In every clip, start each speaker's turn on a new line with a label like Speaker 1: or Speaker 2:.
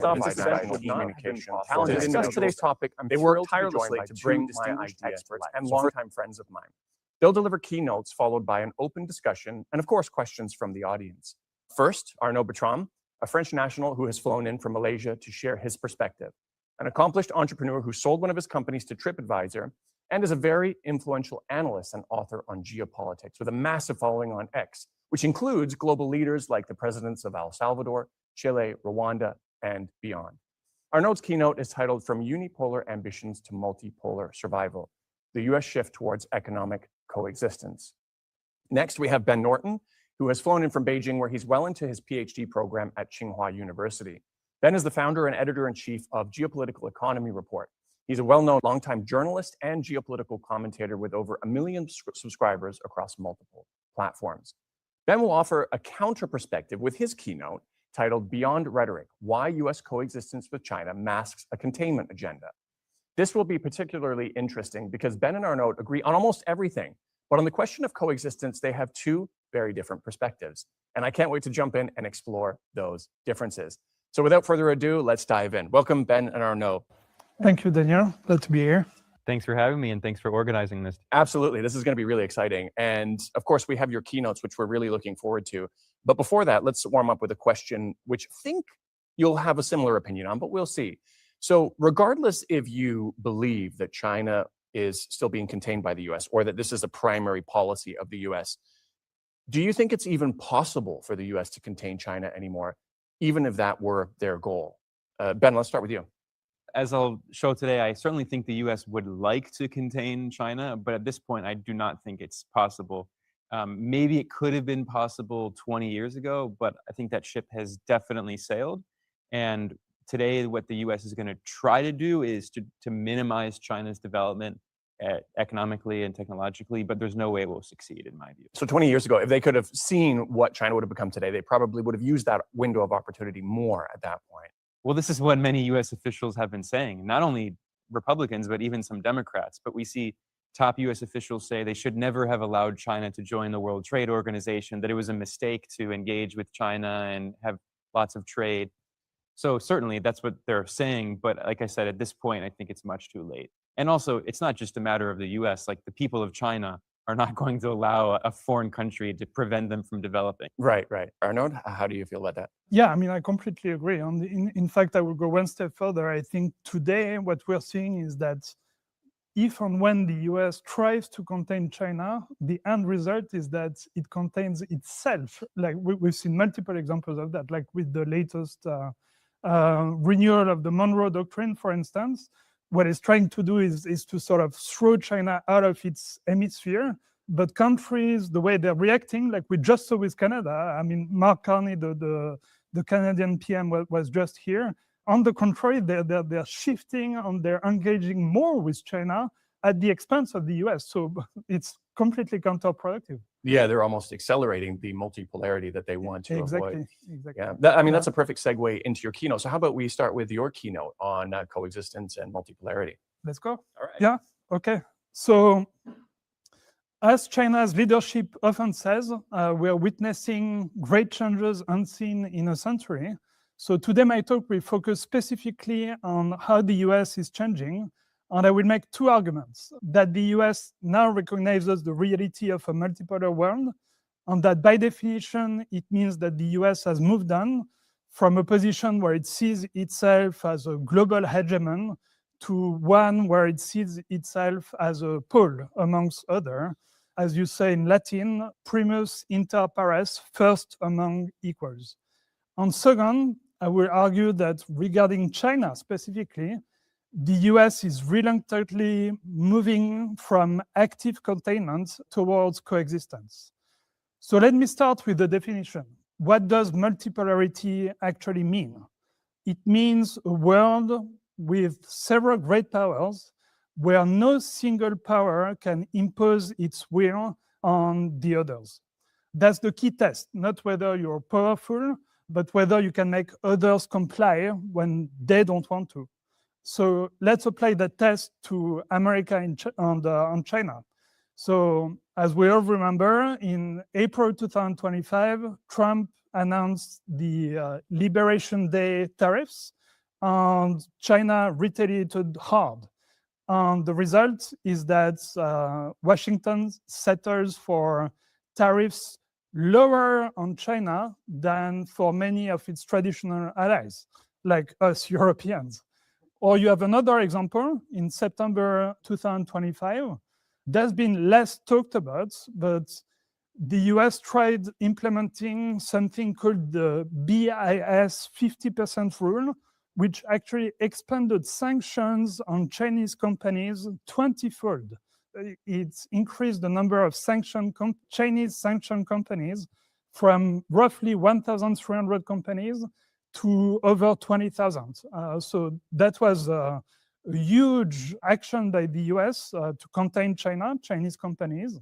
Speaker 1: communication. To discuss today's topic, I'm thrilled tirelessly to bring distinguished experts and longtime friends of mine. They'll deliver keynotes followed by an open discussion and, of course, questions from the audience. First, Arnaud Bertrand, a French national who has flown in from Malaysia to share his perspective. An accomplished entrepreneur who sold one of his companies to TripAdvisor and is a very influential analyst and author on geopolitics with a massive following on X, which includes global leaders like the presidents of El Salvador, Chile, Rwanda, and beyond. Arnaud's keynote is titled From Unipolar Ambitions to Multipolar Survival, the US Shift Towards Economic Coexistence. Next, we have Ben Norton, who has flown in from Beijing, where he's well into his PhD program at Tsinghua University. Ben is the founder and editor-in-chief of Geopolitical Economy Report. He's a well-known longtime journalist and geopolitical commentator with over 1 million subscribers across multiple platforms. Ben will offer a counter perspective with his keynote titled Beyond Rhetoric, Why US Coexistence with China Masks a Containment Agenda. This will be particularly interesting because Ben and Arnaud agree on almost everything, but on the question of coexistence, they have two very different perspectives. And I can't wait to jump in and explore those differences. So without further ado, let's dive in. Welcome, Ben and Arnaud.
Speaker 2: Thank you, Daniel. Glad to be here.
Speaker 3: Thanks for having me, and thanks for organizing this.
Speaker 1: Absolutely. This is going to be really exciting. And of course, we have your keynotes, which we're really looking forward to. But before that, let's warm up with a question, which I think you'll have a similar opinion on, but we'll see. So regardless if you believe that China is still being contained by the US or that this is a primary policy of the US, do you think it's even possible for the US to contain China anymore, even if that were their goal? Ben, let's start with you.
Speaker 3: As I'll show today, I certainly think the US would like to contain China, but at this point, I do not think it's possible. Maybe it could have been possible 20 years ago, but I think that ship has definitely sailed. And today, what the US is going to try to do is to minimize China's development economically and technologically, but there's no way it will succeed, in my view.
Speaker 1: So 20 years ago, if they could have seen what China would have become today, they probably would have used that window of opportunity more at that point.
Speaker 3: Well, this is what many US officials have been saying, not only Republicans, but even some Democrats. But we see top US officials say they should never have allowed China to join the World Trade Organization, that it was a mistake to engage with China and have lots of trade. So certainly that's what they're saying. But like I said, at this point, I think it's much too late. And also, it's not just a matter of the US, like the people of China are not going to allow a foreign country to prevent them from developing.
Speaker 1: Right, right. Arnaud, how do you feel about that?
Speaker 2: Yeah, I mean, I completely agree. In fact, I will go one step further. I think today what we're seeing is that if and when the US tries to contain China, the end result is that it contains itself. Like we've seen multiple examples of that, like with the latest renewal of the Monroe Doctrine, for instance. What it's trying to do is to sort of throw China out of its hemisphere. But countries, the way they're reacting, like we just saw with Canada, I mean, Mark Carney, the Canadian PM was just here. On the contrary, they're shifting and they're engaging more with China at the expense of the US. So it's completely counterproductive.
Speaker 1: Yeah, they're almost accelerating the multipolarity that they want to avoid.
Speaker 2: Exactly.
Speaker 1: Yeah, that's a perfect segue into your keynote. So how about we start with your keynote on coexistence and multipolarity?
Speaker 2: Let's go.
Speaker 1: All right.
Speaker 2: Yeah, okay. So as China's leadership often says, we're witnessing great changes unseen in a century. So today my talk will focus specifically on how the US is changing. And I will make two arguments: that the US now recognizes the reality of a multipolar world, and that by definition, it means that the US has moved on from a position where it sees itself as a global hegemon to one where it sees itself as a pole amongst others. As you say in Latin, primus inter pares, first among equals. And second, I will argue that regarding China specifically, the US is reluctantly moving from active containment towards coexistence. So let me start with the definition. What does multipolarity actually mean? It means a world with several great powers where no single power can impose its will on the others. That's the key test, not whether you're powerful, but whether you can make others comply when they don't want to. So let's apply that test to America and China. So as we all remember, in April 2025, Trump announced the Liberation Day tariffs, and China retaliated hard. And the result is that Washington settles for tariffs lower on China than for many of its traditional allies, like us Europeans. Or you have another example in September 2025. That's been less talked about, but the US tried implementing something called the BIS 50% rule, which actually expanded sanctions on Chinese companies 20-fold. It's increased the number of Chinese sanctioned companies from roughly 1,300 companies to over 20,000. So that was a huge action by the US to contain Chinese companies.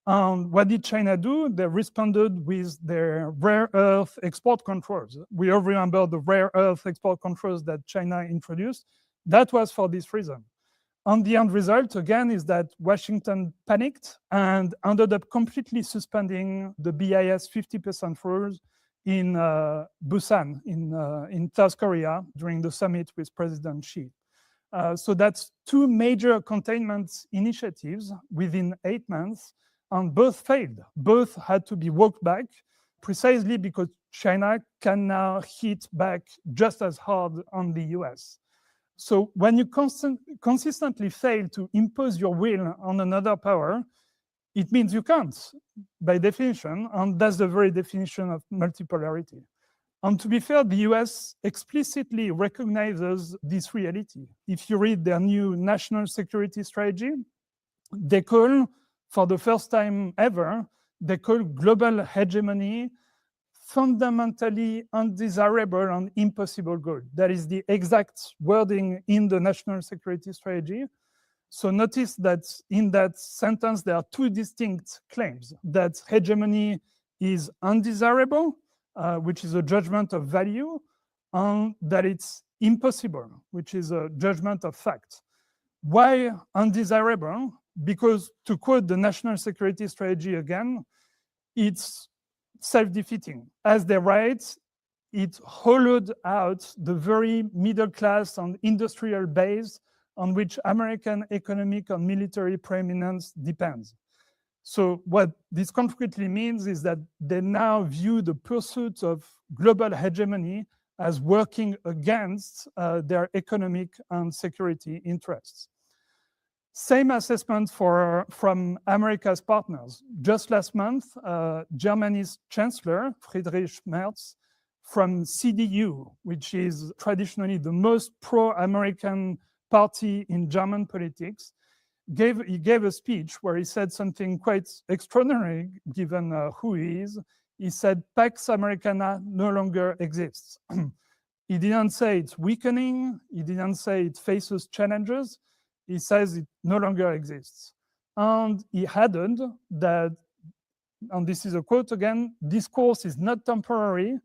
Speaker 2: What did China do? They responded with their rare earth export controls. We all remember the rare earth export controls that China introduced. That was for this reason. And the end result, again, is that Washington panicked and ended up completely suspending the BIS 50% rules in Busan, in South Korea, during the summit with President Xi. So that's two major containment initiatives within 8 months, and both failed. Both had to be walked back, precisely because China can now hit back just as hard on the US. So when you consistently fail to impose your will on another power, it means you can't, by definition, and that's the very definition of multipolarity. And to be fair, the US explicitly recognizes this reality. If you read their new national security strategy, they call, for the first time ever, they call global hegemony fundamentally undesirable and impossible goal. That is the exact wording in the national security strategy. So notice that in that sentence, there are two distinct claims: that hegemony is undesirable, which is a judgment of value, and that it's impossible, which is a judgment of fact. Why undesirable? Because, to quote the national security strategy again, it's self-defeating. As they write, it hollowed out the very middle class and industrial base on which American economic and military preeminence depends. So what this concretely means is that they now view the pursuit of global hegemony as working against their economic and security interests. Same assessment from America's partners. Just last month, Germany's Chancellor, Friedrich Merz, from CDU, which is traditionally the most pro-American party in German politics, he gave a speech where he said something quite extraordinary, given who he is. He said, Pax Americana no longer exists. He didn't say it's weakening. He didn't say it faces challenges. He says it no longer exists. And he added that, and this is a quote again, this course is not temporary.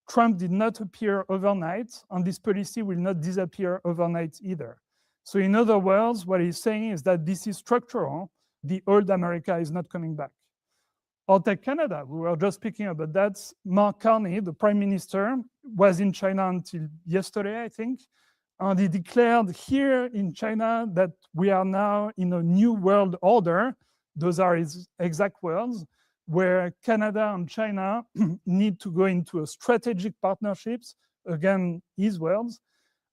Speaker 2: Trump did not appear overnight, and this policy will not disappear overnight either. So in other words, what he's saying is that this is structural. The old America is not coming back. Or take Canada. We were just speaking about that. Mark Carney, the prime minister, was in China until yesterday, I think. And he declared here in China that we are now in a new world order. Those are his exact words, where Canada and China need to go into a strategic partnerships. Again, his words.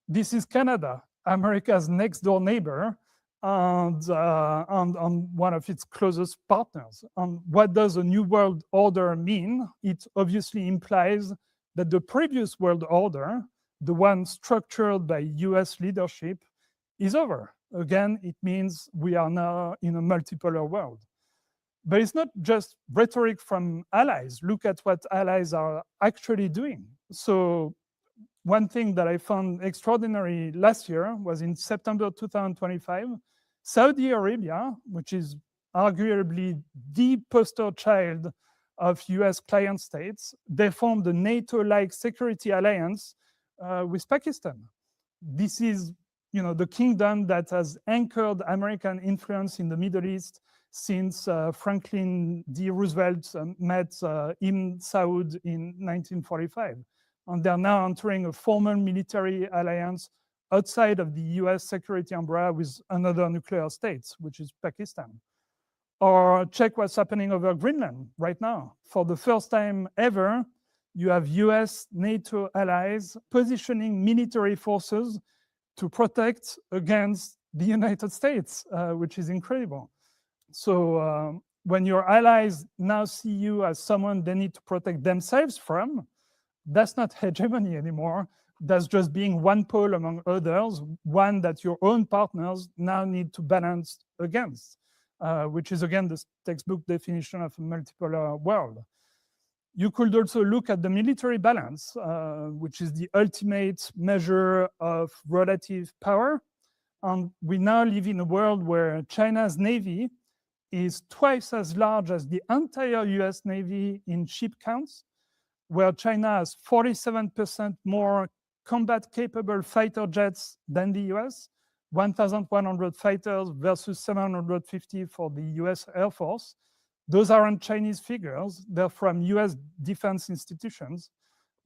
Speaker 2: This is Canada, America's next door neighbor, and one of its closest partners. And what does a new world order mean? It obviously implies that the previous world order, the one structured by US leadership, is over. Again, it means we are now in a multipolar world. But it's not just rhetoric from allies. Look at what allies are actually doing. So one thing that I found extraordinary last year was in September 2025, Saudi Arabia, which is arguably the poster child of US client states, they formed a NATO-like security alliance with Pakistan. This is, the kingdom that has anchored American influence in the Middle East since Franklin D. Roosevelt met Ibn Saud in 1945. and they're now entering a formal military alliance outside of the US security umbrella with another nuclear state, which is Pakistan. Or check what's happening over Greenland right now. For the first time ever, you have US, NATO allies positioning military forces to protect against the United States, which is incredible. So when your allies now see you as someone they need to protect themselves from, that's not hegemony anymore. That's just being one pole among others, one that your own partners now need to balance against, which is, again, the textbook definition of a multipolar world. You could also look at the military balance, which is the ultimate measure of relative power. And we now live in a world where China's Navy is twice as large as the entire US Navy in ship counts, where China has 47% more combat-capable fighter jets than the US, 1,100 fighters versus 750 for the US Air Force. Those aren't Chinese figures. They're from US defense institutions.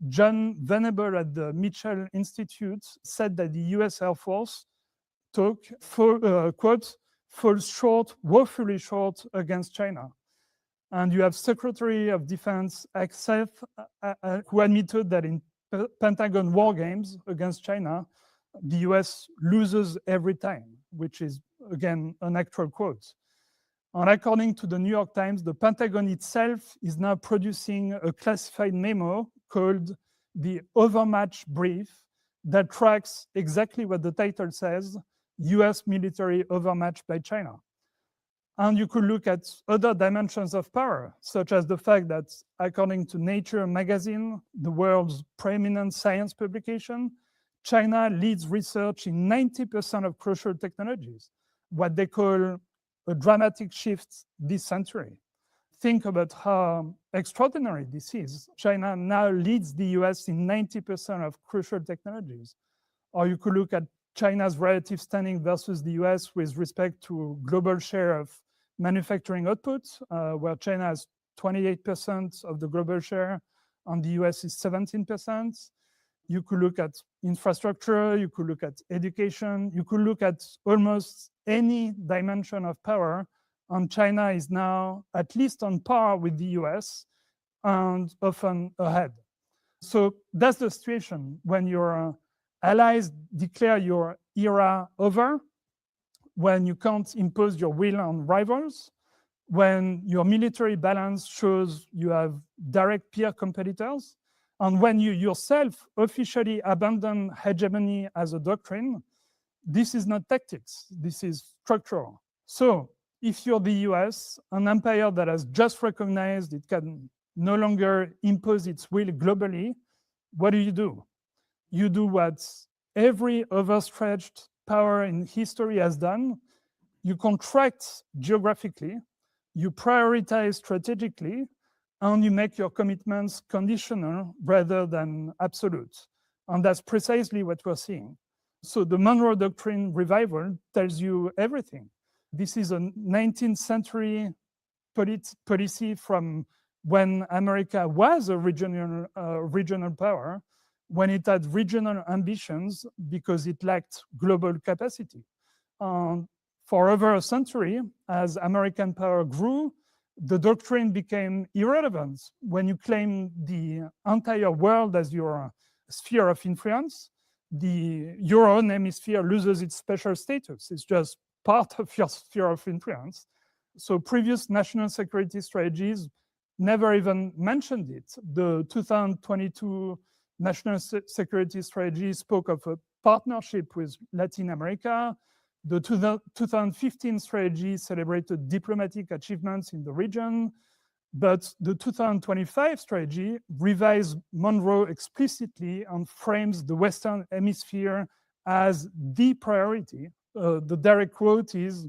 Speaker 2: John Venable at the Mitchell Institute said that the US Air Force quote, falls short, woefully short against China. And you have Secretary of Defense Axel, who admitted that in Pentagon war games against China, the US loses every time, which is, again, an actual quote. And according to the New York Times, the Pentagon itself is now producing a classified memo called the Overmatch Brief that tracks exactly what the title says, US military overmatch by China. And you could look at other dimensions of power, such as the fact that, according to Nature magazine, the world's preeminent science publication, China leads research in 90% of crucial technologies, what they call a dramatic shift this century. Think about how extraordinary this is. China now leads the US in 90% of crucial technologies. Or you could look at China's relative standing versus the US with respect to global share of manufacturing output, where China has 28% of the global share and the US is 17%. You could look at infrastructure, you could look at education, you could look at almost any dimension of power, and China is now at least on par with the US and often ahead. So that's the situation when your allies declare your era over, when you can't impose your will on rivals, when your military balance shows you have direct peer competitors, and when you yourself officially abandon hegemony as a doctrine. This is not tactics, this is structural. So if you're the US, an empire that has just recognized it can no longer impose its will globally, what do? You do what every overstretched power in history has done. You contract geographically, you prioritize strategically, and you make your commitments conditional rather than absolute. And that's precisely what we're seeing. So the Monroe Doctrine revival tells you everything. This is a 19th century policy from when America was a regional power, when it had regional ambitions because it lacked global capacity. For over a century, as American power grew, the doctrine became irrelevant. When you claim the entire world as your sphere of influence, your own hemisphere loses its special status. It's just part of your sphere of influence. So previous national security strategies never even mentioned it. The 2022 national security strategy spoke of a partnership with Latin America. The 2015 strategy celebrated diplomatic achievements in the region, but the 2025 strategy revised Monroe explicitly and frames the Western Hemisphere as the priority. The direct quote is,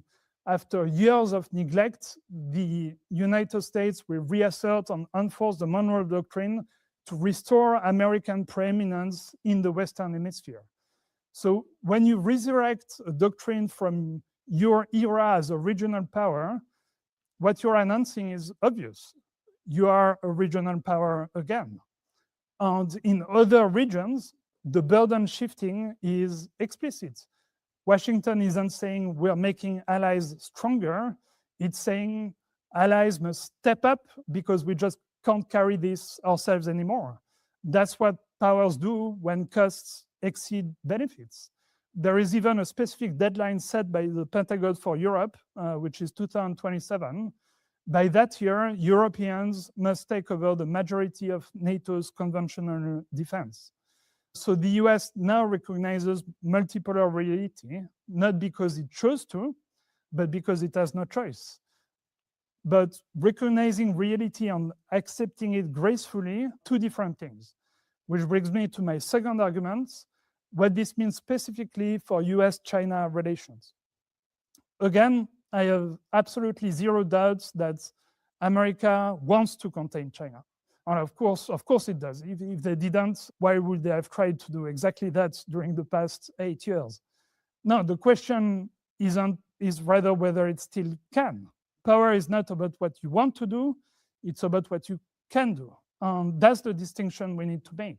Speaker 2: after years of neglect, the United States will reassert and enforce the Monroe Doctrine to restore American preeminence in the Western Hemisphere. So when you resurrect a doctrine from your era as a regional power, what you're announcing is obvious. You are a regional power again. And in other regions, the burden shifting is explicit. Washington isn't saying we're making allies stronger. It's saying allies must step up because we just can't carry this ourselves anymore. That's what powers do when costs exceed benefits. There is even a specific deadline set by the Pentagon for Europe, which is 2027. By that year, Europeans must take over the majority of NATO's conventional defense. So the US now recognizes multipolar reality, not because it chose to, but because it has no choice. But recognizing reality and accepting it gracefully, two different things. Which brings me to my second argument, what this means specifically for US-China relations. Again, I have absolutely zero doubts that America wants to contain China. And of course it does. If they didn't, why would they have tried to do exactly that during the past 8 years? No, the question is rather whether it still can. Power is not about what you want to do, it's about what you can do. That's the distinction we need to make.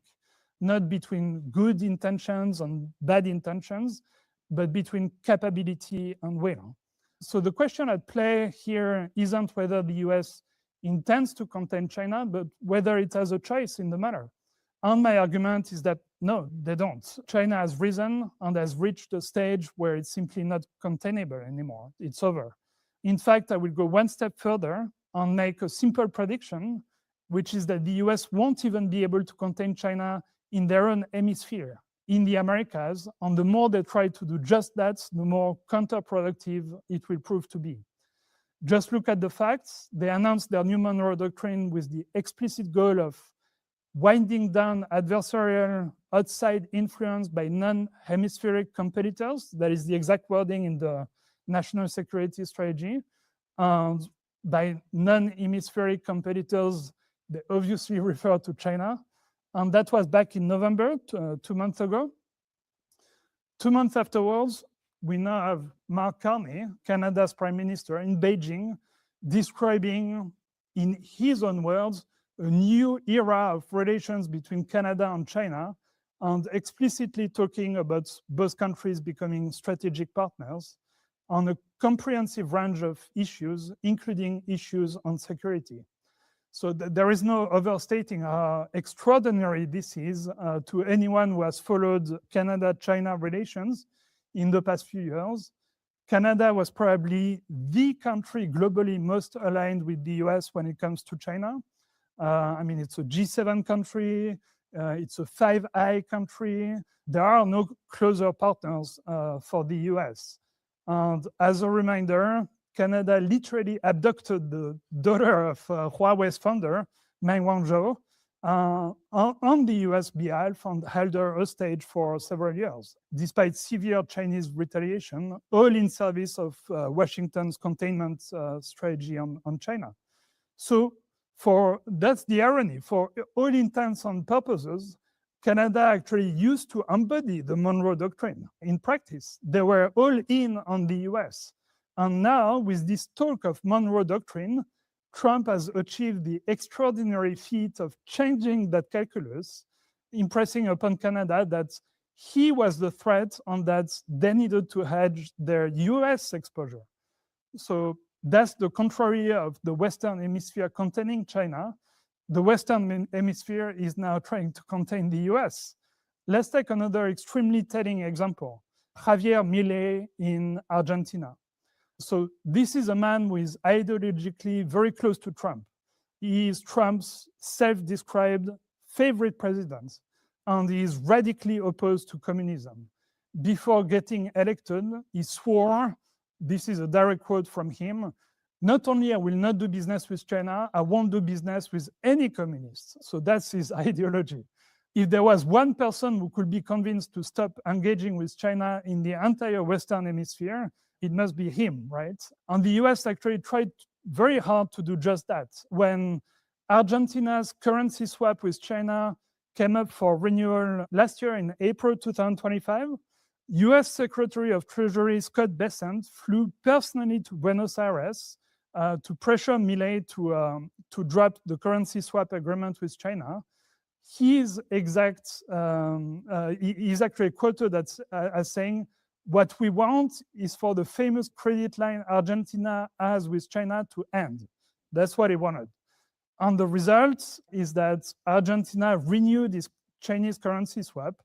Speaker 2: Not between good intentions and bad intentions, but between capability and will. So the question at play here isn't whether the US intends to contain China, but whether it has a choice in the matter. And my argument is that no, they don't. China has risen and has reached a stage where it's simply not containable anymore. It's over. In fact, I will go one step further and make a simple prediction, which is that the US won't even be able to contain China in their own hemisphere, in the Americas, and the more they try to do just that, the more counterproductive it will prove to be. Just look at the facts. They announced their new Monroe Doctrine with the explicit goal of winding down adversarial outside influence by non-hemispheric competitors. That is the exact wording in the national security strategy. And by non-hemispheric competitors, they obviously refer to China. And that was back in November, 2 months ago. 2 months afterwards, we now have Mark Carney, Canada's Prime Minister, in Beijing, describing, in his own words, a new era of relations between Canada and China, and explicitly talking about both countries becoming strategic partners on a comprehensive range of issues, including issues on security. So there is no overstating how extraordinary this is to anyone who has followed Canada-China relations in the past few years. Canada was probably the country globally most aligned with the US when it comes to China. I mean, it's a G7 country, it's a Five Eyes country. There are no closer partners for the US. And as a reminder, Canada literally abducted the daughter of Huawei's founder, Meng Wanzhou, on the US behalf and held her hostage for several years, despite severe Chinese retaliation, all in service of Washington's containment strategy on China. So that's the irony. For all intents and purposes, Canada actually used to embody the Monroe Doctrine. In practice, they were all in on the US. And now, with this talk of Monroe Doctrine, Trump has achieved the extraordinary feat of changing that calculus, impressing upon Canada that he was the threat and that they needed to hedge their US exposure. So that's the contrary of the Western Hemisphere containing China. The Western Hemisphere is now trying to contain the US. Let's take another extremely telling example, Javier Milei in Argentina. So this is a man who is ideologically very close to Trump. He is Trump's self-described favorite president, and he is radically opposed to communism. Before getting elected, he swore, this is a direct quote from him, not only I will not do business with China, I won't do business with any communists. So that's his ideology. If there was one person who could be convinced to stop engaging with China in the entire Western Hemisphere, it must be him, right? And the US actually tried very hard to do just that. When Argentina's currency swap with China came up for renewal last year in April 2025, US Secretary of Treasury Scott Bessent flew personally to Buenos Aires to pressure Milei to drop the currency swap agreement with China. He's actually quoted as saying, what we want is for the famous credit line Argentina has with China to end. That's what he wanted. And the result is that Argentina renewed its Chinese currency swap,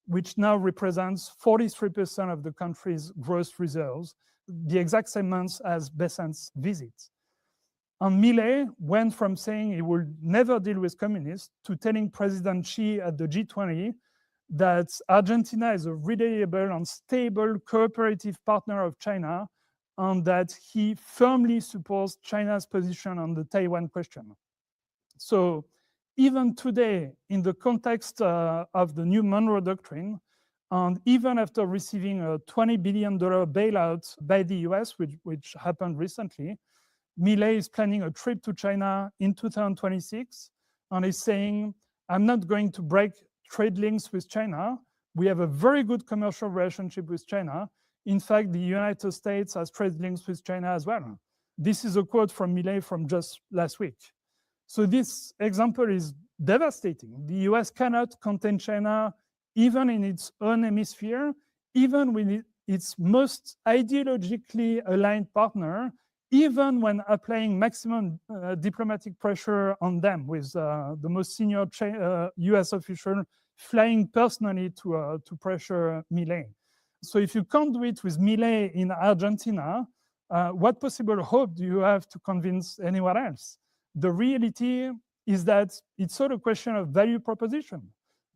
Speaker 2: which now represents 43% of the country's gross reserves, the exact same month as Besant's visit. And Milei went from saying he will never deal with communists to telling President Xi at the G20 that Argentina is a reliable and stable cooperative partner of China, and that he firmly supports China's position on the Taiwan question. So even today, in the context of the new Monroe Doctrine, and even after receiving a $20 billion bailout by the US, which happened recently, Milei is planning a trip to China in 2026 and is saying, I'm not going to break trade links with China. We have a very good commercial relationship with China. In fact, the United States has trade links with China as well. This is a quote from Milei from just last week. So this example is devastating. The US cannot contain China even in its own hemisphere, even with its most ideologically aligned partner, even when applying maximum diplomatic pressure on them, with the most senior US official flying personally to pressure Milei. So if you can't do it with Milei in Argentina, what possible hope do you have to convince anyone else? The reality is that it's sort of a question of value proposition.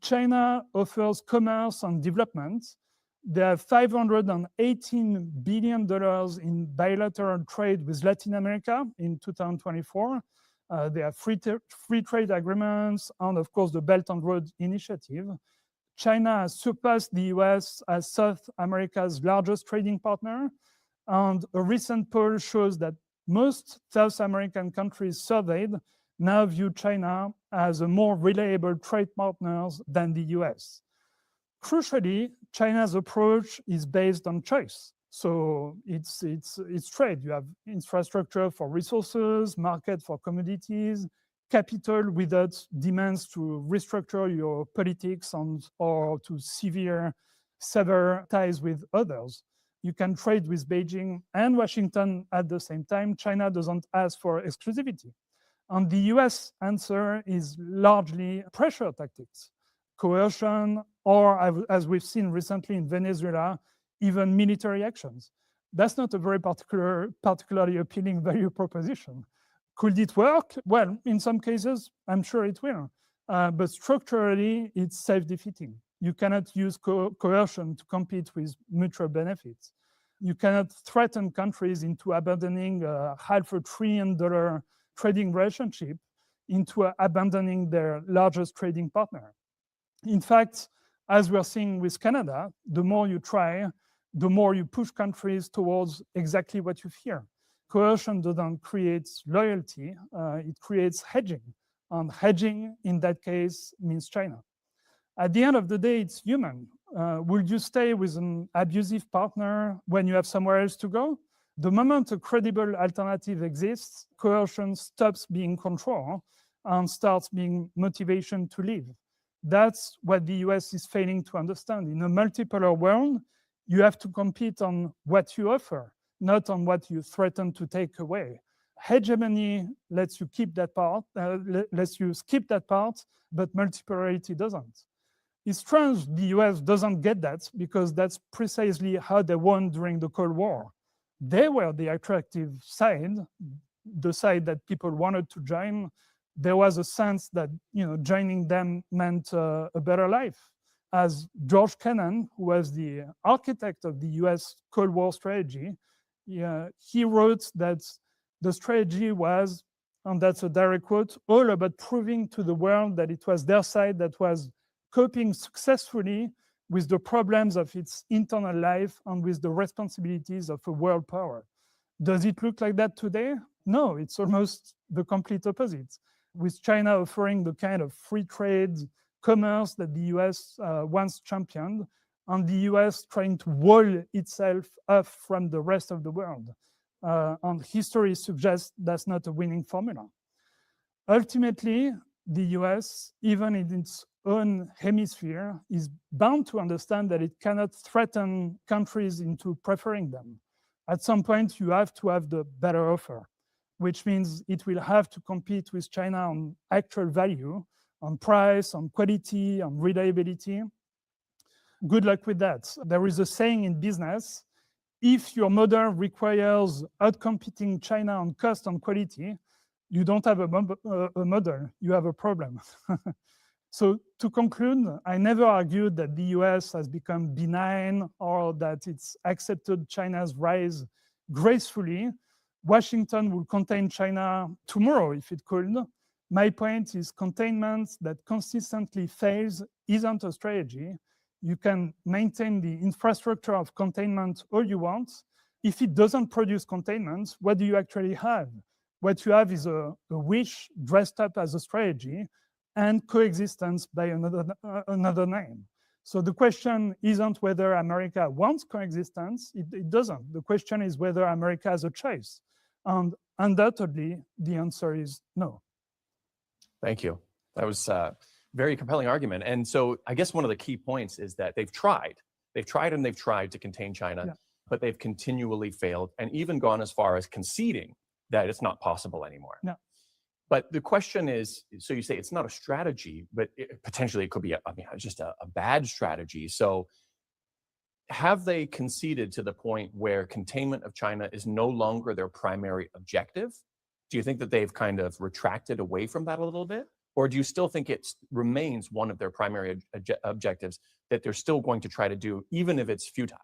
Speaker 2: China offers commerce and development. They have $518 billion in bilateral trade with Latin America in 2024. They have free trade agreements and, of course, the Belt and Road Initiative. China has surpassed the US as South America's largest trading partner. And a recent poll shows that most South American countries surveyed now view China as a more reliable trade partner than the US. Crucially, China's approach is based on choice. So it's trade. You have infrastructure for resources, market for commodities, capital without demands to restructure your politics or to sever ties with others. You can trade with Beijing and Washington at the same time. China doesn't ask for exclusivity. And the US answer is largely pressure tactics, coercion, or as we've seen recently in Venezuela, even military actions. That's not a very particularly appealing value proposition. Could it work? Well, in some cases, I'm sure it will. But structurally, it's self-defeating. You cannot use coercion to compete with mutual benefits. You cannot threaten countries into abandoning a $500 billion trading relationship into abandoning their largest trading partner. In fact, as we're seeing with Canada, the more you try, the more you push countries towards exactly what you fear. Coercion doesn't create loyalty, it creates hedging. And hedging, in that case, means China. At the end of the day, it's human. Will you stay with an abusive partner when you have somewhere else to go? The moment a credible alternative exists, coercion stops being control and starts being motivation to live. That's what the US is failing to understand. In a multipolar world, you have to compete on what you offer, not on what you threaten to take away. Hegemony lets you keep that part, lets you skip that part, but multipolarity doesn't. It's strange the US doesn't get that, because that's precisely how they won during the Cold War. They were the attractive side, the side that people wanted to join. There was a sense that joining them meant a better life. As George Kennan, who was the architect of the US Cold War strategy, he wrote that the strategy was, and that's a direct quote, all about proving to the world that it was their side that was coping successfully with the problems of its internal life and with the responsibilities of a world power. Does it look like that today? No, it's almost the complete opposite. With China offering the kind of free trade commerce that the US once championed, and the US trying to wall itself off from the rest of the world. And history suggests that's not a winning formula. Ultimately, the US, even in its own hemisphere, is bound to understand that it cannot threaten countries into preferring them. At some point, you have to have the better offer, which means it will have to compete with China on actual value, on price, on quality, on reliability. Good luck with that. There is a saying in business, if your model requires outcompeting China on cost and quality, you don't have a model, you have a problem. So to conclude, I never argued that the US has become benign or that it's accepted China's rise gracefully. Washington will contain China tomorrow if it could. My point is containment that consistently fails isn't a strategy. You can maintain the infrastructure of containment all you want. If it doesn't produce containment, what do you actually have? What you have is a wish dressed up as a strategy and coexistence by another name. So the question isn't whether America wants coexistence, it doesn't. The question is whether America has a choice. And undoubtedly, the answer is no.
Speaker 1: Thank you. That was a very compelling argument. And so I guess one of the key points is that they've tried to contain China, but they've continually failed and even gone as far as conceding that it's not possible anymore.
Speaker 2: No.
Speaker 1: But the question is, so you say it's not a strategy, but potentially it could be just a bad strategy. So have they conceded to the point where containment of China is no longer their primary objective? Do you think that they've kind of retracted away from that a little bit? Or do you still think it remains one of their primary objectives that they're still going to try to do, even if it's futile?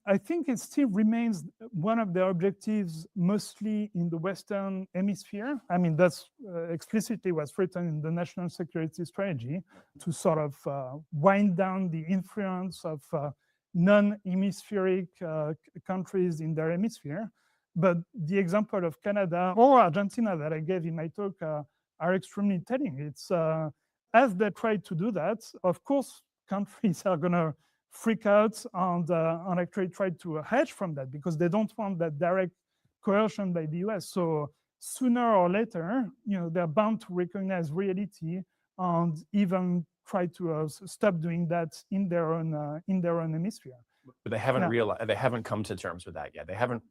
Speaker 2: I think it still remains one of their objectives, mostly in the Western Hemisphere. I mean, that's explicitly what's written in the National Security Strategy, to sort of wind down the influence of non-hemispheric countries in their hemisphere. But the example of Canada or Argentina that I gave in my talk are extremely telling. It's as they try to do that, of course, countries are going to freak out and actually try to hedge from that because they don't want that direct coercion by the US. So sooner or later, they're bound to recognize reality and even try to stop doing that in their own hemisphere.
Speaker 1: But they haven't realized, they haven't come to terms with that yet. They haven't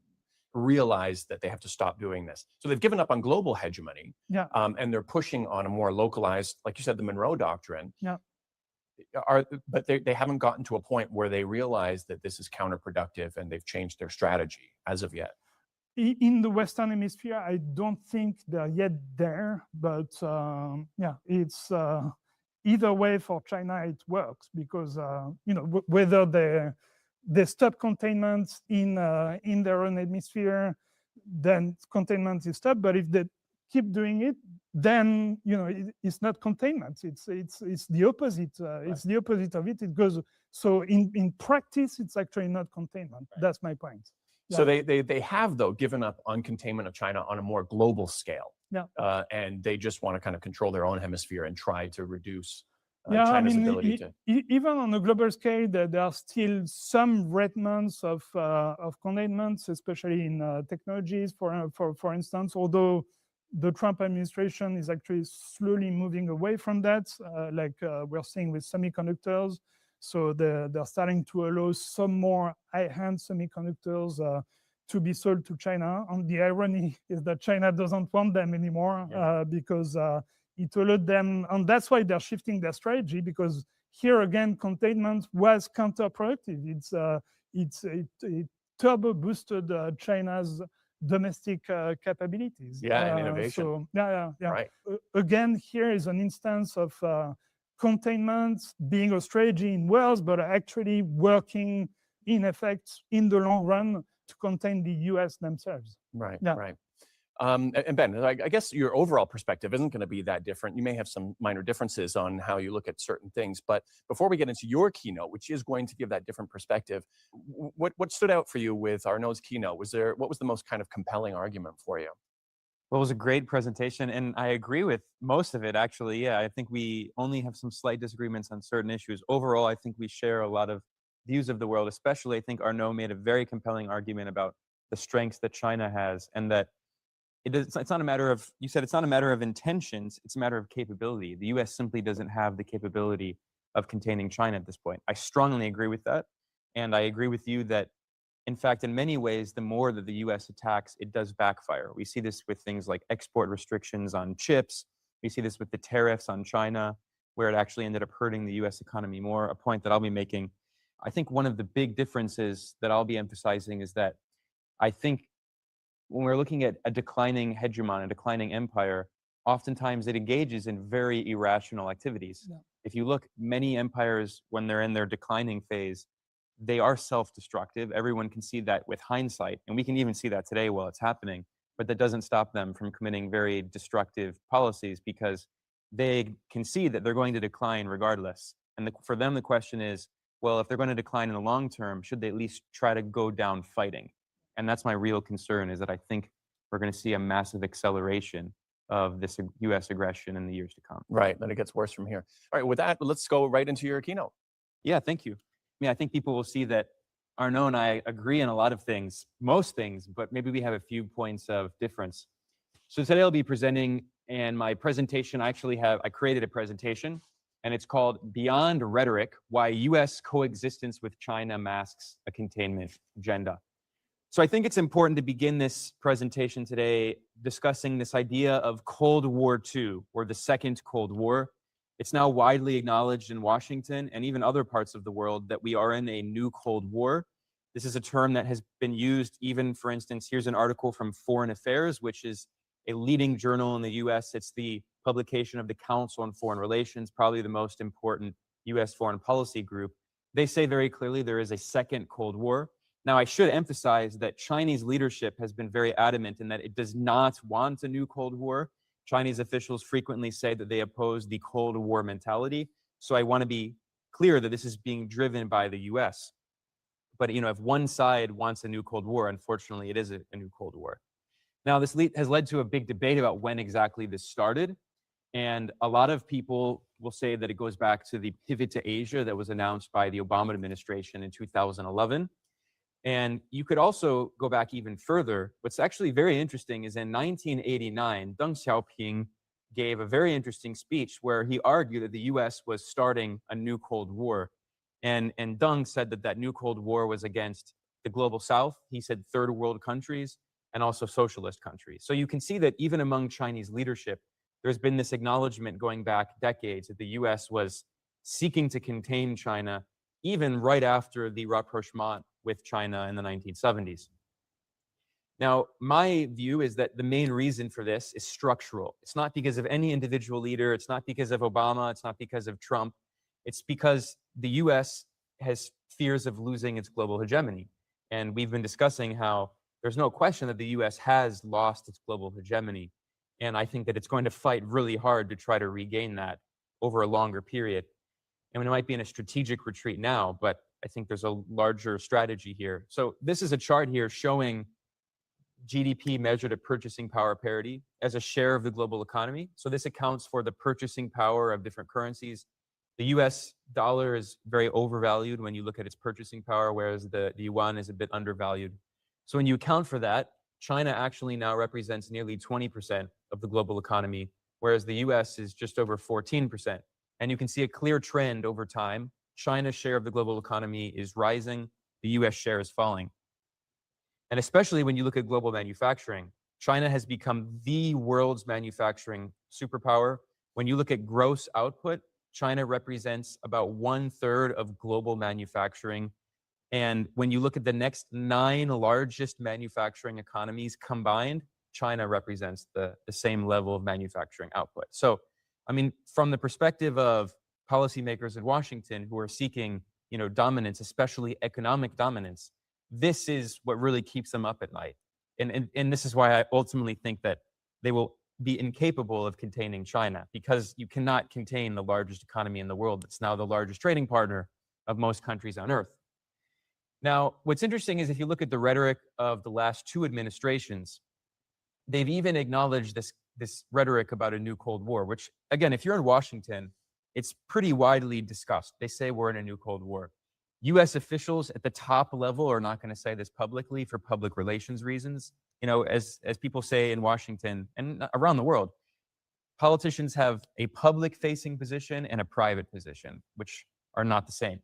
Speaker 1: realized that they have to stop doing this. So they've given up on global hegemony, and they're pushing on a more localized, like you said, the Monroe Doctrine. But they haven't gotten to a point where they realize that this is counterproductive and they've changed their strategy as of yet.
Speaker 2: In the Western Hemisphere, I don't think they're yet there, but it's either way for China, it works because whether they stop containment in their own hemisphere, then containment is stopped. But if they keep doing it, then it's not containment. It's the opposite. It's the opposite of it. It goes so in practice, it's actually not containment. Right. That's my point.
Speaker 1: So they have though given up on containment of China on a more global scale. And they just want to kind of control their own hemisphere and try to reduce China's ability to.
Speaker 2: Even on a global scale, there are still some remnants of containment, especially in technologies, for instance. Although the Trump administration is actually slowly moving away from that, like we're seeing with semiconductors. So they're starting to allow some more high-end semiconductors to be sold to China. And the irony is that China doesn't want them anymore because it allowed them, and that's why they're shifting their strategy, because here again, containment was counterproductive. It turbo boosted China's domestic capabilities.
Speaker 1: And innovation.
Speaker 2: Right. Again, here is an instance of containment being a strategy in words, but actually working in effect in the long run to contain the US themselves.
Speaker 1: Right. And Ben, I guess your overall perspective isn't going to be that different. You may have some minor differences on how you look at certain things, but before we get into your keynote, which is going to give that different perspective, what stood out for you with Arnaud's keynote? What was the most kind of compelling argument for you?
Speaker 3: Well, it was a great presentation, and I agree with most of it, actually. Yeah, I think we only have some slight disagreements on certain issues. Overall, I think we share a lot of views of the world, especially I think Arnaud made a very compelling argument about the strengths that China has, and that it's not a matter of, you said it's not a matter of intentions, it's a matter of capability. The US simply doesn't have the capability of containing China at this point. I strongly agree with that. And I agree with you that, in fact, in many ways, the more that the US attacks, it does backfire. We see this with things like export restrictions on chips. We see this with the tariffs on China, where it actually ended up hurting the US economy more, a point that I'll be making. I think one of the big differences that I'll be emphasizing is that I think when we're looking at a declining hegemon, a declining empire, oftentimes it engages in very irrational activities. Yeah. If you look, many empires, when they're in their declining phase, they are self-destructive. Everyone can see that with hindsight, and we can even see that today while it's happening, but that doesn't stop them from committing very destructive policies because they can see that they're going to decline regardless. And for them, the question is, well, if they're going to decline in the long term, should they at least try to go down fighting? And that's my real concern, is that I think we're going to see a massive acceleration of this US aggression in the years to come.
Speaker 1: Right, then it gets worse from here. All right, with that, let's go right into your keynote.
Speaker 3: Yeah, thank you. I mean, I think people will see that Arnaud and I agree on a lot of things, most things, but maybe we have a few points of difference. So today I'll be presenting, and my presentation, I created a presentation, and it's called Beyond Rhetoric, Why US Coexistence with China Masks a Containment Agenda. So I think it's important to begin this presentation today discussing this idea of Cold War II, or the Second Cold War. It's now widely acknowledged in Washington and even other parts of the world that we are in a new Cold War. This is a term that has been used even, for instance, here's an article from Foreign Affairs, which is a leading journal in the US. It's the publication of the Council on Foreign Relations, probably the most important US foreign policy group. They say very clearly there is a second Cold War. Now, I should emphasize that Chinese leadership has been very adamant in that it does not want a new Cold War. Chinese officials frequently say that they oppose the Cold War mentality. So I want to be clear that this is being driven by the US. But if one side wants a new Cold War, unfortunately, it is a new Cold War. Now, this has led to a big debate about when exactly this started. And a lot of people will say that it goes back to the pivot to Asia that was announced by the Obama administration in 2011. And you could also go back even further. What's actually very interesting is in 1989, Deng Xiaoping gave a very interesting speech where he argued that the US was starting a new Cold War. And Deng said that new Cold War was against the global South. He said third world countries and also socialist countries. So you can see that even among Chinese leadership, there's been this acknowledgement going back decades that the US was seeking to contain China, even right after the rapprochement with China in the 1970s. Now, my view is that the main reason for this is structural. It's not because of any individual leader. It's not because of Obama. It's not because of Trump. It's because the US has fears of losing its global hegemony. And we've been discussing how there's no question that the US has lost its global hegemony. And I think that it's going to fight really hard to try to regain that over a longer period. I mean, it might be in a strategic retreat now, but I think there's a larger strategy here. So this is a chart here showing GDP measured at purchasing power parity as a share of the global economy. So this accounts for the purchasing power of different currencies. The US dollar is very overvalued when you look at its purchasing power, whereas the yuan is a bit undervalued. So when you account for that, China actually now represents nearly 20% of the global economy, whereas the US is just over 14%. And you can see a clear trend over time. China's share of the global economy is rising, the US share is falling. And especially when you look at global manufacturing, China has become the world's manufacturing superpower. When you look at gross output, China represents about 1/3 of global manufacturing. And when you look at the next 9 largest manufacturing economies combined, China represents the same level of manufacturing output. So, I mean, from the perspective of policymakers in Washington who are seeking, dominance, especially economic dominance, this is what really keeps them up at night. And this is why I ultimately think that they will be incapable of containing China, because you cannot contain the largest economy in the world that's now the largest trading partner of most countries on Earth. Now, what's interesting is if you look at the rhetoric of the last 2 administrations, they've even acknowledged this rhetoric about a new Cold War, which, again, if you're in Washington, it's pretty widely discussed. They say we're in a new Cold War. US officials at the top level are not going to say this publicly for public relations reasons. You know, as people say in Washington and around the world, politicians have a public-facing position and a private position, which are not the same.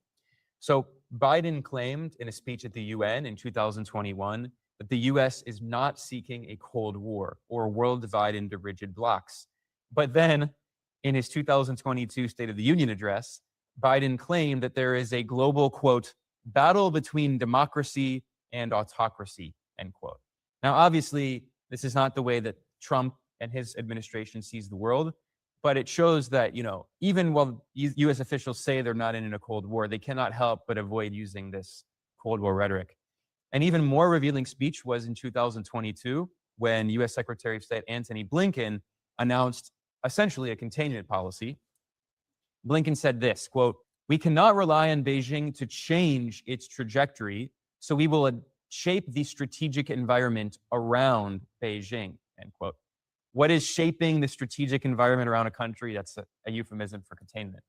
Speaker 3: So Biden claimed in a speech at the UN in 2021 that the US is not seeking a Cold War or a world divided into rigid blocs. But then in his 2022 State of the Union address, Biden claimed that there is a global, quote, battle between democracy and autocracy, end quote. Now, obviously, this is not the way that Trump and his administration sees the world, but it shows that, you know, even while US officials say they're not in a Cold War, they cannot help but avoid using this Cold War rhetoric. An even more revealing speech was in 2022 when US Secretary of State Antony Blinken announced essentially a containment policy. Blinken said this, quote, "We cannot rely on Beijing to change its trajectory, so we will shape the strategic environment around Beijing," end quote. What is shaping the strategic environment around a country? That's a euphemism for containment.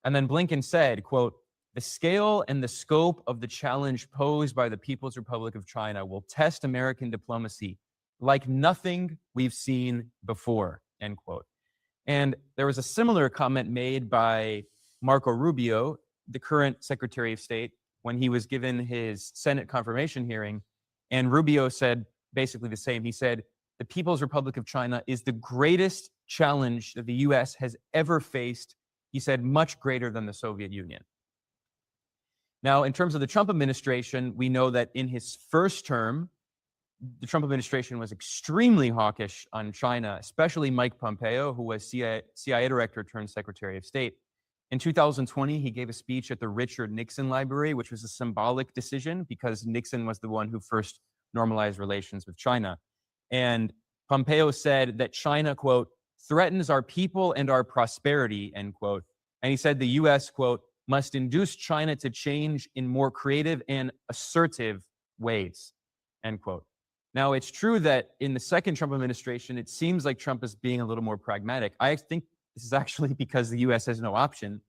Speaker 3: And then Blinken said, quote, "The scale and the scope of the challenge posed by the People's Republic of China will test American diplomacy like nothing we've seen before," end quote. And there was a similar comment made by Marco Rubio, the current Secretary of State, when he was given his Senate confirmation hearing. And Rubio said basically the same. He said, "The People's Republic of China is the greatest challenge that the US has ever faced." He said, "much greater than the Soviet Union." Now, in terms of the Trump administration, we know that in his first term, the Trump administration was extremely hawkish on China, especially Mike Pompeo, who was CIA director turned Secretary of State. In 2020, he gave a speech at the Richard Nixon Library, which was a symbolic decision because Nixon was the one who first normalized relations with China. And Pompeo said that China, quote, "threatens our people and our prosperity," end quote. And he said the US, quote, "must induce China to change in more creative and assertive ways," end quote. Now, it's true that in the second Trump administration, it seems like Trump is being a little more pragmatic. I think this is actually because the US has no option.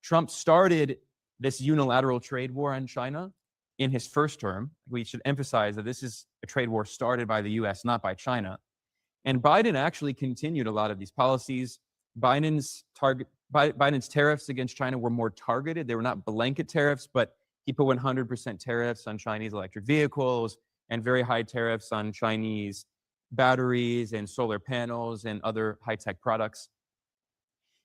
Speaker 3: Trump started this unilateral trade war on China in his first term. We should emphasize that this is a trade war started by the US, not by China. And Biden actually continued a lot of these policies. Biden's tariffs against China were more targeted. They were not blanket tariffs, but he put 100% tariffs on Chinese electric vehicles and very high tariffs on Chinese batteries and solar panels and other high-tech products.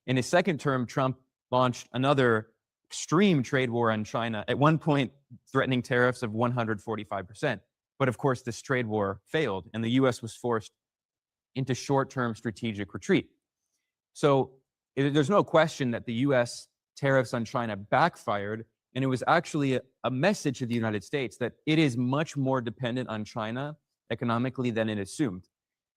Speaker 3: In his second term, Trump launched another extreme trade war on China, at one point threatening tariffs of 145%. But of course, this trade war failed, and the US was forced into short-term strategic retreat. So there's no question that the US tariffs on China backfired, and it was actually a message to the United States that it is much more dependent on China economically than it assumed.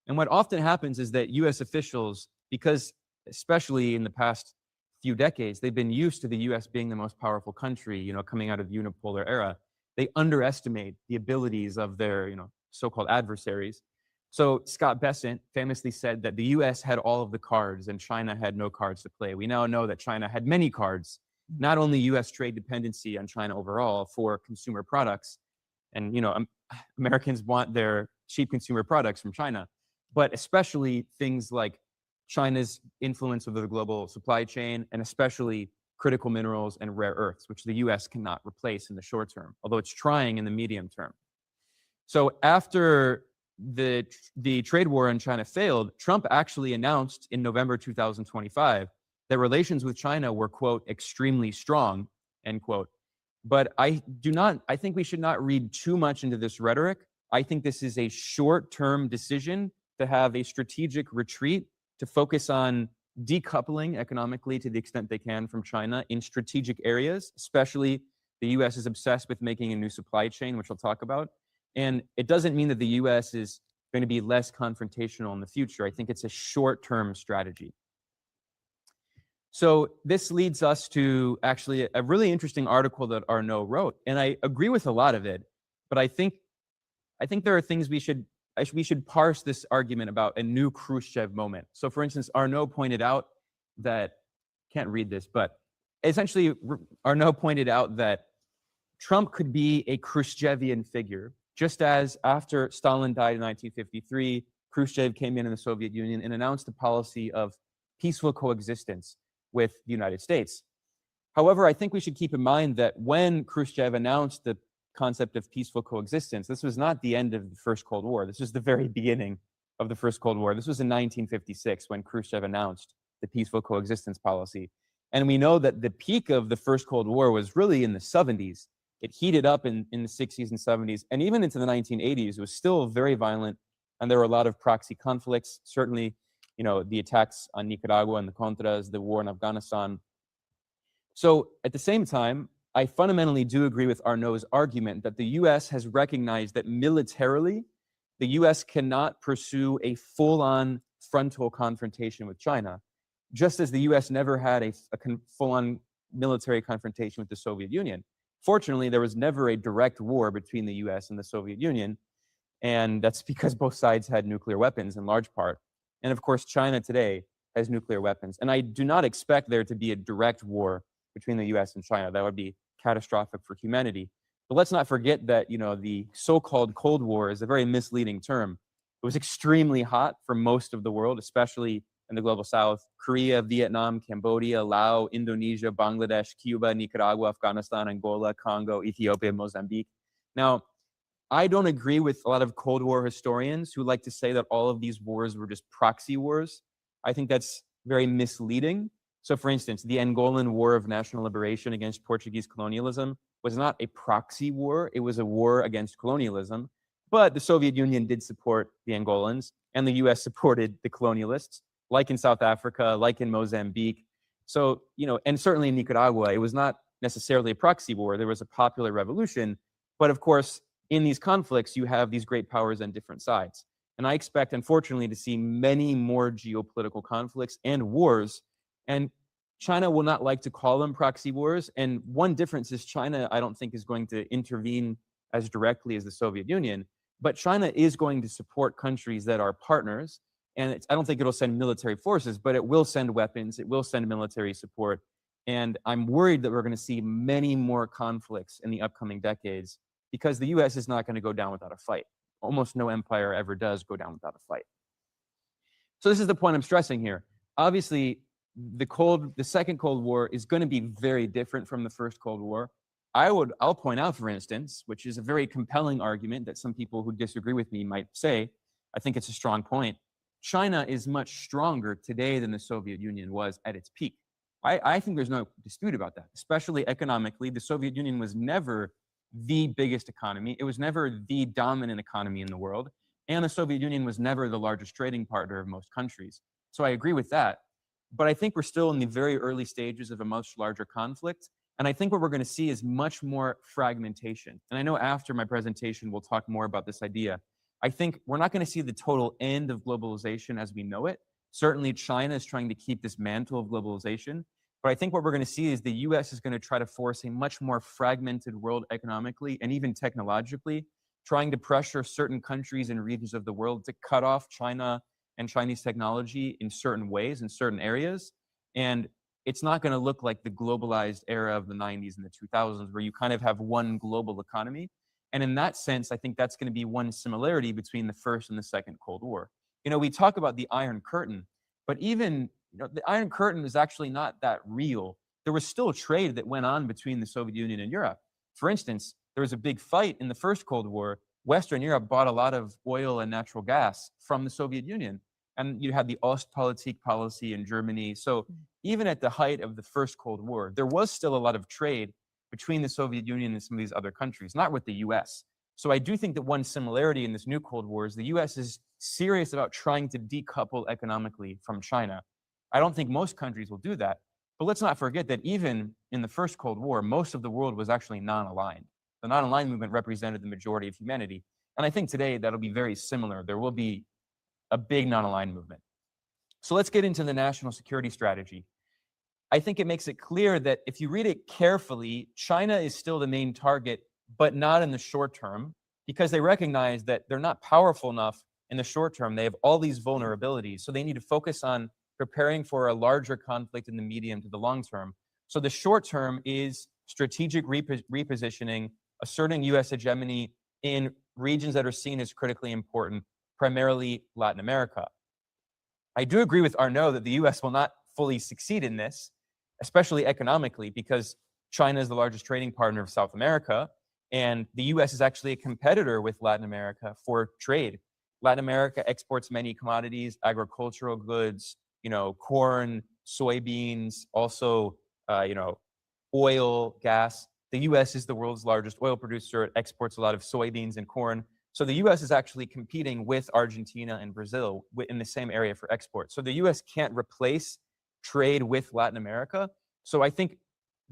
Speaker 3: And what often happens is that US officials, because especially in the past few decades, they've been used to the US being the most powerful country, you know, coming out of the unipolar era, they underestimate the abilities of their, you know, so-called adversaries. So Scott Bessent famously said that the US had all of the cards and China had no cards to play. We now know that China had many cards, not only US trade dependency on China overall for consumer products, and you know, Americans want their cheap consumer products from China, but especially things like China's influence over the global supply chain, and especially critical minerals and rare earths, which the US cannot replace in the short term, although it's trying in the medium term. So after the trade war in China failed, Trump actually announced in November 2025 that relations with China were, quote, extremely strong, end quote. But I think we should not read too much into this rhetoric. I think this is a short-term decision to have a strategic retreat, to focus on decoupling economically to the extent they can from China in strategic areas. Especially the US is obsessed with making a new supply chain, which I'll talk about. And it doesn't mean that the US is going to be less confrontational in the future. I think it's a short-term strategy. So this leads us to actually a really interesting article that Arnaud wrote. And I agree with a lot of it, but I think there are things we should parse this argument about a new Khrushchev moment. So for instance, Arnaud pointed out that, can't read this, but essentially Arnaud pointed out that Trump could be a Khrushchevian figure, just as after Stalin died in 1953, Khrushchev came in the Soviet Union and announced a policy of peaceful coexistence with the United States. However, I think we should keep in mind that when Khrushchev announced the concept of peaceful coexistence, this was not the end of the First Cold War. This was the very beginning of the First Cold War. This was in 1956 when Khrushchev announced the peaceful coexistence policy. And we know that the peak of the First Cold War was really in the 70s. It heated up in the 60s and 70s, and even into the 1980s, it was still very violent, and there were a lot of proxy conflicts. Certainly, the attacks on Nicaragua and the Contras, the war in Afghanistan. So at the same time, I fundamentally do agree with Arnaud's argument that the US has recognized that militarily, the US cannot pursue a full-on frontal confrontation with China, just as the US never had a full-on military confrontation with the Soviet Union. Fortunately, there was never a direct war between the US and the Soviet Union, and that's because both sides had nuclear weapons in large part. And of course, China today has nuclear weapons. And I do not expect there to be a direct war between the US and China. That would be catastrophic for humanity. But let's not forget that, the so-called Cold War is a very misleading term. It was extremely hot for most of the world, especially in the global south. Korea, Vietnam, Cambodia, Laos, Indonesia, Bangladesh, Cuba, Nicaragua, Afghanistan, Angola, Congo, Ethiopia, Mozambique. Now, I don't agree with a lot of Cold War historians who like to say that all of these wars were just proxy wars. I think that's very misleading. So for instance, the Angolan War of National Liberation against Portuguese colonialism was not a proxy war. It was a war against colonialism. But the Soviet Union did support the Angolans, and the US supported the colonialists, like in South Africa, like in Mozambique. So, and certainly in Nicaragua, it was not necessarily a proxy war. There was a popular revolution. But of course, in these conflicts, you have these great powers on different sides. And I expect, unfortunately, to see many more geopolitical conflicts and wars. And China will not like to call them proxy wars. And one difference is China, I don't think, is going to intervene as directly as the Soviet Union. But China is going to support countries that are partners. And I don't think it'll send military forces, but it will send weapons. It will send military support. And I'm worried that we're going to see many more conflicts in the upcoming decades because the US is not going to go down without a fight. Almost no empire ever does go down without a fight. So this is the point I'm stressing here. Obviously, the second Cold War is going to be very different from the first Cold War. I'll point out, for instance, which is a very compelling argument that some people who disagree with me might say, I think it's a strong point. China is much stronger today than the Soviet Union was at its peak. I think there's no dispute about that, especially economically. The Soviet Union was never the biggest economy. It was never the dominant economy in the world. And the Soviet Union was never the largest trading partner of most countries. So I agree with that. But I think we're still in the very early stages of a much larger conflict. And I think what we're going to see is much more fragmentation. And I know after my presentation, we'll talk more about this idea. I think we're not going to see the total end of globalization as we know it. Certainly, China is trying to keep this mantle of globalization. But I think what we're going to see is the US is going to try to force a much more fragmented world economically and even technologically, trying to pressure certain countries and regions of the world to cut off China and Chinese technology in certain ways, in certain areas. And it's not going to look like the globalized era of the 90s and the 2000s, where you kind of have one global economy. And in that sense, I think that's going to be one similarity between the first and the second Cold War. We talk about the Iron Curtain, but even the Iron Curtain is actually not that real. There was still trade that went on between the Soviet Union and Europe. For instance, there was a big fight in the first Cold War. Western Europe bought a lot of oil and natural gas from the Soviet Union. And you had the Ostpolitik policy in Germany. So even at the height of the first Cold War, there was still a lot of trade between the Soviet Union and some of these other countries, not with the US. So I do think that one similarity in this new Cold War is the US is serious about trying to decouple economically from China. I don't think most countries will do that. But let's not forget that even in the first Cold War, most of the world was actually non-aligned. The non-aligned movement represented the majority of humanity. And I think today that'll be very similar. There will be a big non-aligned movement. So let's get into the national security strategy. I think it makes it clear that if you read it carefully, China is still the main target, but not in the short term, because they recognize that they're not powerful enough in the short term. They have all these vulnerabilities. So they need to focus on preparing for a larger conflict in the medium to the long term. So the short term is strategic repositioning, asserting US hegemony in regions that are seen as critically important, primarily Latin America. I do agree with Arnaud that the US will not fully succeed in this, especially economically, because China is the largest trading partner of South America, and the US is actually a competitor with Latin America for trade. Latin America exports many commodities, agricultural goods, corn, soybeans, also, oil, gas. The US is the world's largest oil producer. It exports a lot of soybeans and corn. So the US is actually competing with Argentina and Brazil in the same area for export. So the US can't replace trade with Latin America. So I think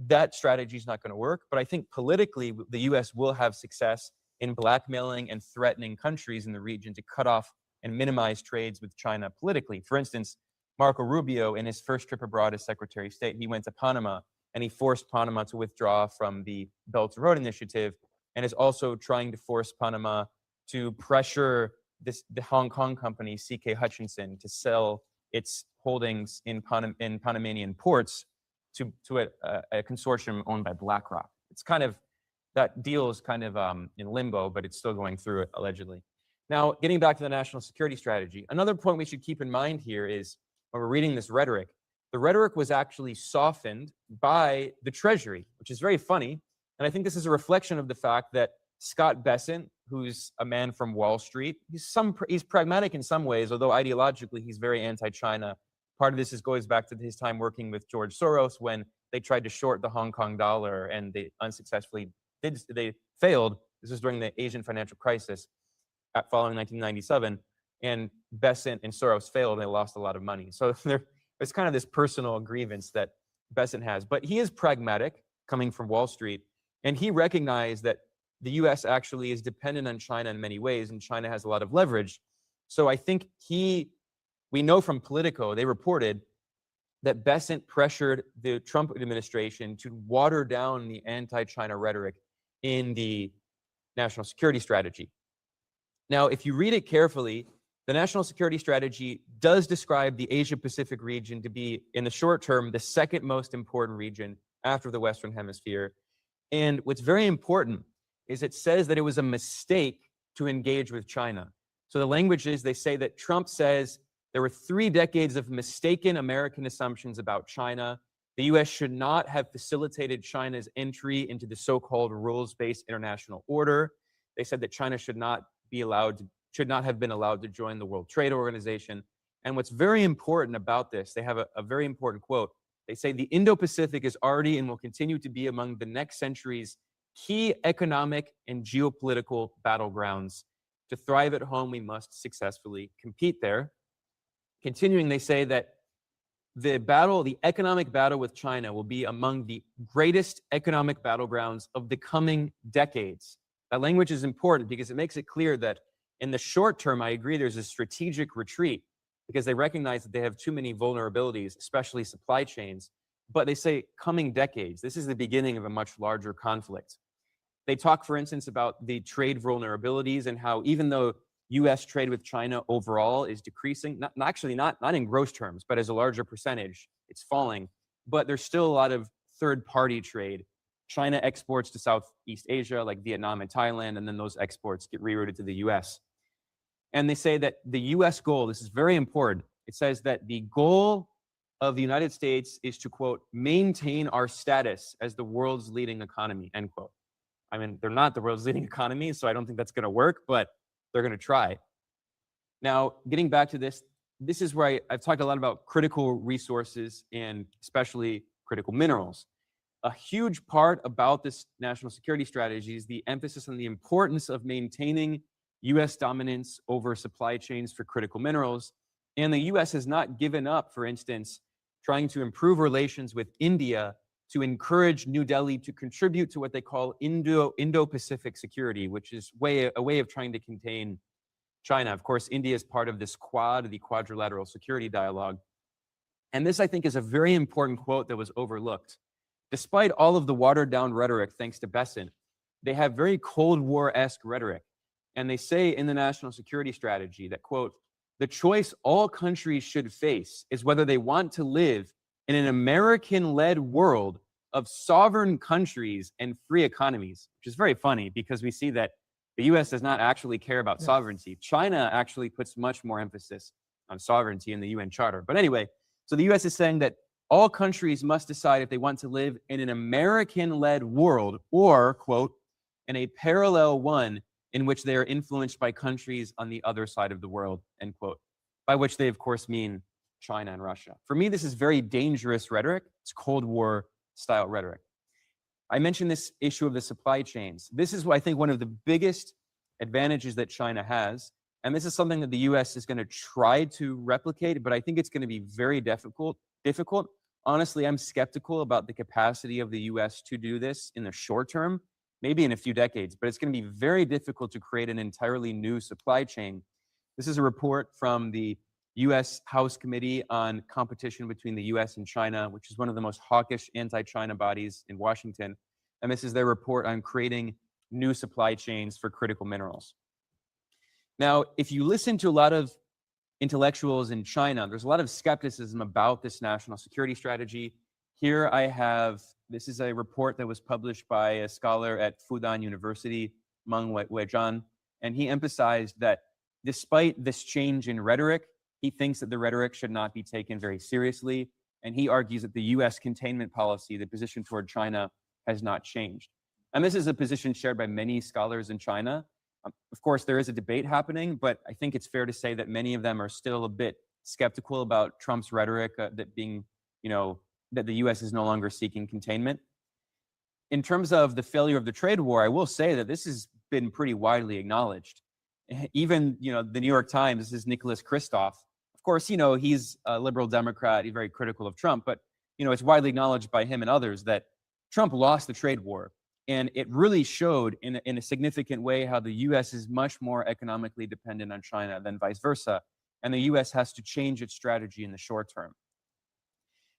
Speaker 3: that strategy is not going to work. But I think politically, the US will have success in blackmailing and threatening countries in the region to cut off and minimize trades with China politically. For instance, Marco Rubio, in his first trip abroad as Secretary of State, he went to Panama and he forced Panama to withdraw from the Belt and Road Initiative, and is also trying to force Panama to pressure the Hong Kong company, CK Hutchinson, to sell its holdings in Panamanian ports to a consortium owned by BlackRock. It's kind of, that deal is kind of in limbo, but it's still going through it, allegedly. Now, getting back to the national security strategy, another point we should keep in mind here is when we're reading this rhetoric, the rhetoric was actually softened by the Treasury, which is very funny. And I think this is a reflection of the fact that Scott Bessent, who's a man from Wall Street, he's pragmatic in some ways, although ideologically he's very anti-China. Part of this goes back to his time working with George Soros when they tried to short the Hong Kong dollar and they unsuccessfully they failed. This was during the Asian financial crisis following 1997, and Bessent and Soros failed and they lost a lot of money. So there's kind of this personal grievance that Bessent has, but he is pragmatic, coming from Wall Street, and he recognized that the US actually is dependent on China in many ways, and China has a lot of leverage. So I think we know from Politico, they reported that Bessent pressured the Trump administration to water down the anti-China rhetoric in the national security strategy. Now, if you read it carefully, the national security strategy does describe the Asia-Pacific region to be, in the short term, the second most important region after the Western Hemisphere. And what's very important is it says that it was a mistake to engage with China. So the language is, they say that Trump says there were 3 decades of mistaken American assumptions about China. The US should not have facilitated China's entry into the so-called rules-based international order. They said that China should not have been allowed to join the World Trade Organization. And what's very important about this, they have a very important quote. They say the Indo-Pacific is already and will continue to be among the next century's key economic and geopolitical battlegrounds. To thrive at home, we must successfully compete there. Continuing, they say that the economic battle with China will be among the greatest economic battlegrounds of the coming decades. That language is important because it makes it clear that in the short term, I agree, there's a strategic retreat because they recognize that they have too many vulnerabilities, especially supply chains. But they say coming decades, this is the beginning of a much larger conflict. They talk, for instance, about the trade vulnerabilities and how even though US trade with China overall is decreasing, not in gross terms, but as a larger percentage, it's falling. But there's still a lot of third-party trade. China exports to Southeast Asia, like Vietnam and Thailand, and then those exports get rerouted to the US. And they say that the US goal, this is very important, it says that the goal of the United States is to, quote, maintain our status as the world's leading economy, end quote. I mean, they're not the world's leading economy, so I don't think that's going to work, but they're going to try. Now, getting back to this is where I've talked a lot about critical resources and especially critical minerals. A huge part about this national security strategy is the emphasis on the importance of maintaining US dominance over supply chains for critical minerals. And the US has not given up, for instance, trying to improve relations with India to encourage New Delhi to contribute to what they call Indo-Pacific security, which is a way of trying to contain China. Of course, India is part of this Quad, the Quadrilateral Security Dialogue. And this, I think, is a very important quote that was overlooked. Despite all of the watered-down rhetoric, thanks to Bessent, they have very Cold War-esque rhetoric. And they say in the national security strategy that, quote, the choice all countries should face is whether they want to live in an American-led world of sovereign countries and free economies, which is very funny because we see that the US does not actually care about sovereignty. China actually puts much more emphasis on sovereignty in the UN Charter. But anyway, so the US is saying that all countries must decide if they want to live in an American-led world or, quote, in a parallel one in which they are influenced by countries on the other side of the world, end quote. By which they, of course, mean China and Russia. For me, this is very dangerous rhetoric. It's Cold War style rhetoric. I mentioned this issue of the supply chains. This is, I think, one of the biggest advantages that China has. And this is something that the US is going to try to replicate, but I think it's going to be very difficult. Honestly, I'm skeptical about the capacity of the US to do this in the short term, maybe in a few decades, but it's going to be very difficult to create an entirely new supply chain. This is a report from the US House Committee on Competition between the US and China, which is one of the most hawkish anti-China bodies in Washington. And this is their report on creating new supply chains for critical minerals. Now, if you listen to a lot of intellectuals in China, there's a lot of skepticism about this national security strategy. Here I have, this is a report that was published by a scholar at Fudan University, Meng Weizhan, and he emphasized that despite this change in rhetoric, he thinks that the rhetoric should not be taken very seriously, and he argues that the US containment policy, the position toward China, has not changed. And this is a position shared by many scholars in China. Of course, there is a debate happening, but I think it's fair to say that many of them are still a bit skeptical about Trump's rhetoric that being, that the US is no longer seeking containment. In terms of the failure of the trade war, I will say that this has been pretty widely acknowledged. Even, the New York Times, this is Nicholas Kristof. Of course, he's a liberal Democrat, he's very critical of Trump, but, it's widely acknowledged by him and others that Trump lost the trade war. And it really showed in a significant way how the US is much more economically dependent on China than vice versa. And the US has to change its strategy in the short term.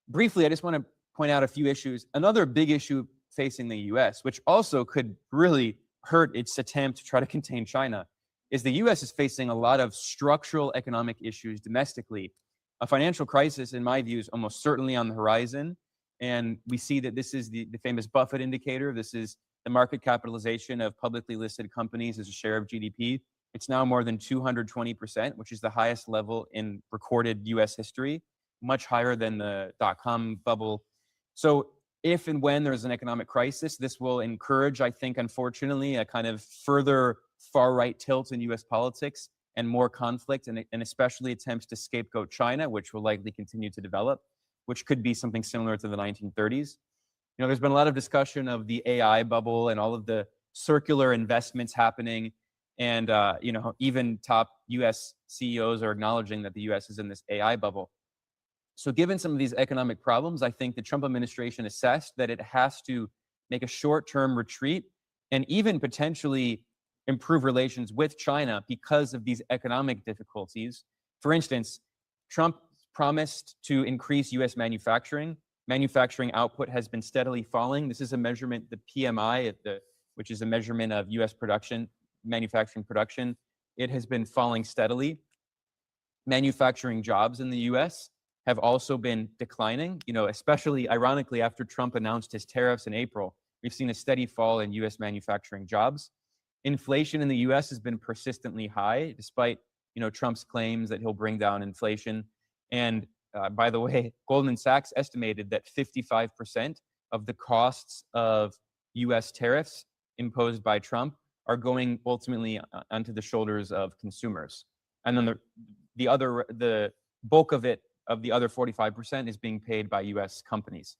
Speaker 3: Briefly, I just want to point out a few issues. Another big issue facing the US, which also could really hurt its attempt to try to contain China, is the US is facing a lot of structural economic issues domestically. A financial crisis, in my view, is almost certainly on the horizon. And we see that this is the famous Buffett indicator. This is the market capitalization of publicly listed companies as a share of GDP. It's now more than 220%, which is the highest level in recorded US history, much higher than the dot-com bubble. So if and when there's an economic crisis, this will encourage, I think, unfortunately, a kind of further far-right tilt in US politics and more conflict, and especially attempts to scapegoat China, which will likely continue to develop, which could be something similar to the 1930s. There's been a lot of discussion of the AI bubble and all of the circular investments happening. And, even top US CEOs are acknowledging that the US is in this AI bubble. So given some of these economic problems, I think the Trump administration assessed that it has to make a short-term retreat and even potentially improve relations with China because of these economic difficulties. For instance, Trump promised to increase US manufacturing. Manufacturing output has been steadily falling. This is a measurement, the PMI, which is a measurement of US production, manufacturing production. It has been falling steadily. Manufacturing jobs in the US have also been declining, especially ironically after Trump announced his tariffs in April. We've seen a steady fall in US manufacturing jobs. Inflation in the US has been persistently high, despite Trump's claims that he'll bring down inflation. And by the way, Goldman Sachs estimated that 55% of the costs of US tariffs imposed by Trump are going ultimately onto the shoulders of consumers. And then the bulk of it, of the other 45%, is being paid by US companies.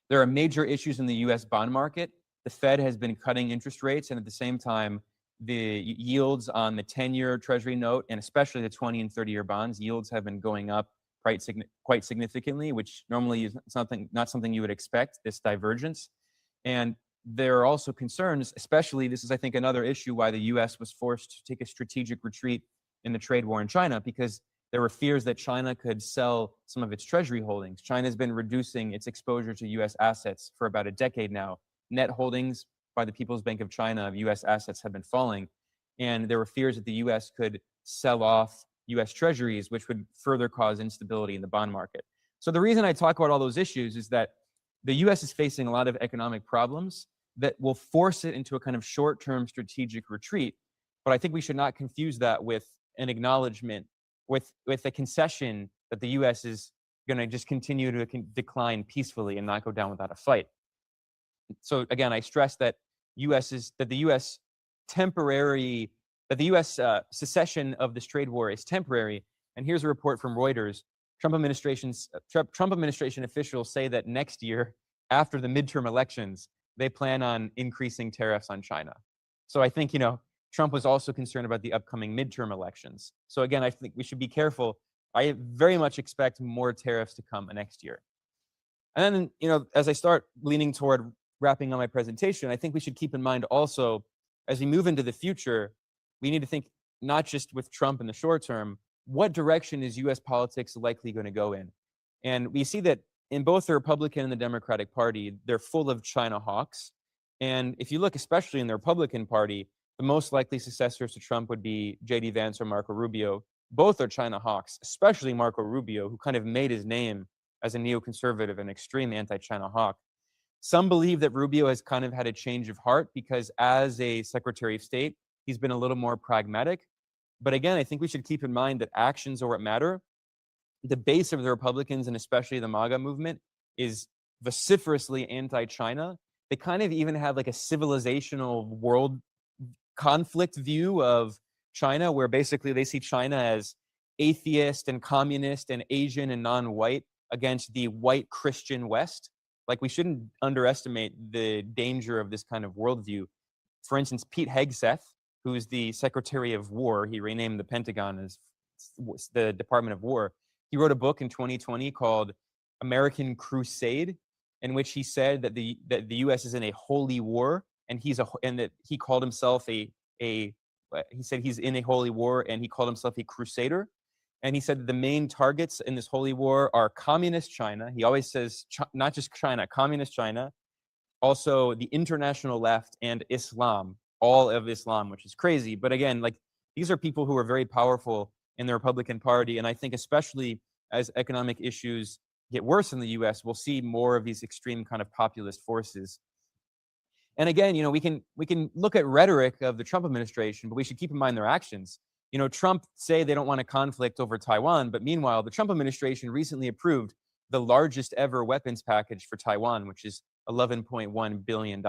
Speaker 3: There are major issues in the US bond market. The Fed has been cutting interest rates, and at the same time, the yields on the 10-year Treasury note, and especially the 20 and 30-year bonds, yields have been going up quite significantly, which normally is not something you would expect, this divergence. And there are also concerns, especially, this is, I think, another issue why the US was forced to take a strategic retreat in the trade war in China, because there were fears that China could sell some of its Treasury holdings. China's been reducing its exposure to US assets for about a decade now. Net holdings by the People's Bank of China of US assets have been falling. And there were fears that the US could sell off US Treasuries, which would further cause instability in the bond market. So the reason I talk about all those issues is that the US is facing a lot of economic problems that will force it into a kind of short-term strategic retreat. But I think we should not confuse that with an acknowledgement, with a concession that the US is going to just continue to decline peacefully and not go down without a fight. So again, I stress that the U.S. secession of this trade war is temporary. And here's a report from Reuters. Trump administration officials say that next year, after the midterm elections, they plan on increasing tariffs on China. So I think, Trump was also concerned about the upcoming midterm elections. So again, I think we should be careful. I very much expect more tariffs to come next year. And then, as I start leaning toward wrapping up my presentation, I think we should keep in mind also, as we move into the future, we need to think not just with Trump in the short term, what direction is US politics likely going to go in? And we see that in both the Republican and the Democratic Party, they're full of China hawks. And if you look especially in the Republican Party, the most likely successors to Trump would be J.D. Vance or Marco Rubio. Both are China hawks, especially Marco Rubio, who kind of made his name as a neoconservative and extreme anti-China hawk. Some believe that Rubio has kind of had a change of heart because as a Secretary of State, he's been a little more pragmatic. But again, I think we should keep in mind that actions are what matter. The base of the Republicans, and especially the MAGA movement, is vociferously anti-China. They kind of even have like a civilizational world conflict view of China, where basically they see China as atheist and communist and Asian and non-white against the white Christian West. Like, we shouldn't underestimate the danger of this kind of worldview. For instance, Pete Hegseth, who is the Secretary of War, he renamed the Pentagon as the Department of War. He wrote a book in 2020 called American Crusade, in which he said that the U.S. is in a holy war, and that he called himself he said he's in a holy war, and he called himself a crusader. And he said that the main targets in this holy war are communist China. He always says not just China, communist China, also the international left, and Islam, all of Islam, which is crazy. But again, like, these are people who are very powerful in the Republican Party. And I think especially as economic issues get worse in the US, we'll see more of these extreme kind of populist forces. And again, we can look at rhetoric of the Trump administration, but we should keep in mind their actions. Trump say they don't want a conflict over Taiwan, but meanwhile, the Trump administration recently approved the largest ever weapons package for Taiwan, which is $11.1 billion.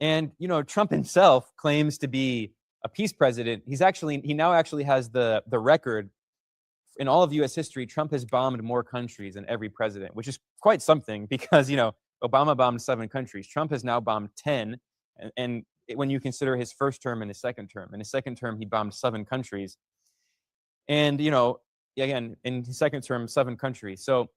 Speaker 3: And, Trump himself claims to be a peace president. He now actually has the record. In all of US history, Trump has bombed more countries than every president, which is quite something because, Obama bombed 7 countries. Trump has now bombed 10. And when you consider his first term and his second term. In his second term, he bombed 7 countries. And, again, in his second term, 7 countries. So,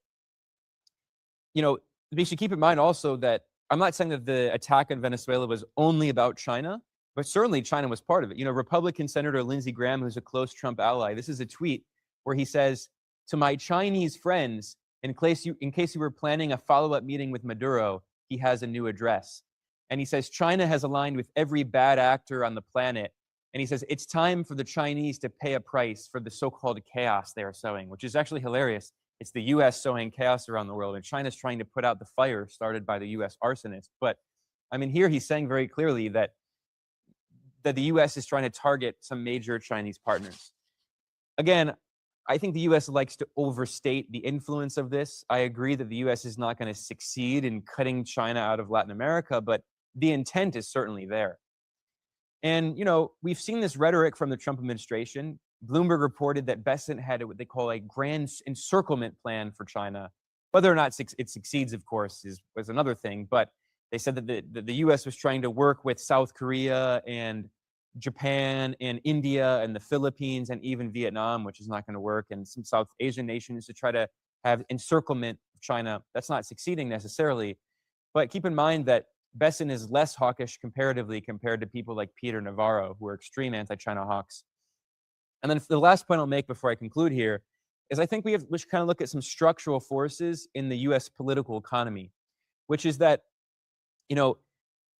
Speaker 3: we should keep in mind also that I'm not saying that the attack on Venezuela was only about China, but certainly China was part of it. Republican Senator Lindsey Graham, who's a close Trump ally, this is a tweet where he says, "To my Chinese friends, in case you were planning a follow-up meeting with Maduro, he has a new address." And he says, China has aligned with every bad actor on the planet. And he says, it's time for the Chinese to pay a price for the so-called chaos they are sowing, which is actually hilarious. It's the US sowing chaos around the world, and China's trying to put out the fire started by the US arsonist. But I mean, here he's saying very clearly that the US is trying to target some major Chinese partners. Again, I think the US likes to overstate the influence of this. I agree that the US is not going to succeed in cutting China out of Latin America, but the intent is certainly there. And, we've seen this rhetoric from the Trump administration. Bloomberg reported that Besant had what they call a grand encirclement plan for China. Whether or not it succeeds, of course, was another thing. But they said that the U.S. was trying to work with South Korea and Japan and India and the Philippines and even Vietnam, which is not going to work, and some South Asian nations to try to have encirclement of China. That's not succeeding necessarily. But keep in mind that Besant is less hawkish comparatively compared to people like Peter Navarro, who are extreme anti-China hawks. And then the last point I'll make before I conclude here is I think we should kind of look at some structural forces in the U.S. political economy, which is that,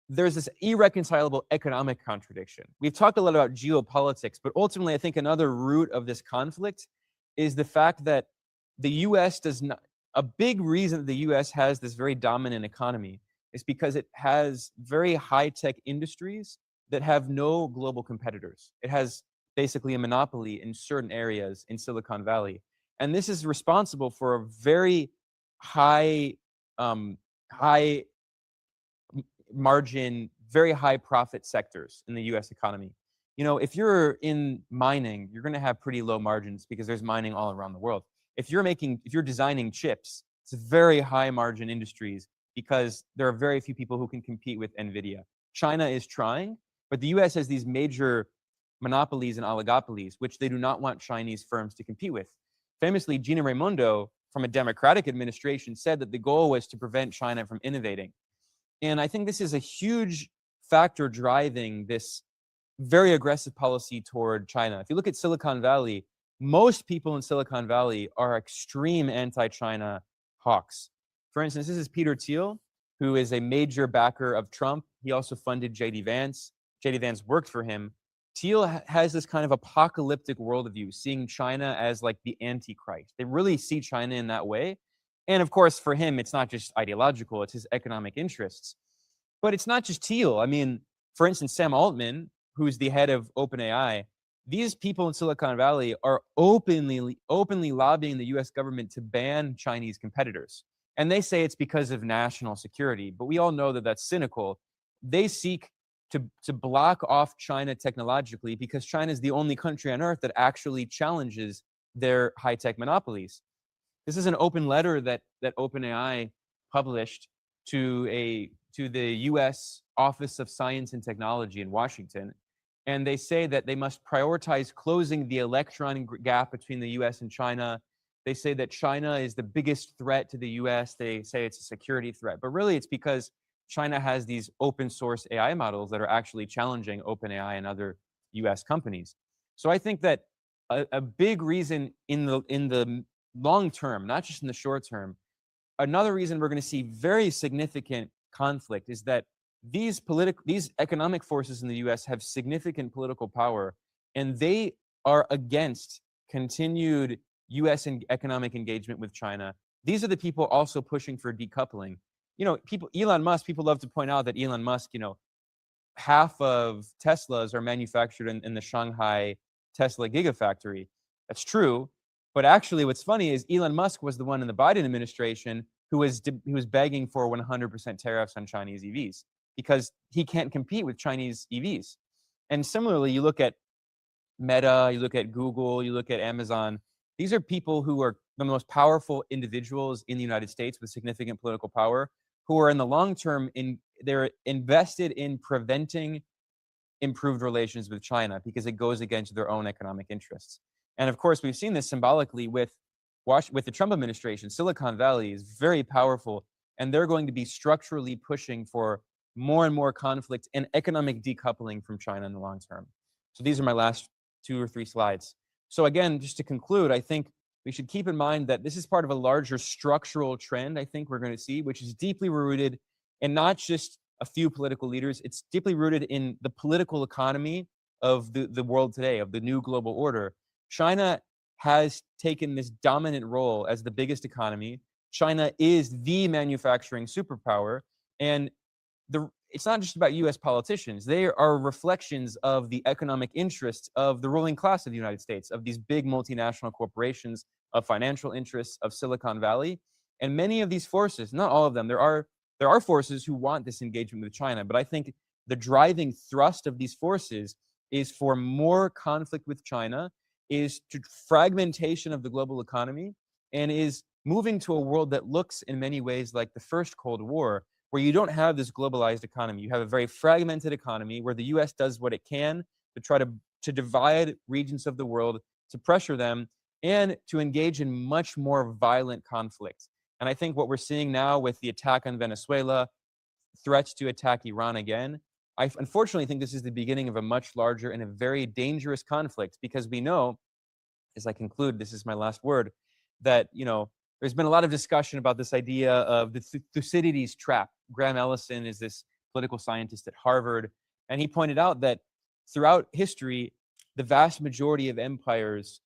Speaker 3: there's this irreconcilable economic contradiction. We've talked a lot about geopolitics, but ultimately I think another root of this conflict is the fact that the U.S. does not, a big reason that the US has this very dominant economy is because it has very high-tech industries that have no global competitors. It has basically a monopoly in certain areas in Silicon Valley. And this is responsible for a very high margin, very high profit sectors in the US economy. You know, if you're in mining, you're going to have pretty low margins because there's mining all around the world. If you're designing chips, it's very high margin industries because there are very few people who can compete with NVIDIA. China is trying, but the US has these major monopolies and oligopolies, which they do not want Chinese firms to compete with. Famously, Gina Raimondo, from a Democratic administration, said that the goal was to prevent China from innovating. And I think this is a huge factor driving this very aggressive policy toward China. If you look at Silicon Valley, most people in Silicon Valley are extreme anti-China hawks. For instance, this is Peter Thiel, who is a major backer of Trump. He also funded J.D. Vance. J.D. Vance worked for him. Thiel has this kind of apocalyptic worldview, seeing China as like the Antichrist. They really see China in that way. And of course, for him, it's not just ideological, it's his economic interests. But it's not just Thiel. I mean, for instance, Sam Altman, who's the head of OpenAI, these people in Silicon Valley are openly lobbying the US government to ban Chinese competitors. And they say it's because of national security, but we all know that that's cynical. They seek to block off China technologically because China is the only country on earth that actually challenges their high-tech monopolies. This is an open letter that OpenAI published to the US Office of Science and Technology in Washington. And they say that they must prioritize closing the electron gap between the US and China. They say that China is the biggest threat to the US. They say it's a security threat, but really it's because China has these open source AI models that are actually challenging OpenAI and other US companies. So I think that a big reason in the long term, not just in the short term, another reason we're going to see very significant conflict is that these economic forces in the US have significant political power, and they are against continued US economic engagement with China. These are the people also pushing for decoupling. You know, Elon Musk, people love to point out that Elon Musk, you know, half of Teslas are manufactured in the Shanghai Tesla Gigafactory. That's true. But actually, what's funny is Elon Musk was the one in the Biden administration who was begging for 100% tariffs on Chinese EVs because he can't compete with Chinese EVs. And similarly, you look at Meta, you look at Google, you look at Amazon. These are people who are the most powerful individuals in the United States with significant political power, who are in the long term, they're invested in preventing improved relations with China because it goes against their own economic interests. And of course, we've seen this symbolically with the Trump administration. Silicon Valley is very powerful, and they're going to be structurally pushing for more and more conflict and economic decoupling from China in the long term. So these are my last 2 or 3 slides. So again, just to conclude, I think we should keep in mind that this is part of a larger structural trend, I think we're going to see, which is deeply rooted in not just a few political leaders. It's deeply rooted in the political economy of the world today, of the new global order. China has taken this dominant role as the biggest economy. China is the manufacturing superpower. And it's not just about US politicians. They are reflections of the economic interests of the ruling class of the United States, of these big multinational corporations, of financial interests of Silicon Valley. And many of these forces, not all of them, there are forces who want this engagement with China, but I think the driving thrust of these forces is for more conflict with China, is to fragmentation of the global economy, and is moving to a world that looks in many ways like the first Cold War, where you don't have this globalized economy. You have a very fragmented economy where the US does what it can to try to divide regions of the world, to pressure them, and to engage in much more violent conflict. And I think what we're seeing now with the attack on Venezuela, threats to attack Iran again, I unfortunately think this is the beginning of a much larger and a very dangerous conflict, because we know, as I conclude, this is my last word, that, you know, there's been a lot of discussion about this idea of the Thucydides trap. Graham Ellison is this political scientist at Harvard, and he pointed out that throughout history, the vast majority of empires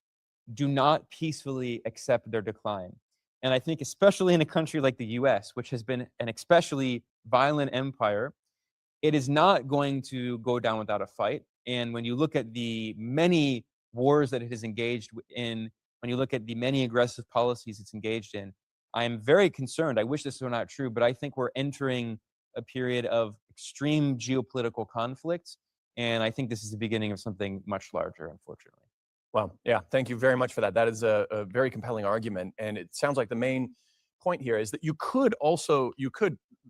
Speaker 3: do not peacefully accept their decline. And I think especially in a country like the US, which has been an especially violent empire, it is not going to go down without a fight. And when you look at the many wars that it has engaged in, when you look at the many aggressive policies it's engaged in, I am very concerned. I wish this were not true, but I think we're entering a period of extreme geopolitical conflict. And I think this is the beginning of something much larger, unfortunately.
Speaker 1: Well, yeah, thank you very much for that. That is a very compelling argument. And it sounds like the main point here is that you could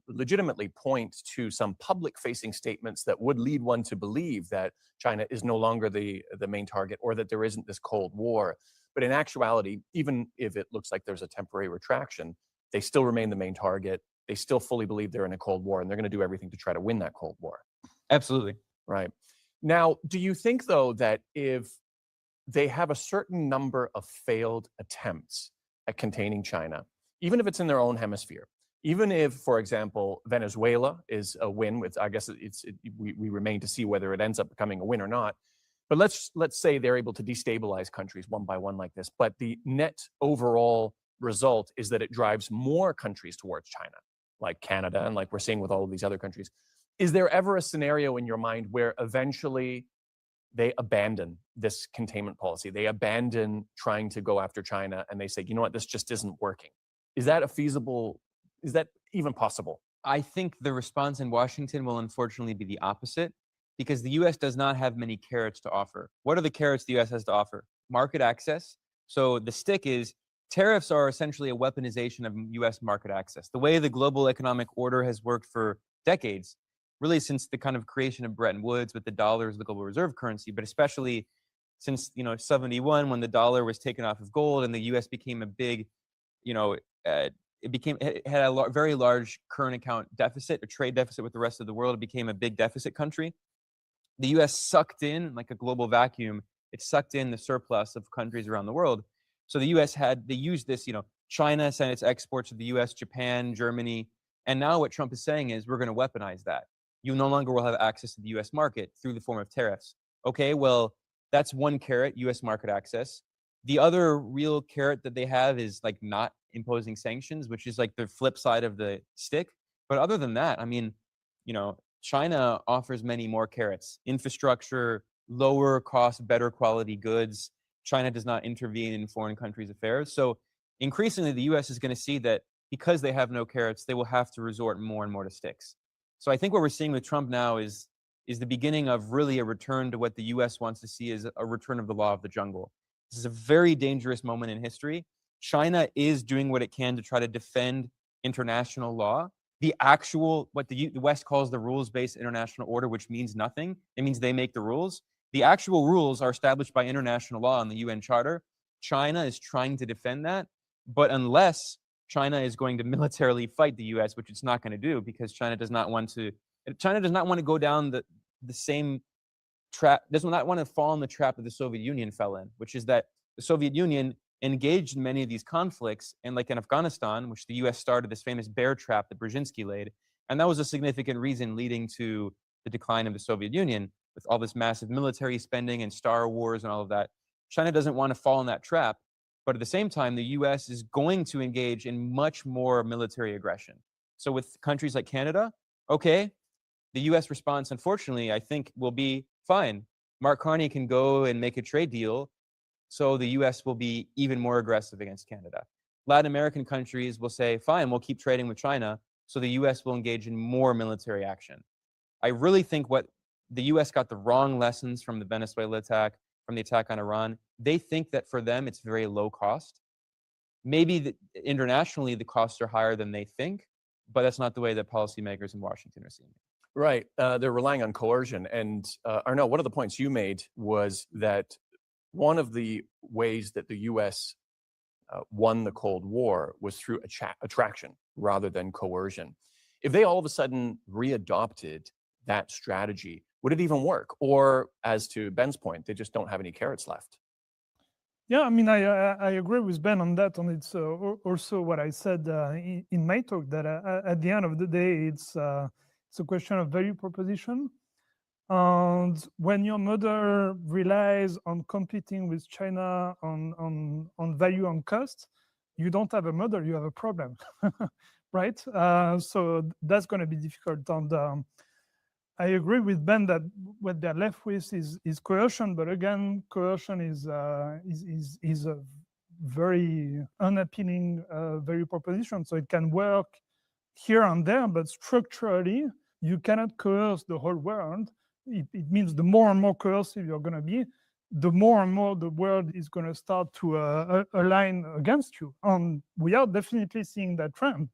Speaker 1: legitimately point to some public-facing statements that would lead one to believe that China is no longer the main target, or that there isn't this Cold War. But in actuality, even if it looks like there's a temporary retraction, they still remain the main target. They still fully believe they're in a Cold War, and they're going to do everything to try to win that Cold War.
Speaker 3: Absolutely.
Speaker 1: Right. Now, do you think, though, that if they have a certain number of failed attempts at containing China, even if it's in their own hemisphere, even if, for example, Venezuela is a win, with, I guess we remain to see whether it ends up becoming a win or not. But let's say they're able to destabilize countries one by one like this, but the net overall result is that it drives more countries towards China, like Canada, and like we're seeing with all of these other countries. Is there ever a scenario in your mind where eventually they abandon this containment policy? They abandon trying to go after China, and they say, you know what, this just isn't working. Is that even possible?
Speaker 3: I think the response in Washington will unfortunately be the opposite, because the US does not have many carrots to offer. What are the carrots the US has to offer? Market access. So the stick is tariffs are essentially a weaponization of US market access. The way the global economic order has worked for decades, really since the kind of creation of Bretton Woods with the dollar as the global reserve currency, but especially since 71, when the dollar was taken off of gold and the US became a big, it had a very large current account deficit, a trade deficit with the rest of the world. It became a big deficit country. The US sucked in, like a global vacuum, it sucked in the surplus of countries around the world. So the US they used this, China sent its exports to the US, Japan, Germany. And now what Trump is saying is we're going to weaponize that. You no longer will have access to the US market through the form of tariffs. Okay, well, that's one carrot, US market access. The other real carrot that they have is like not imposing sanctions, which is like the flip side of the stick. But other than that, I mean, China offers many more carrots: infrastructure, lower cost, better quality goods. China does not intervene in foreign countries' affairs. So increasingly, the US is going to see that because they have no carrots, they will have to resort more and more to sticks. So I think what we're seeing with Trump now is the beginning of really a return to what the US wants to see as a return of the law of the jungle. This is a very dangerous moment in history. China is doing what it can to try to defend international law. What the West calls the rules-based international order, which means nothing. It means they make the rules. The actual rules are established by international law in the UN Charter. China is trying to defend that. But unless China is going to militarily fight the US, which it's not going to do, because China does not want to go down the same trap, does not want to fall in the trap that the Soviet Union fell in, which is that the Soviet Union engaged in many of these conflicts, and like in Afghanistan, which the US started this famous bear trap that Brzezinski laid, and that was a significant reason leading to the decline of the Soviet Union, with all this massive military spending and Star Wars and all of that. China doesn't want to fall in that trap, but at the same time, the US is going to engage in much more military aggression. So with countries like Canada, okay, the US response, unfortunately, I think will be fine. Mark Carney can go and make a trade deal, so the US will be even more aggressive against Canada. Latin American countries will say, fine, we'll keep trading with China, so the US will engage in more military action. I really think what the US got the wrong lessons from the Venezuela attack, from the attack on Iran. They think that for them, it's very low cost. Maybe internationally, the costs are higher than they think, but that's not the way that policymakers in Washington are seeing it.
Speaker 1: Right. They're relying on coercion. And Arnaud, one of the points you made was that one of the ways that the US won the Cold War was through attraction rather than coercion. If they all of a sudden readopted that strategy, would it even work? Or, as to Ben's point, they just don't have any carrots left?
Speaker 2: Yeah, I mean, I agree with Ben on that, and it's also what I said in my talk, that at the end of the day, it's a question of value proposition. And when your model relies on competing with China on value and cost, you don't have a model, you have a problem, right? So that's going to be difficult. And I agree with Ben that what they're left with is coercion, but again, coercion is a very unappealing value proposition. So it can work here and there, but structurally, you cannot coerce the whole world. It means the more and more coercive you're going to be, the more and more the world is going to start to align against you. And we are definitely seeing that trend.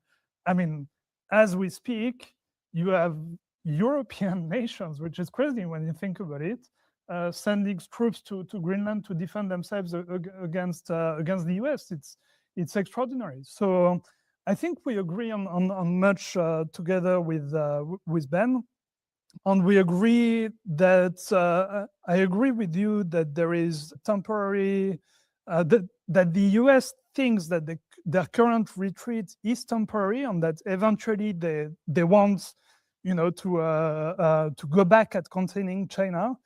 Speaker 2: I mean, as we speak, you have European nations, which is crazy when you think about it, sending troops to Greenland to defend themselves against the US. It's extraordinary. So I think we agree on much together with Ben. And we agree that I agree with you that there is temporary, that the US thinks that their current retreat is temporary and that eventually they want, to go back at containing China.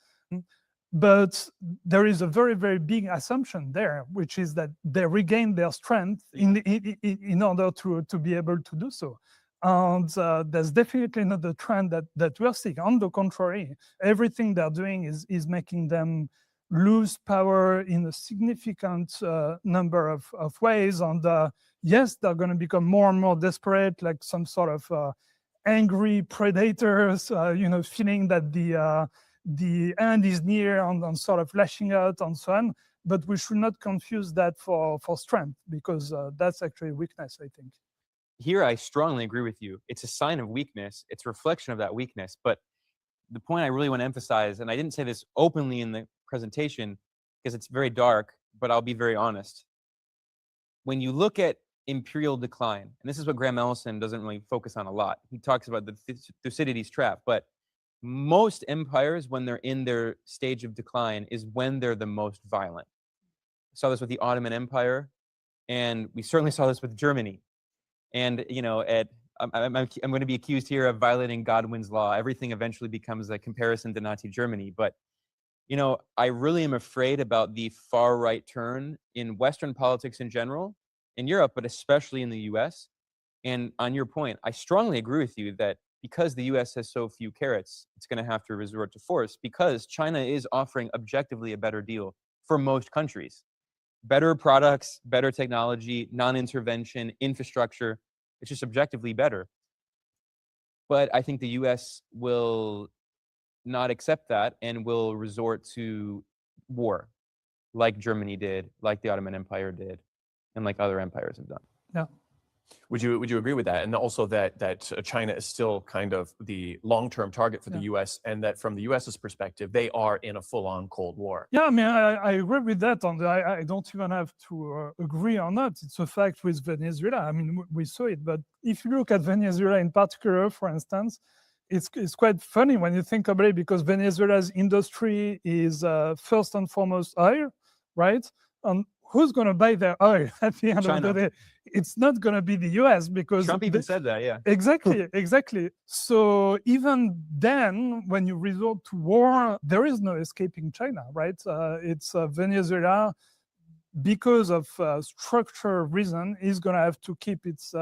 Speaker 2: But there is a very, very big assumption there, which is that they regain their strength in order to be able to do so. And that's definitely not the trend that we're seeing. On the contrary, everything they're doing is making them lose power in a significant number of ways. And yes, they're going to become more and more desperate, like some sort of angry predators, feeling that the end is near and sort of lashing out and so on. But we should not confuse that for strength, because that's actually weakness, I think.
Speaker 3: Here, I strongly agree with you. It's a sign of weakness. It's a reflection of that weakness. But the point I really want to emphasize, and I didn't say this openly in the presentation because it's very dark, but I'll be very honest. When you look at imperial decline, and this is what Graham Ellison doesn't really focus on a lot. He talks about the Thucydides trap, but most empires, when they're in their stage of decline, is when they're the most violent. We saw this with the Ottoman Empire, and we certainly saw this with Germany. And I'm going to be accused here of violating Godwin's law. Everything eventually becomes a comparison to Nazi Germany. But I really am afraid about the far right turn in Western politics in general, in Europe, but especially in the US. And on your point, I strongly agree with you that because the US has so few carrots, it's going to have to resort to force, because China is offering objectively a better deal for most countries. Better products, better technology, non-intervention, infrastructure. It's just objectively better. But I think the US will not accept that and will resort to war, like Germany did, like the Ottoman Empire did, and like other empires have done.
Speaker 2: Yeah.
Speaker 1: Would you agree with that? And also that China is still kind of the long-term target for the US, and that from the US's perspective, they are in a full-on Cold War.
Speaker 2: Yeah, I mean, I agree with that. And I don't even have to agree or not. It's a fact with Venezuela. I mean, we saw it. But if you look at Venezuela in particular, for instance, it's quite funny when you think about it, because Venezuela's industry is first and foremost oil, right? And who's going to buy their oil at the end
Speaker 3: China.
Speaker 2: of the day? It's not going to be the US, because
Speaker 3: Trump even said that, yeah.
Speaker 2: Exactly. So even then, when you resort to war, there is no escaping China, right? It's Venezuela, because of structural reason, is going to have to keep its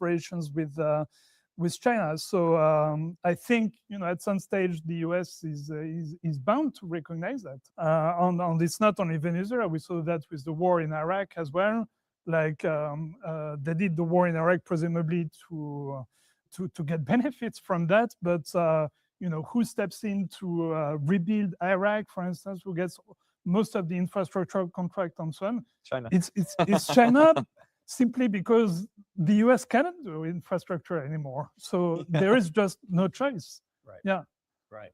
Speaker 2: relations with China. So I think at some stage the US is bound to recognize that. And it's not only Venezuela. We saw that with the war in Iraq as well. Like they did the war in Iraq presumably to get benefits from that, but who steps in to rebuild Iraq, for instance, who gets most of the infrastructural contract and so on?
Speaker 3: China.
Speaker 2: It's China. Simply because the US cannot do infrastructure anymore. So there is just no choice.
Speaker 1: Right.
Speaker 2: Yeah.
Speaker 1: Right.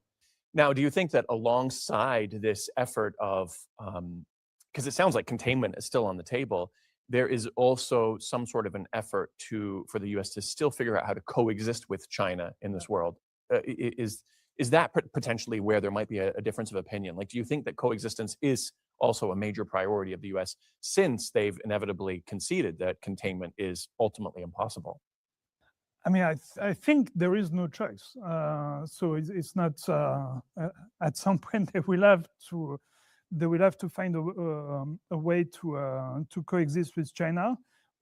Speaker 1: Now, do you think that alongside this effort of, because it sounds like containment is still on the table, there is also some sort of an effort for the US to still figure out how to coexist with China in this world? Is that potentially where there might be a difference of opinion? Like, do you think that coexistence is also a major priority of the US, since they've inevitably conceded that containment is ultimately impossible?
Speaker 2: I mean, I think there is no choice. So it's not, at some point they will have to find a way to coexist with China.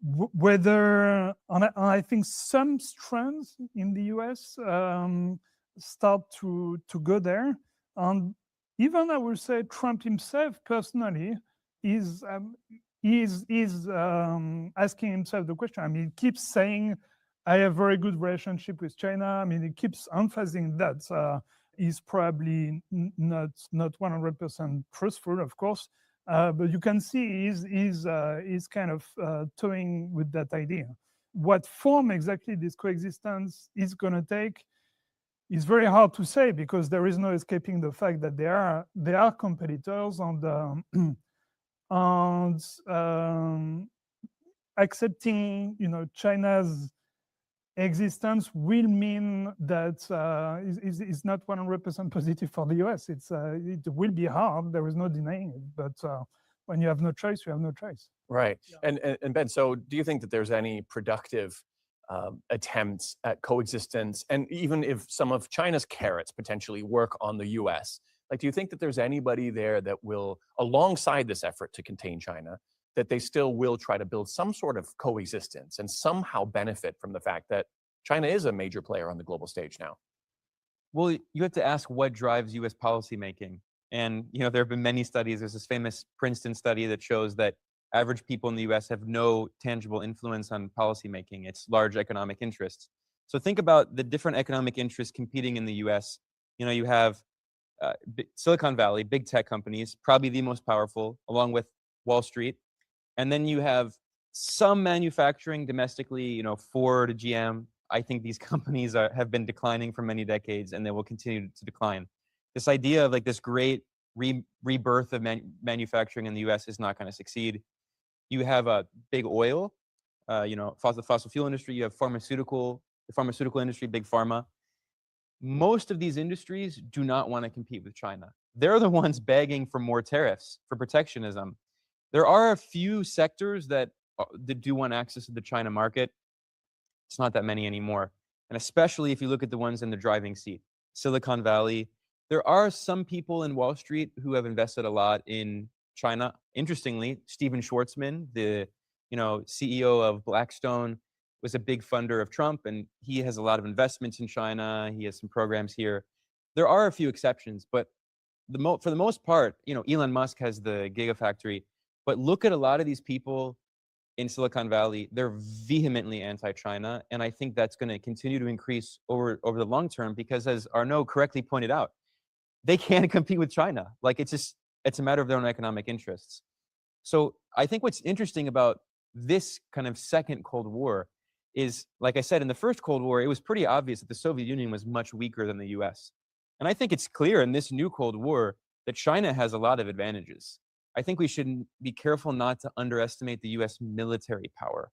Speaker 2: whether, and I think some strands in the US start to go there. And even I would say Trump himself personally is asking himself the question. I mean, he keeps saying, I have a very good relationship with China. I mean, he keeps emphasizing that. He's probably not 100% truthful, of course, but you can see he's kind of toying with that idea. What form exactly this coexistence is going to take is very hard to say, because there is no escaping the fact that they are competitors, and accepting China's existence will mean that it's not 100% positive for the US. It will be hard. There is no denying it. But when you have no choice, you have no choice.
Speaker 1: Right. Yeah. And Ben, so do you think that there's any productive attempts at coexistence, and even if some of China's carrots potentially work on the US, like, do you think that there's anybody there that will, alongside this effort to contain China, that they still will try to build some sort of coexistence and somehow benefit from the fact that China is a major player on the global stage now?
Speaker 3: Well, you have to ask what drives US policymaking. And there have been many studies. There's this famous Princeton study that shows that average people in the US have no tangible influence on policymaking. It's large economic interests. So think about the different economic interests competing in the US. You have Silicon Valley, big tech companies, probably the most powerful, along with Wall Street. And then you have some manufacturing domestically, Ford, GM. I think these companies have been declining for many decades, and they will continue to decline. This idea of like this great rebirth of manufacturing in the US is not going to succeed. You have a big oil, fossil fuel industry. You have the pharmaceutical industry, big pharma. Most of these industries do not want to compete with China. They're the ones begging for more tariffs, for protectionism. There are a few sectors that do want access to the China market. It's not that many anymore. And especially if you look at the ones in the driving seat, Silicon Valley. There are some people in Wall Street who have invested a lot in China. Interestingly, Steven Schwarzman, the CEO of Blackstone, was a big funder of Trump, and he has a lot of investments in China. He has some programs here. There are a few exceptions, but for the most part, Elon Musk has the Gigafactory. But look at a lot of these people in Silicon Valley. They're vehemently anti-China, and I think that's going to continue to increase over the long term, because, as Arnaud correctly pointed out, they can't compete with China. Like, it's a matter of their own economic interests. So I think what's interesting about this kind of second Cold War is, like I said, in the first Cold War, it was pretty obvious that the Soviet Union was much weaker than the US. And I think it's clear in this new Cold War that China has a lot of advantages. I think we should be careful not to underestimate the US military power.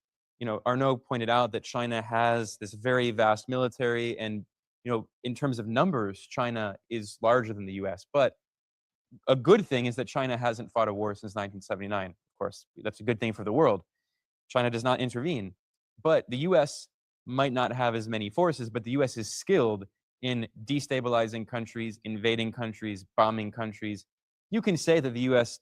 Speaker 3: Arnaud pointed out that China has this very vast military, and in terms of numbers, China is larger than the US. But a good thing is that China hasn't fought a war since 1979. Of course, that's a good thing for the world. China does not intervene. But the US might not have as many forces, but the US is skilled in destabilizing countries, invading countries, bombing countries. You can say that the US,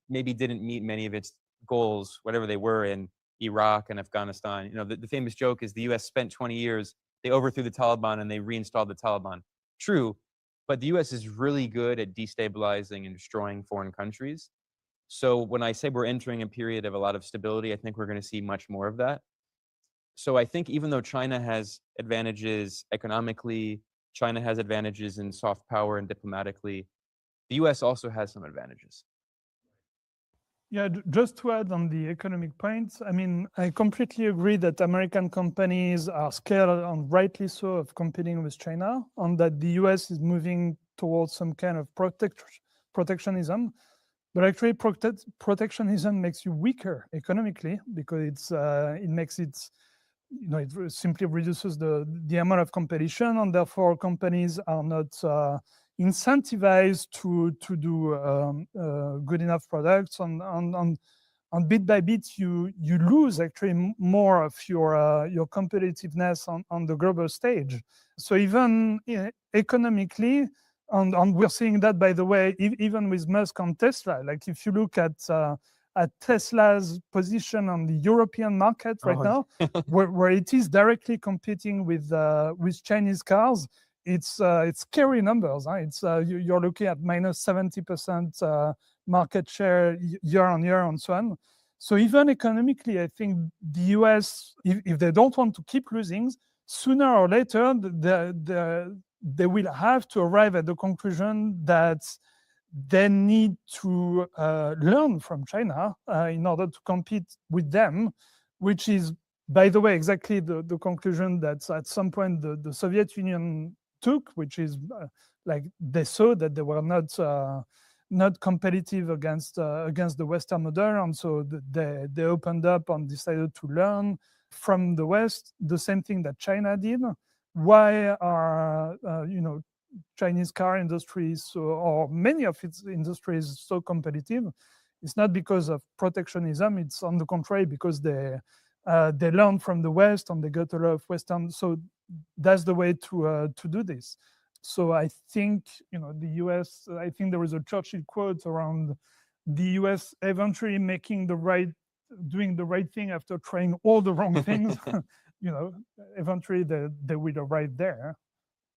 Speaker 3: maybe didn't meet many of its goals, whatever they were, in Iraq and Afghanistan. The famous joke is the US spent 20 years, they overthrew the Taliban and they reinstalled the Taliban. True, but the US is really good at destabilizing and destroying foreign countries. So when I say we're entering a period of a lot of stability, I think we're going to see much more of that. So I think even though China has advantages economically, China has advantages in soft power and diplomatically, the US also has some advantages.
Speaker 2: Yeah, just to add on the economic points, I mean, I completely agree that American companies are scared, and rightly so, of competing with China, and that the US is moving towards some kind of protectionism. But actually, protectionism makes you weaker economically, because it makes it, it simply reduces the amount of competition, and therefore companies are not incentivized to do good enough products, and bit by bit you lose actually more of your competitiveness on the global stage. So even economically, and we're seeing that, by the way, even with Musk and Tesla. Like, if you look at at Tesla's position on the European market right now, where it is directly competing with Chinese cars. It's scary numbers. Huh? You're looking at minus 70% market share year on year and so on. So even economically, I think the US, if they don't want to keep losing, sooner or later, they will have to arrive at the conclusion that they need to learn from China in order to compete with them, which is, by the way, exactly the conclusion that at some point the Soviet Union took, which is like they saw that they were not competitive against the Western model, and so they opened up and decided to learn from the West. The same thing that China did. Why are Chinese car industries or many of its industries so competitive? It's not because of protectionism. It's on the contrary because they learn from the West and they got a lot of Western. So that's the way to do this. So I think the US. I think there is a Churchill quote around the US eventually doing the right thing after trying all the wrong things. Eventually they will arrive there,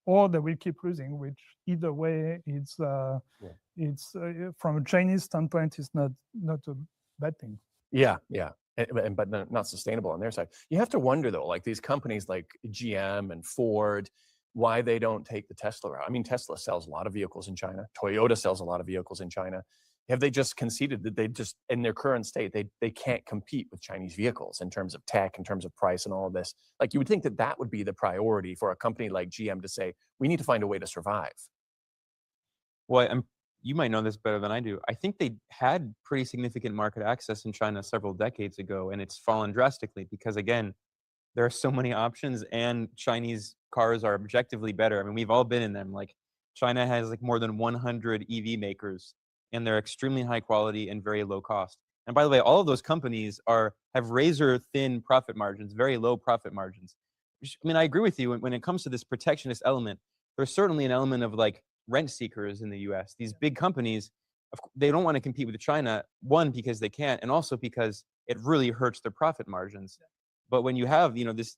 Speaker 2: or they will keep losing. Which either way, it's from a Chinese standpoint, it's not a bad thing.
Speaker 1: Yeah. But not sustainable on their side. You have to wonder though, like these companies like GM and Ford, why they don't take the Tesla route. I mean, Tesla sells a lot of vehicles in China. Toyota sells a lot of vehicles in China. Have they just conceded that they just, in their current state, they can't compete with Chinese vehicles in terms of tech, in terms of price and all of this? Like you would think that would be the priority for a company like GM to say, we need to find a way to survive.
Speaker 3: Well, you might know this better than I do. I think they had pretty significant market access in China several decades ago, and it's fallen drastically because, again, there are so many options, and Chinese cars are objectively better. I mean, we've all been in them. Like, China has like more than 100 EV makers, and they're extremely high quality and very low cost. And by the way, all of those companies have razor thin profit margins, very low profit margins. I mean, I agree with you when it comes to this protectionist element. There's certainly an element of like rent seekers in the US. These big companies, they don't want to compete with China, one, because they can't, and also because it really hurts their profit margins. But when you have, these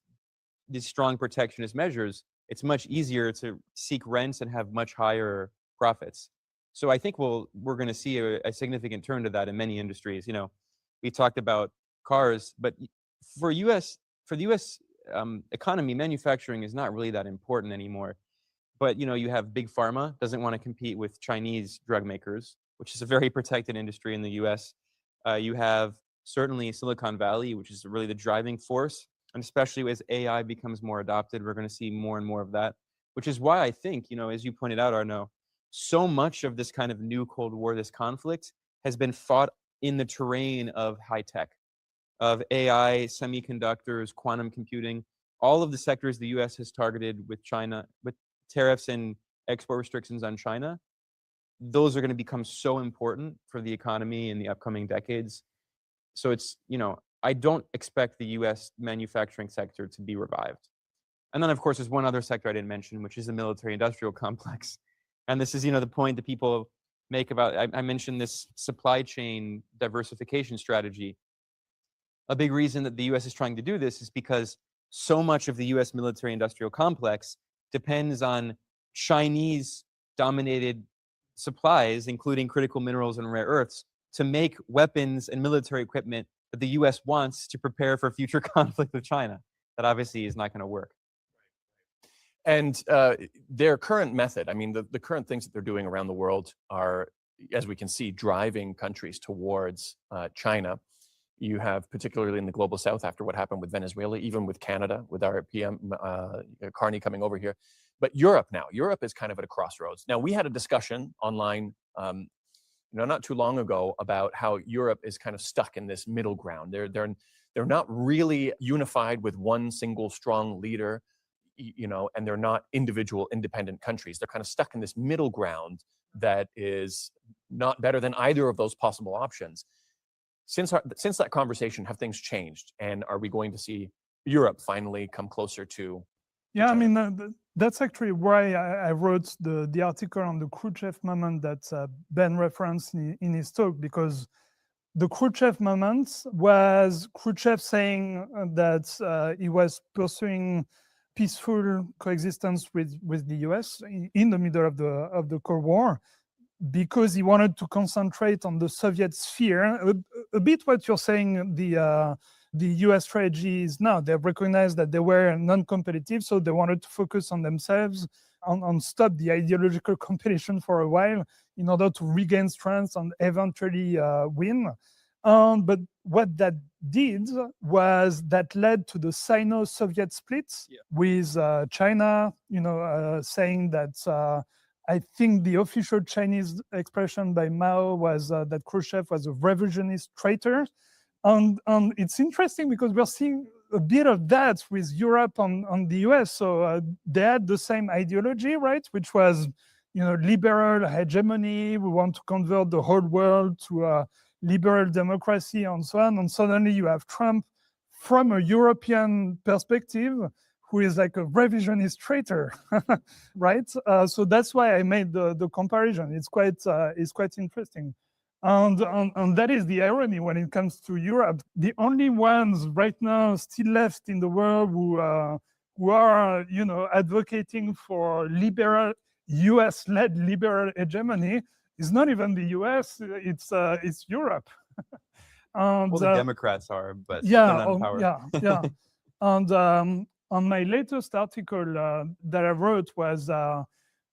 Speaker 3: strong protectionist measures, it's much easier to seek rents and have much higher profits. So I think we're going to see a significant turn to that in many industries. We talked about cars, but for the U.S. Economy, manufacturing is not really that important anymore. But you have big pharma doesn't want to compete with Chinese drug makers, which is a very protected industry in the U.S. You have certainly Silicon Valley, which is really the driving force, and especially as AI becomes more adopted, we're going to see more and more of that. Which is why I think, as you pointed out, Arnaud, so much of this kind of new Cold War, this conflict, has been fought in the terrain of high tech, of AI, semiconductors, quantum computing, all of the sectors the U.S. has targeted with China, with tariffs and export restrictions on China. Those are going to become so important for the economy in the upcoming decades. So it's, I don't expect the U.S. manufacturing sector to be revived. And then, of course, there's one other sector I didn't mention, which is the military-industrial complex. And this is, the point that people make about, I mentioned this supply chain diversification strategy. A big reason that the U.S. is trying to do this is because so much of the U.S. military-industrial complex depends on Chinese-dominated supplies, including critical minerals and rare earths, to make weapons and military equipment that the U.S. wants to prepare for future conflict with China. That obviously is not going to work.
Speaker 1: And their current method, I mean, the current things that they're doing around the world are, as we can see, driving countries towards China. You have, particularly in the global south, after what happened with Venezuela, even with Canada, with our PM Carney coming over here. But Europe is kind of at a crossroads. Now, we had a discussion online, not too long ago, about how Europe is kind of stuck in this middle ground. They're not really unified with one single strong leader, and they're not individual independent countries. They're kind of stuck in this middle ground that is not better than either of those possible options. Since that conversation, have things changed? And are we going to see Europe finally come closer to
Speaker 2: Yeah,
Speaker 1: China?
Speaker 2: I mean, that's actually why I wrote the article on the Khrushchev moment that Ben referenced in his talk, because the Khrushchev moment was Khrushchev saying that he was pursuing peaceful coexistence with the US in the middle of the Cold War, because he wanted to concentrate on the Soviet sphere. A bit what you're saying, the US strategy is now. They've recognized that they were non-competitive, so they wanted to focus on themselves, on stop the ideological competition for a while in order to regain strength and eventually win. But what that did was that led to the Sino-Soviet split, with China, saying that I think the official Chinese expression by Mao was that Khrushchev was a revisionist traitor. And it's interesting because we're seeing a bit of that with Europe and the US. So they had the same ideology, right? Which was, liberal hegemony. We want to convert the whole world to a liberal democracy and so on. And suddenly you have Trump from a European perspective, who is like a revisionist traitor, right? So that's why I made the comparison. It's quite interesting. And that is the irony when it comes to Europe. The only ones right now still left in the world who are advocating for liberal US-led liberal hegemony is not even the US. It's Europe. And,
Speaker 3: well, the Democrats are, but
Speaker 2: yeah,
Speaker 3: they're not in power.
Speaker 2: yeah. And on my latest article that I wrote was I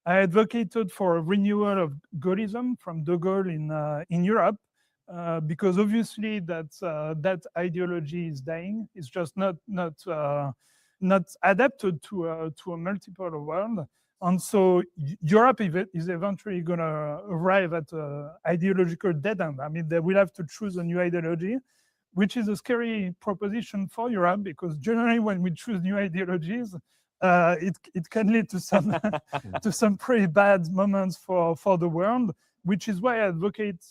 Speaker 2: advocated for a renewal of Gaullism from De Gaulle in Europe, because obviously that ideology is dying. It's just not adapted to a multipolar world. And so Europe is eventually going to arrive at an ideological dead end. I mean, they will have to choose a new ideology, which is a scary proposition for Europe, because generally when we choose new ideologies, it can lead to some to some pretty bad moments for the world, which is why I advocate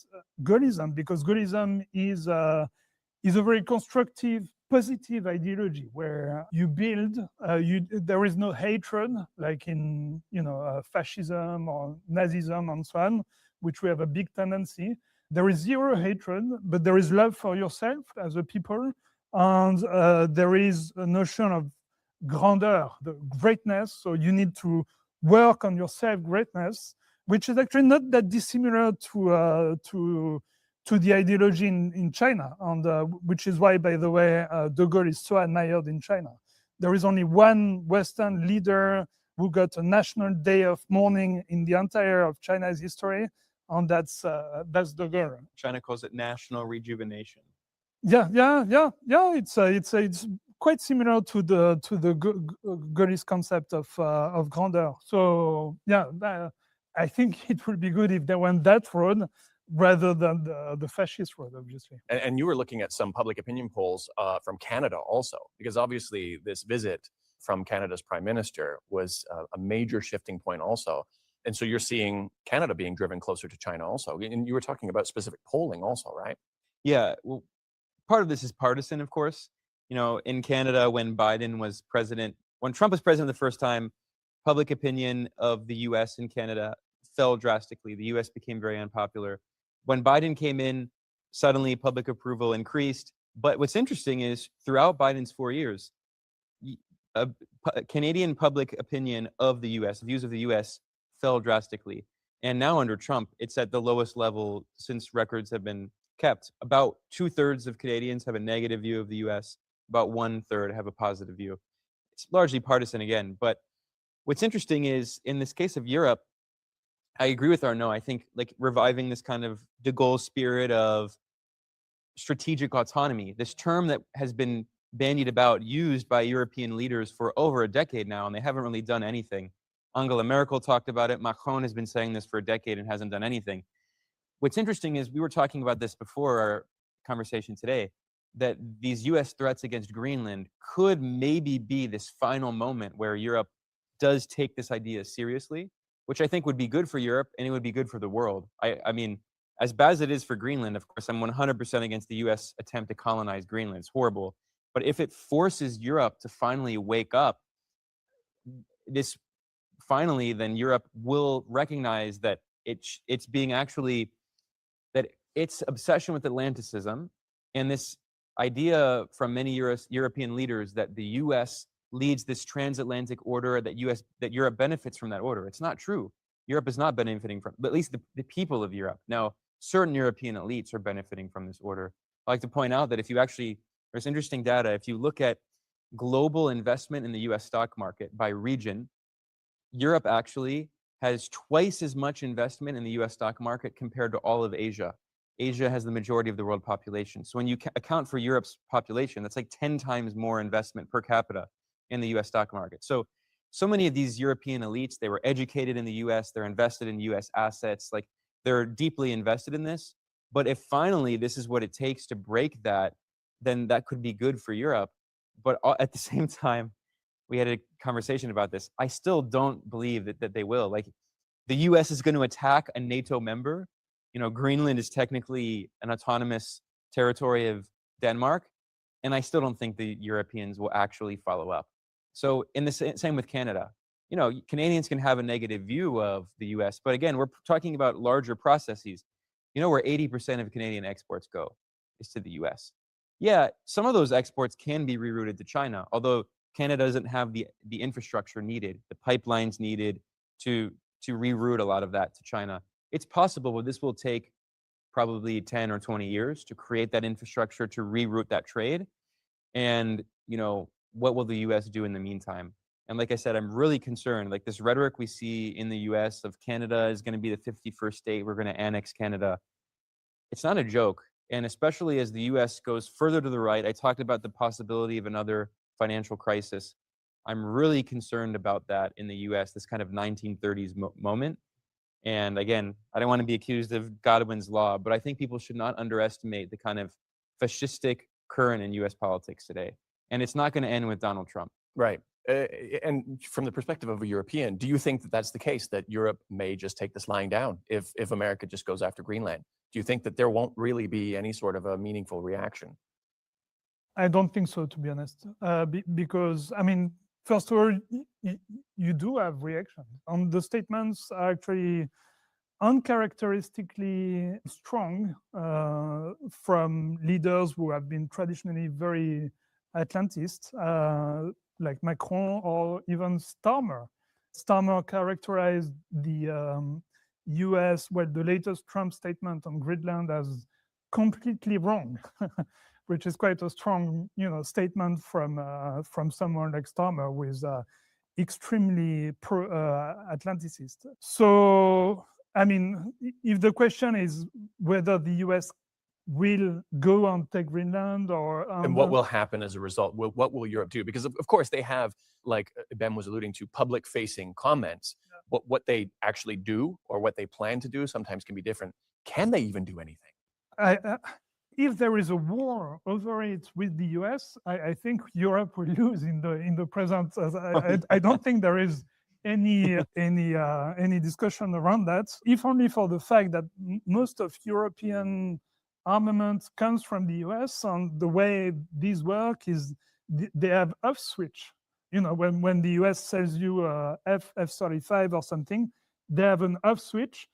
Speaker 2: Gaullism, because Gaullism is a very constructive, positive ideology where you build, there is no hatred like in fascism or Nazism and so on, which we have a big tendency. There is zero hatred, but there is love for yourself as a people, and there is a notion of grandeur, the greatness. So you need to work on your self-greatness, which is actually not that dissimilar to the ideology in China, and which is why, by the way, De Gaulle is so admired in China. There is only one Western leader who got a national day of mourning in the entire of China's history, and that's De Gaulle.
Speaker 3: China calls it national rejuvenation.
Speaker 2: Yeah. It's quite similar to the Gaullist concept of grandeur. So yeah, I think it would be good if they went that road rather than the fascist road, obviously.
Speaker 1: And you were looking at some public opinion polls from Canada also, because obviously this visit from Canada's Prime Minister was a major shifting point also. And so you're seeing Canada being driven closer to China also. And you were talking about specific polling also, right?
Speaker 3: Yeah, well, part of this is partisan, of course. In Canada, when Biden was president, when Trump was president the first time, public opinion of the US and Canada fell drastically. The US became very unpopular. When Biden came in, suddenly public approval increased. But what's interesting is throughout Biden's 4 years, Canadian public opinion of the US, views of the US, fell drastically. And now under Trump, it's at the lowest level since records have been kept. About 2/3 of Canadians have a negative view of the US. About 1/3 have a positive view. It's largely partisan again. But what's interesting is, in this case of Europe, I agree with Arnaud. I think reviving this kind of de Gaulle spirit of strategic autonomy, this term that has been bandied about, used by European leaders for over a decade now, and they haven't really done anything. Angela Merkel talked about it. Macron has been saying this for a decade and hasn't done anything. What's interesting is, we were talking about this before our conversation today, that these US threats against Greenland could maybe be this final moment where Europe does take this idea seriously, which I think would be good for Europe and it would be good for the world. I mean, as bad as it is for Greenland, of course, I'm 100% against the US attempt to colonize Greenland. It's horrible. But if it forces Europe to finally wake up, then Europe will recognize that it's being actually, that its obsession with Atlanticism and this idea from many European leaders that the US leads this transatlantic order, that Europe benefits from that order. It's not true. Europe is not benefiting from, but at least the people of Europe. Now, certain European elites are benefiting from this order. I like to point out that if you actually, there's interesting data, if you look at global investment in the US stock market by region, Europe actually has twice as much investment in the US stock market compared to all of Asia. Asia has the majority of the world population. So when you account for Europe's population, that's like 10 times more investment per capita in the US stock market. So many of these European elites, they were educated in the US, they're invested in US assets, like they're deeply invested in this. But if finally this is what it takes to break that, then that could be good for Europe. But at the same time, we had a conversation about this. I still don't believe that they will. Like, the US is going to attack a NATO member. You know, Greenland is technically an autonomous territory of Denmark, and I still don't think the Europeans will actually follow up. So in the same with Canada. You know, Canadians can have a negative view of the US, but again, we're talking about larger processes. You know where 80% of Canadian exports go is to the US. Yeah, some of those exports can be rerouted to China, although Canada doesn't have the infrastructure needed, the pipelines needed to reroute a lot of that to China. It's possible, but this will take probably 10 or 20 years to create that infrastructure to reroute that trade. And, you know, what will the US do in the meantime? And like I said, I'm really concerned. Like, this rhetoric we see in the US of Canada is going to be the 51st state, we're going to annex Canada. It's not a joke. And especially as the US goes further to the right, I talked about the possibility of another financial crisis. I'm really concerned about that in the US, this kind of 1930s moment. And again, I don't want to be accused of Godwin's law, but I think people should not underestimate the kind of fascistic current in US politics today. And it's not going to end with Donald Trump.
Speaker 1: Right. And from the perspective of a European, do you think that that's the case, that Europe may just take this lying down if America just goes after Greenland? Do you think that there won't really be any sort of a meaningful reaction?
Speaker 2: I don't think so, to be honest, because, I mean, first of all, you do have reaction. The statements are actually uncharacteristically strong from leaders who have been traditionally very Atlantist, like Macron or even Starmer. Starmer characterized the US, well, the latest Trump statement on Greenland as completely wrong, which is quite a strong, statement from someone like Starmer, who is extremely pro-Atlanticist. So, I mean, if the question is whether the US will go and take Greenland, or
Speaker 1: and what will happen as a result? What will Europe do? Because of course they have, like Ben was alluding to, public-facing comments. Yeah. What they actually do or what they plan to do sometimes can be different. Can they even do anything?
Speaker 2: If there is a war over it with the US, I think Europe will lose in the present. I don't think there is any discussion around that. If only for the fact that most of European armament comes from the US, and the way these work is they have off switch. When the US sells you F-35 or something, they have an off switch.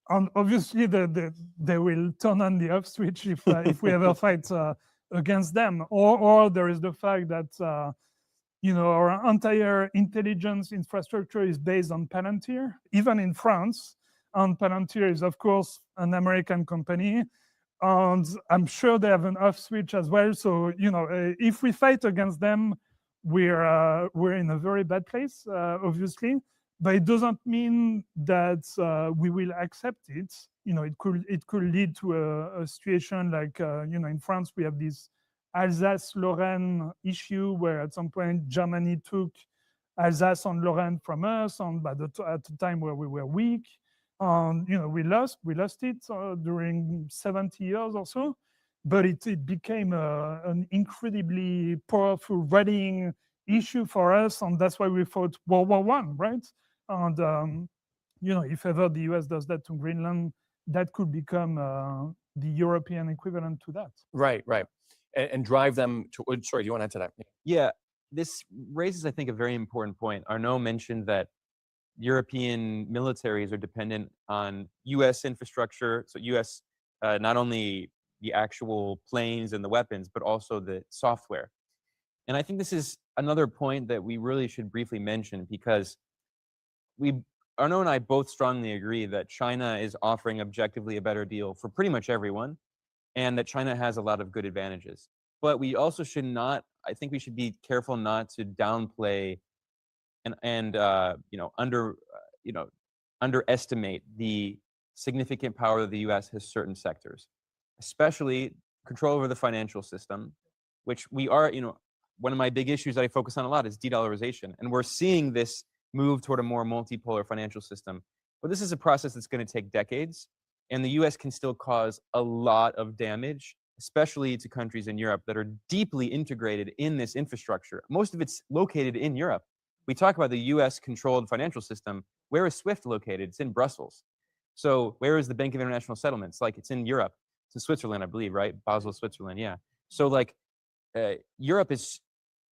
Speaker 2: And obviously, they will turn on the off switch if we ever fight against them. Or there is the fact that our entire intelligence infrastructure is based on Palantir. Even in France, and Palantir is, of course, an American company, and I'm sure they have an off switch as well. So if we fight against them, we're in a very bad place, obviously. But it doesn't mean that we will accept it. It could lead to a situation like in France we have this Alsace-Lorraine issue where at some point Germany took Alsace and Lorraine from us, and at the time where we were weak, and we lost it during 70 years or so. But it became an incredibly powerful rallying issue for us, and that's why we fought World War I, right? And if ever the US does that to Greenland, that could become the European equivalent to that.
Speaker 1: Right. And drive them to. Sorry, do you want to add to that?
Speaker 3: Yeah, this raises, I think, a very important point. Arnaud mentioned that European militaries are dependent on US infrastructure, so US not only the actual planes and the weapons, but also the software. And I think this is another point that we really should briefly mention, because Arnaud and I both strongly agree that China is offering objectively a better deal for pretty much everyone, and that China has a lot of good advantages. But we also should not, I think we should be careful not to downplay and underestimate the significant power that the US has certain sectors, especially control over the financial system, which we are, one of my big issues that I focus on a lot is de-dollarization. And we're seeing this move toward a more multipolar financial system. But this is a process that's going to take decades, and the US can still cause a lot of damage, especially to countries in Europe that are deeply integrated in this infrastructure. Most of it's located in Europe. We talk about the US-controlled financial system. Where is SWIFT located? It's in Brussels. So where is the Bank of International Settlements? Like, it's in Europe. It's in Switzerland, I believe, right? Basel, Switzerland, yeah. So like, Europe is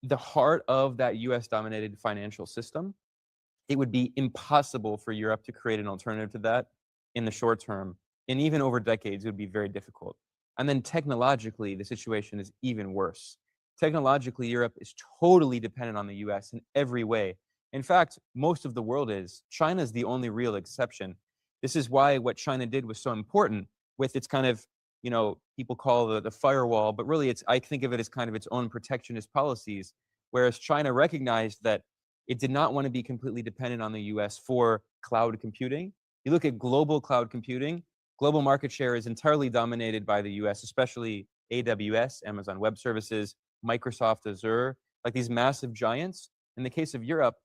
Speaker 3: the heart of that US-dominated financial system. It would be impossible for Europe to create an alternative to that in the short term. And even over decades, it would be very difficult. And then technologically, the situation is even worse. Technologically, Europe is totally dependent on the US in every way. In fact, most of the world is. China is the only real exception. This is why what China did was so important with its kind of, people call the firewall, but really I think of it as kind of its own protectionist policies, whereas China recognized that it did not want to be completely dependent on the US for cloud computing. You look at global cloud computing, global market share is entirely dominated by the US, especially AWS, Amazon Web Services, Microsoft Azure, like these massive giants. In the case of Europe,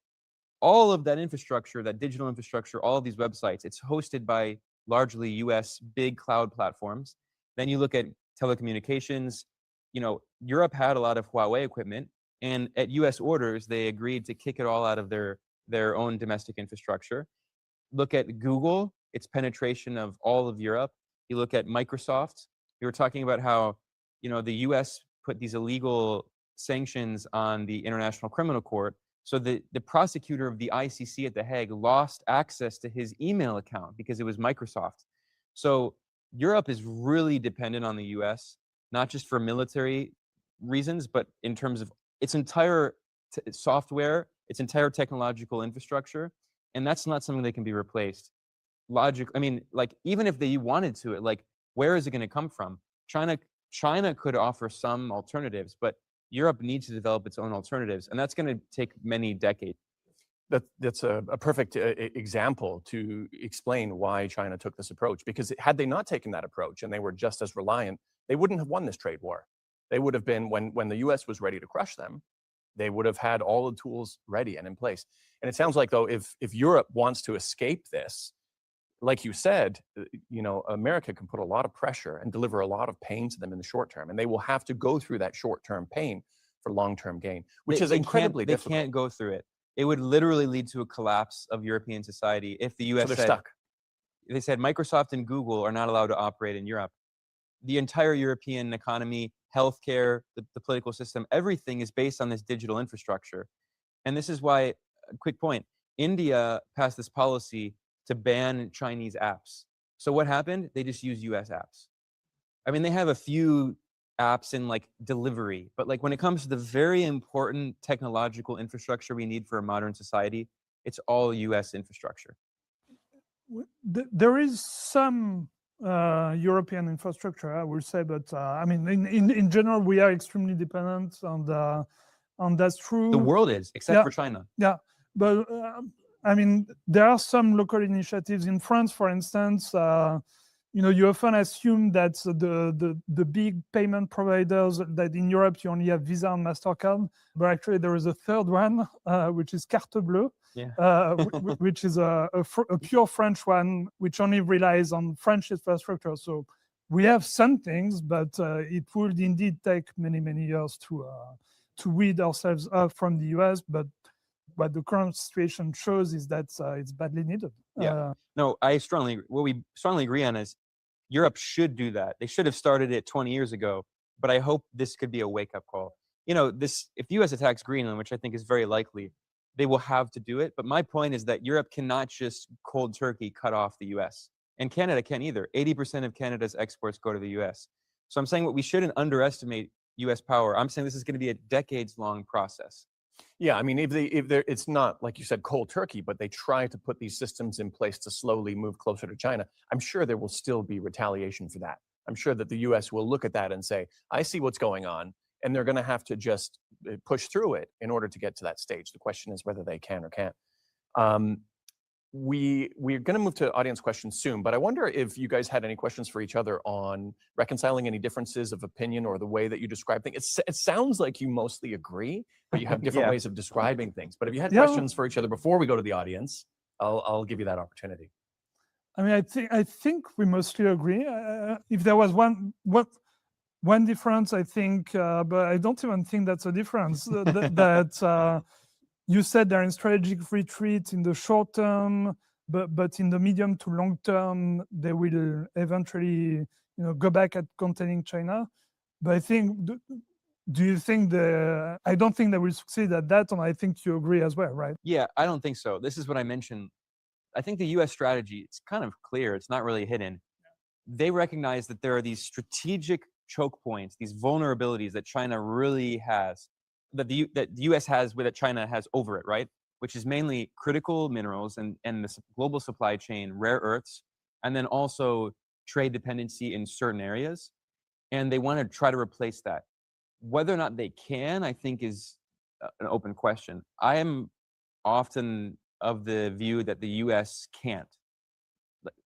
Speaker 3: all of that infrastructure, that digital infrastructure, all of these websites, it's hosted by largely US big cloud platforms. Then you look at telecommunications, Europe had a lot of Huawei equipment, and at US orders, they agreed to kick it all out of their own domestic infrastructure. Look at Google, its penetration of all of Europe. You look at Microsoft. We were talking about how, the US put these illegal sanctions on the International Criminal Court. So the prosecutor of the ICC at The Hague lost access to his email account because it was Microsoft. So Europe is really dependent on the US, not just for military reasons, but in terms of its entire software, its entire technological infrastructure. And that's not something that can be replaced. Even if they wanted to, where is it going to come from? China could offer some alternatives, but Europe needs to develop its own alternatives, and that's going to take many decades.
Speaker 1: That's a perfect example to explain why China took this approach, because had they not taken that approach and they were just as reliant, they wouldn't have won this trade war. They would have been, when the US was ready to crush them, they would have had all the tools ready and in place. And it sounds like, though, if Europe wants to escape this, like you said, America can put a lot of pressure and deliver a lot of pain to them in the short term, and they will have to go through that short-term pain for long-term gain, which is incredibly difficult.
Speaker 3: They can't go through it. It would literally lead to a collapse of European society if the US They said Microsoft and Google are not allowed to operate in Europe. The entire European economy, healthcare, the political system, everything is based on this digital infrastructure. And this is why, a quick point, India passed this policy to ban Chinese apps. So what happened? They just use US apps. I mean, they have a few apps in delivery, but when it comes to the very important technological infrastructure we need for a modern society, it's all US infrastructure.
Speaker 2: There is some European infrastructure, I will say, but in general, we are extremely dependent, and that's true.
Speaker 3: The world is, except for China.
Speaker 2: Yeah, but there are some local initiatives in France, for instance. You often assume that the big payment providers, that in Europe you only have Visa and MasterCard, but actually there is a third one, which is Carte Bleue, which is a pure French one, which only relies on French infrastructure. So we have some things, but it would indeed take many, many years to weed ourselves off from the US. But what the current situation shows is that it's badly needed.
Speaker 3: No, what we strongly agree on is Europe should do that. They should have started it 20 years ago, but I hope this could be a wake-up call. If the US attacks Greenland, which I think is very likely, they will have to do it. But my point is that Europe cannot just cold turkey cut off the US. And Canada can't either. 80% of Canada's exports go to the US. So I'm saying we shouldn't underestimate US power. I'm saying this is going to be a decades-long process.
Speaker 1: Yeah, I mean, if it's not, like you said, cold turkey, but they try to put these systems in place to slowly move closer to China, I'm sure there will still be retaliation for that. I'm sure that the US will look at that and say, I see what's going on, and they're going to have to just push through it in order to get to that stage. The question is whether they can or can't. We're going to move to audience questions soon, but I wonder if you guys had any questions for each other on reconciling any differences of opinion or the way that you describe things. It sounds like you mostly agree, but you have different ways of describing things. But if you had questions for each other before we go to the audience, I'll give you that opportunity.
Speaker 2: I mean, I think we mostly agree. If there was one difference, I think, but I don't even think that's a difference. that you said they're in strategic retreat in the short term, but in the medium to long term, they will eventually, go back at containing China. But I think, do you think I don't think they will succeed at that, and I think you agree as well, right?
Speaker 3: Yeah, I don't think so. This is what I mentioned. I think the US strategy, it's kind of clear. It's not really hidden. They recognize that there are these strategic choke points, these vulnerabilities that China really has, that the US has, that China has over it, right? Which is mainly critical minerals and the global supply chain, rare earths, and then also trade dependency in certain areas. And they want to try to replace that. Whether or not they can, I think, is an open question. I am often of the view that the US can't.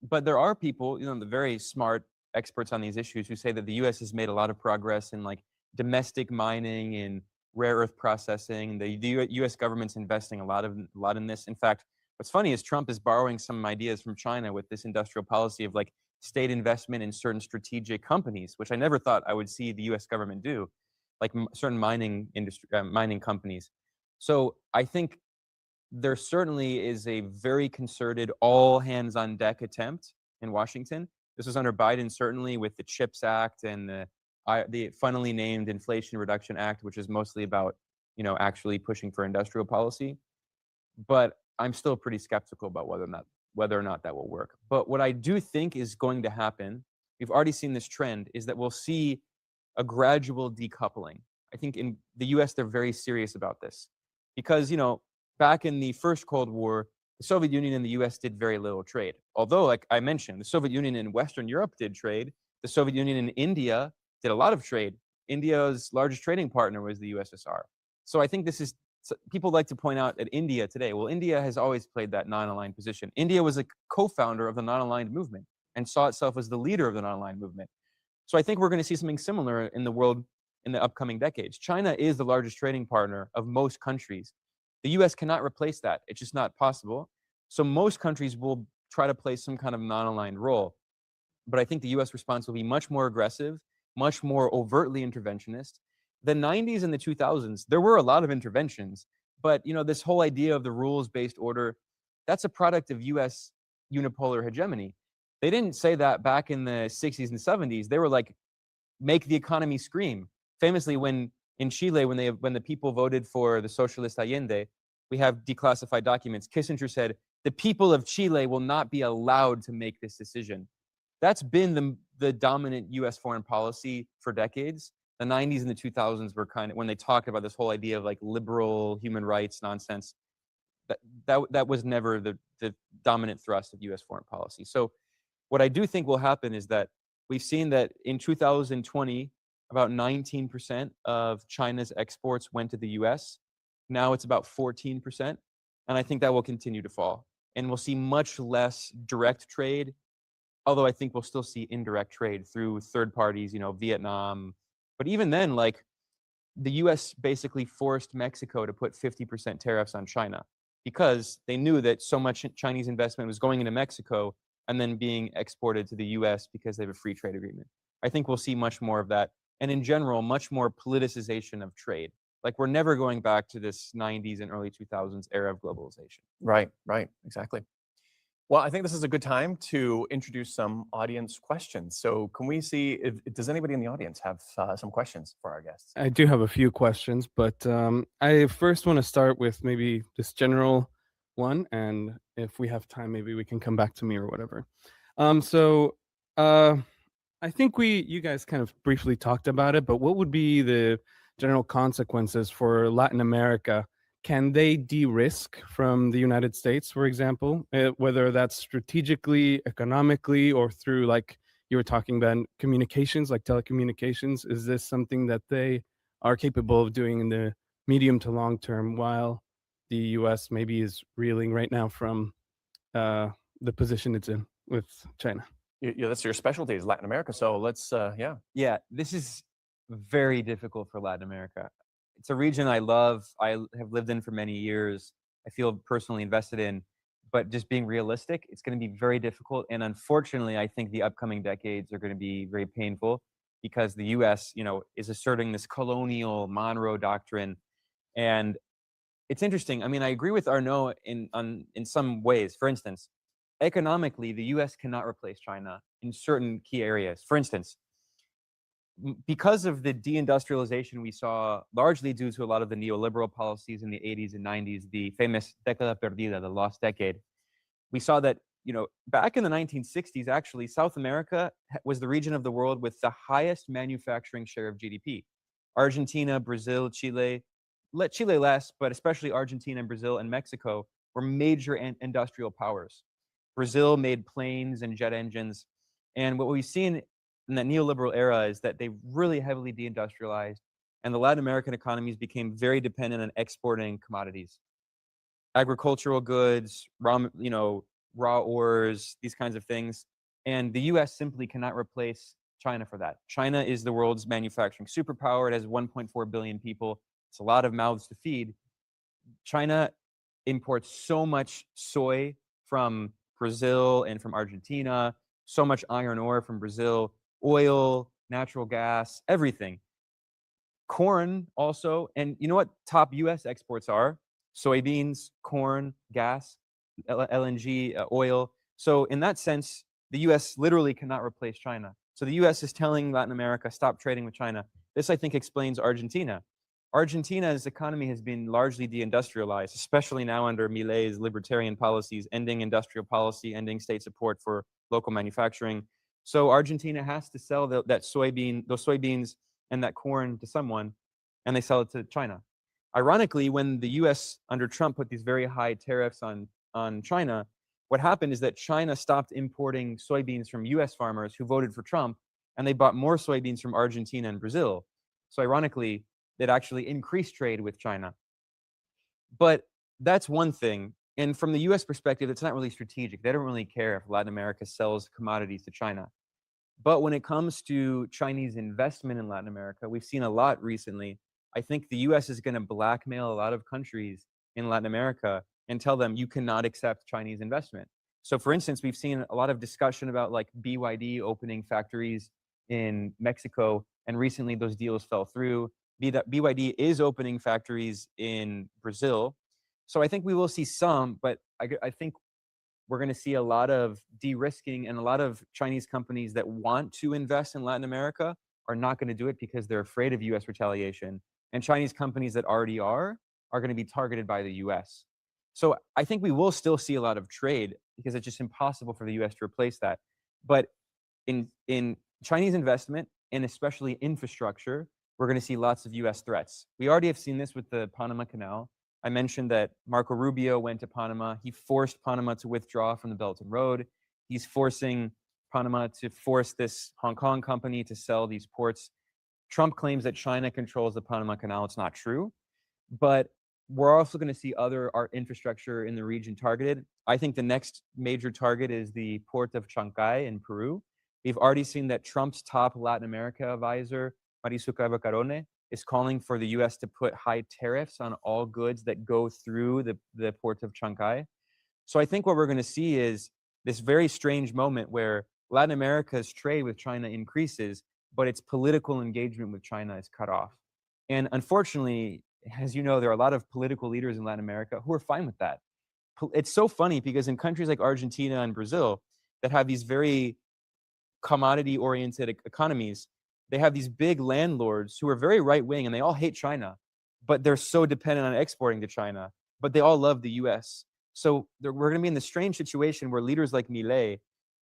Speaker 3: But there are people, the very smart experts on these issues who say that the US has made a lot of progress in like domestic mining and rare earth processing. The US government's investing a lot in this. In fact, what's funny is Trump is borrowing some ideas from China with this industrial policy of like state investment in certain strategic companies, which I never thought I would see the US government do, like certain mining companies. So I think there certainly is a very concerted, all hands on deck attempt in Washington. This was under Biden, certainly, with the CHIPS Act and the funnily named Inflation Reduction Act, which is mostly about, actually pushing for industrial policy. But I'm still pretty skeptical about whether or not that will work. But what I do think is going to happen, we've already seen this trend, is that we'll see a gradual decoupling. I think in the US, they're very serious about this because, back in the first Cold War, the Soviet Union and the US did very little trade. Although, like I mentioned, the Soviet Union and Western Europe did trade. The Soviet Union and India did a lot of trade. India's largest trading partner was the USSR. So I think people like to point out at India today. Well, India has always played that non-aligned position. India was a co-founder of the non-aligned movement and saw itself as the leader of the non-aligned movement. So I think we're going to see something similar in the world in the upcoming decades. China is the largest trading partner of most countries. The US cannot replace that. It's just not possible. So most countries will try to play some kind of non-aligned role. But I think the US response will be much more aggressive, much more overtly interventionist. The 90s and the 2000s, there were a lot of interventions, but this whole idea of the rules-based order, that's a product of US unipolar hegemony. They didn't say that back in the 60s and 70s. They were like, make the economy scream. Famously, in Chile, when the people voted for the socialist Allende, we have declassified documents. Kissinger said, the people of Chile will not be allowed to make this decision. That's been the dominant US foreign policy for decades. The 90s and the 2000s were kind of when they talked about this whole idea of like liberal human rights nonsense. That was never the dominant thrust of US foreign policy. So what I do think will happen is that we've seen that in 2020, about 19% of China's exports went to the US. Now it's about 14%. And I think that will continue to fall. And we'll see much less direct trade, although I think we'll still see indirect trade through third parties, Vietnam. But even then, like the US basically forced Mexico to put 50% tariffs on China because they knew that so much Chinese investment was going into Mexico and then being exported to the US because they have a free trade agreement. I think we'll see much more of that. And in general, much more politicization of trade. Like we're never going back to this 90s and early 2000s era of globalization.
Speaker 1: Right, exactly. Well, I think this is a good time to introduce some audience questions. So can we see, does anybody in the audience have some questions for our guests?
Speaker 4: I do have a few questions, but I first want to start with maybe this general one. And if we have time, maybe we can come back to me or whatever. So I think you guys kind of briefly talked about it, but what would be the general consequences for Latin America? Can they de-risk from the United States, for example, whether that's strategically, economically, or through, like you were talking about, communications, like telecommunications? Is this something that they are capable of doing in the medium to long term, while the US maybe is reeling right now from the position it's in with China?
Speaker 1: Yeah, that's your specialty, is Latin America. So let's, yeah.
Speaker 3: Yeah, this is very difficult for Latin America. It's a region I love. I have lived in for many years. I feel personally invested in, but just being realistic, it's going to be very difficult. And unfortunately, I think the upcoming decades are going to be very painful because the US, is asserting this colonial Monroe Doctrine. And it's interesting. I mean, I agree with Arnaud in some ways. For instance, economically, the US cannot replace China in certain key areas. For instance, because of the deindustrialization we saw, largely due to a lot of the neoliberal policies in the 80s and 90s, the famous década perdida, the lost decade, we saw that, back in the 1960s, actually, South America was the region of the world with the highest manufacturing share of GDP. Argentina, Brazil, Chile less, but especially Argentina and Brazil and Mexico were major industrial powers. Brazil made planes and jet engines. And what we've seen in that neoliberal era is that they really heavily deindustrialized, and the Latin American economies became very dependent on exporting commodities, agricultural goods, raw ores, these kinds of things. And the US simply cannot replace China for that. China is the world's manufacturing superpower. It has 1.4 billion people. It's a lot of mouths to feed. China imports so much soy from Brazil and from Argentina, so much iron ore from Brazil, oil, natural gas, everything. Corn also, and you know what top US exports are? Soybeans, corn, gas, LNG, oil. So in that sense, the US literally cannot replace China. So the US is telling Latin America, stop trading with China. This, I think, explains Argentina. Argentina's economy has been largely deindustrialized, especially now under Milei's libertarian policies, ending industrial policy, ending state support for local manufacturing. So Argentina has to sell those soybeans and that corn to someone, and they sell it to China. Ironically, when the US under Trump put these very high tariffs on China, what happened is that China stopped importing soybeans from US farmers who voted for Trump, and they bought more soybeans from Argentina and Brazil. So ironically, that actually increased trade with China. But that's one thing. And from the US perspective, it's not really strategic. They don't really care if Latin America sells commodities to China. But when it comes to Chinese investment in Latin America, we've seen a lot recently. I think the US is going to blackmail a lot of countries in Latin America and tell them you cannot accept Chinese investment. So for instance, we've seen a lot of discussion about like BYD opening factories in Mexico, and recently those deals fell through. BYD is opening factories in Brazil. So I think we will see some, but I think we're going to see a lot of de-risking, and a lot of Chinese companies that want to invest in Latin America are not going to do it because they're afraid of US retaliation. And Chinese companies that already are going to be targeted by the US. So I think we will still see a lot of trade because it's just impossible for the US to replace that. But in Chinese investment, and especially infrastructure, we're going to see lots of US threats. We already have seen this with the Panama Canal. I mentioned that Marco Rubio went to Panama. He forced Panama to withdraw from the Belt and Road. He's forcing Panama to force this Hong Kong company to sell these ports. Trump claims that China controls the Panama Canal. It's not true. But we're also going to see other art infrastructure in the region targeted. I think the next major target is the port of Chongqing in Peru. We've already seen that Trump's top Latin America advisor, Marisuca Bacarone, is calling for the US to put high tariffs on all goods that go through the port of Chongqing. So I think what we're going to see is this very strange moment where Latin America's trade with China increases, but its political engagement with China is cut off. And unfortunately, as you know, there are a lot of political leaders in Latin America who are fine with that. It's so funny because in countries like Argentina and Brazil that have these very commodity-oriented economies, they have these big landlords who are very right-wing and they all hate China, but they're so dependent on exporting to China, but they all love the US. So we're going to be in this strange situation where leaders like Milei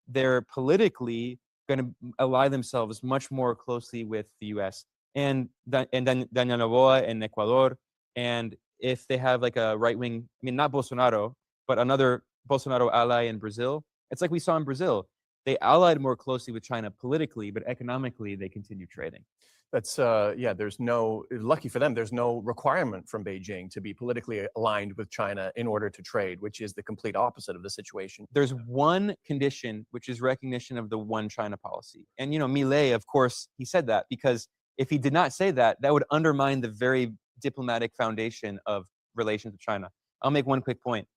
Speaker 3: they're politically going to ally themselves much more closely with the US. And Daniel Noboa in Ecuador, and if they have like a right-wing, I mean, not Bolsonaro, but another Bolsonaro ally in Brazil, it's like we saw in Brazil. They allied more closely with China politically, but economically, they continue trading.
Speaker 1: That's, yeah, there's no, lucky for them, there's no requirement from Beijing to be politically aligned with China in order to trade, which is the complete opposite of the situation.
Speaker 3: There's one condition, which is recognition of the one China policy. And, you know, Milei, of course, he said that because if he did not say that, that would undermine the very diplomatic foundation of relations with China. I'll make one quick point.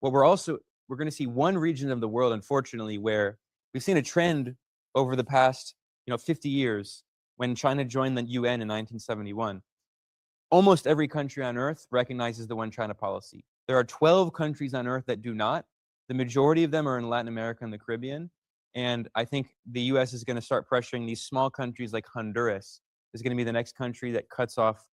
Speaker 3: Well, we're going to see one region of the world, unfortunately, where we've seen a trend over the past, 50 years. When China joined the UN in 1971, almost every country on earth recognizes the one China policy. There are 12 countries on earth that do not. The majority of them are in Latin America and the Caribbean. And I think the US is going to start pressuring these small countries like Honduras is going to be the next country that cuts off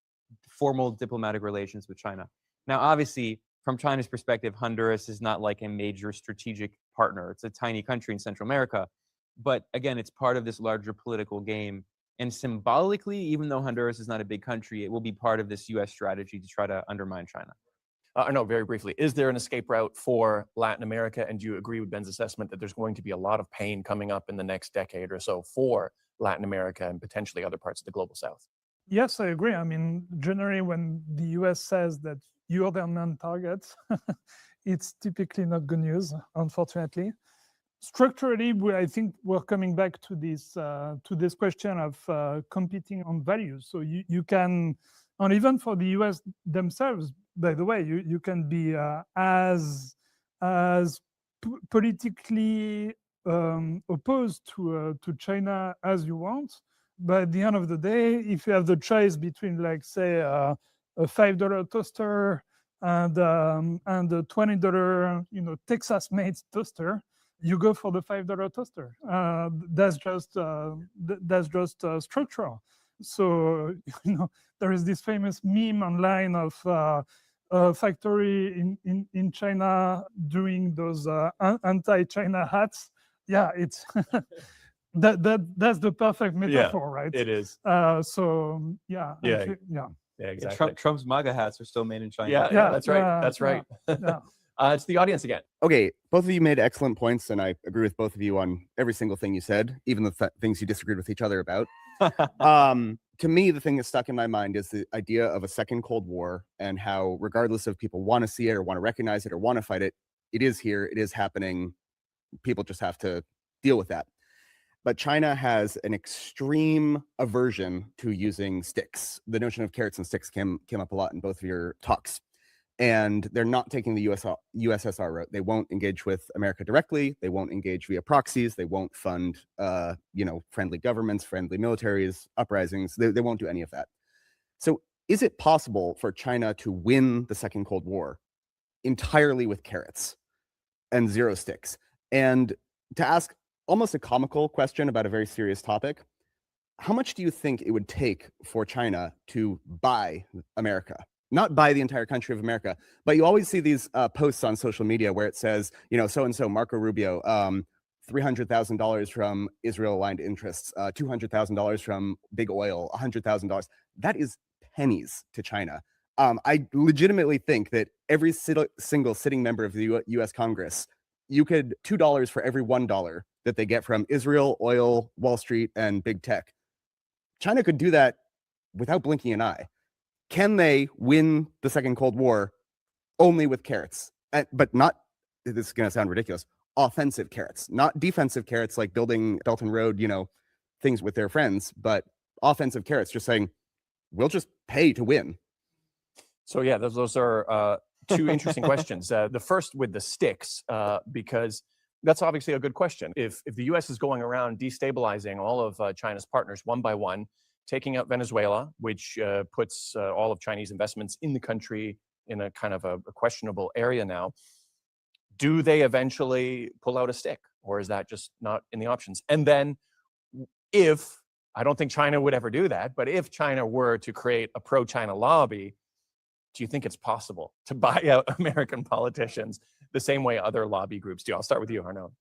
Speaker 3: formal diplomatic relations with China. Now, obviously, from China's perspective, Honduras is not like a major strategic partner. It's a tiny country in Central America. But again, it's part of this larger political game. And symbolically, even though Honduras is not a big country, it will be part of this US strategy to try to undermine China.
Speaker 1: No, very briefly, is there an escape route for Latin America? And do you agree with Ben's assessment that there's going to be a lot of pain coming up in the next decade or so for Latin America and potentially other parts of the global South?
Speaker 2: Yes, I agree. I mean, generally, when the US says that you're their non-target, it's typically not good news, unfortunately. Structurally, I think we're coming back to this question of competing on values. So you can, and even for the US themselves, by the way, you can be as politically opposed to China as you want. But at the end of the day, if you have the choice between, like, say, a $5 toaster and a $20, Texas-made toaster, you go for the $5 toaster. That's just structural. So, there is this famous meme online of a factory in China doing those anti-China hats. Yeah, it's that's the perfect metaphor, right?
Speaker 1: It is.
Speaker 2: So yeah,
Speaker 1: Yeah, exactly.
Speaker 3: Trump's MAGA hats are still made in China.
Speaker 1: Yeah, that's right. That's right.
Speaker 2: Yeah.
Speaker 1: It's the audience again.
Speaker 5: Okay, both of you made excellent points, and I agree with both of you on every single thing you said, even the things you disagreed with each other about. To me, the thing that's stuck in my mind is the idea of a second Cold War and how, regardless of people want to see it or want to recognize it or want to fight it, it is here, it is happening. People just have to deal with that. But China has an extreme aversion to using sticks. The notion of carrots and sticks came up a lot in both of your talks. And they're not taking the USSR route. They won't engage with America directly. They won't engage via proxies. They won't fund, friendly governments, friendly militaries, uprisings. They won't do any of that. So is it possible for China to win the Second Cold War entirely with carrots and zero sticks? And to ask almost a comical question about a very serious topic, how much do you think it would take for China to buy America? Not buy the entire country of America, but you always see these posts on social media where it says, so-and-so, Marco Rubio, $300,000 from Israel-aligned interests, $200,000 from big oil, $100,000. That is pennies to China. I legitimately think that every single sitting member of the U.S. Congress, you could $2 for every $1 that they get from Israel, oil, Wall Street, and big tech. China could do that without blinking an eye. Can they win the Second Cold War only with carrots? But not, this is going to sound ridiculous, offensive carrots, not defensive carrots like building Belt and Road, things with their friends, but offensive carrots, just saying, we'll just pay to win.
Speaker 1: So yeah, those are two interesting questions. The first with the sticks, because that's obviously a good question. If the U.S. is going around destabilizing all of China's partners one by one, taking out Venezuela, which puts all of Chinese investments in the country in a kind of a questionable area now, do they eventually pull out a stick? Or is that just not in the options? And then if, I don't think China would ever do that, but if China were to create a pro-China lobby, do you think it's possible to buy out American politicians the same way other lobby groups do? I'll start with you, Arnaud.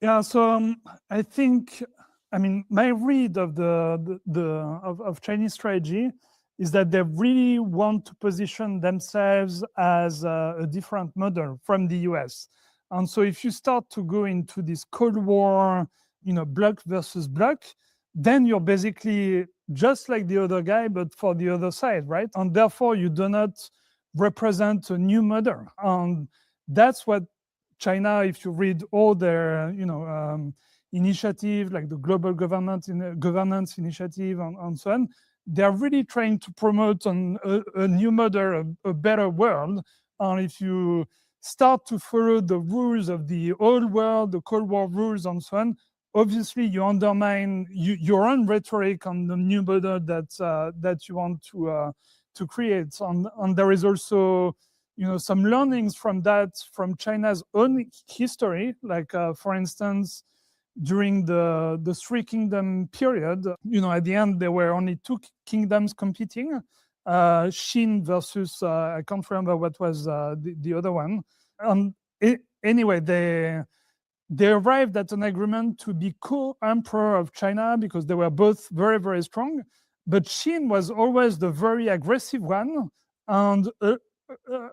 Speaker 2: Yeah, so I think, I mean, my read of of Chinese strategy is that they really want to position themselves as a different model from the US. And so if you start to go into this Cold War, bloc versus bloc, then you're basically just like the other guy, but for the other side, right? And therefore, you do not represent a new model. And that's what China, if you read all their, initiative, like the Global Governance Initiative and so on, they're really trying to promote a new model, a better world. And if you start to follow the rules of the old world, the Cold War rules and so on, obviously you undermine your own rhetoric on the new model that you want to create. And there is also some learnings from that, from China's own history, like for instance, during the Three Kingdom period, at the end there were only two kingdoms competing, Qin versus I can't remember what was the other one. Anyway, they arrived at an agreement to be co-emperor of China because they were both very, very strong. But Qin was always the very aggressive one, and a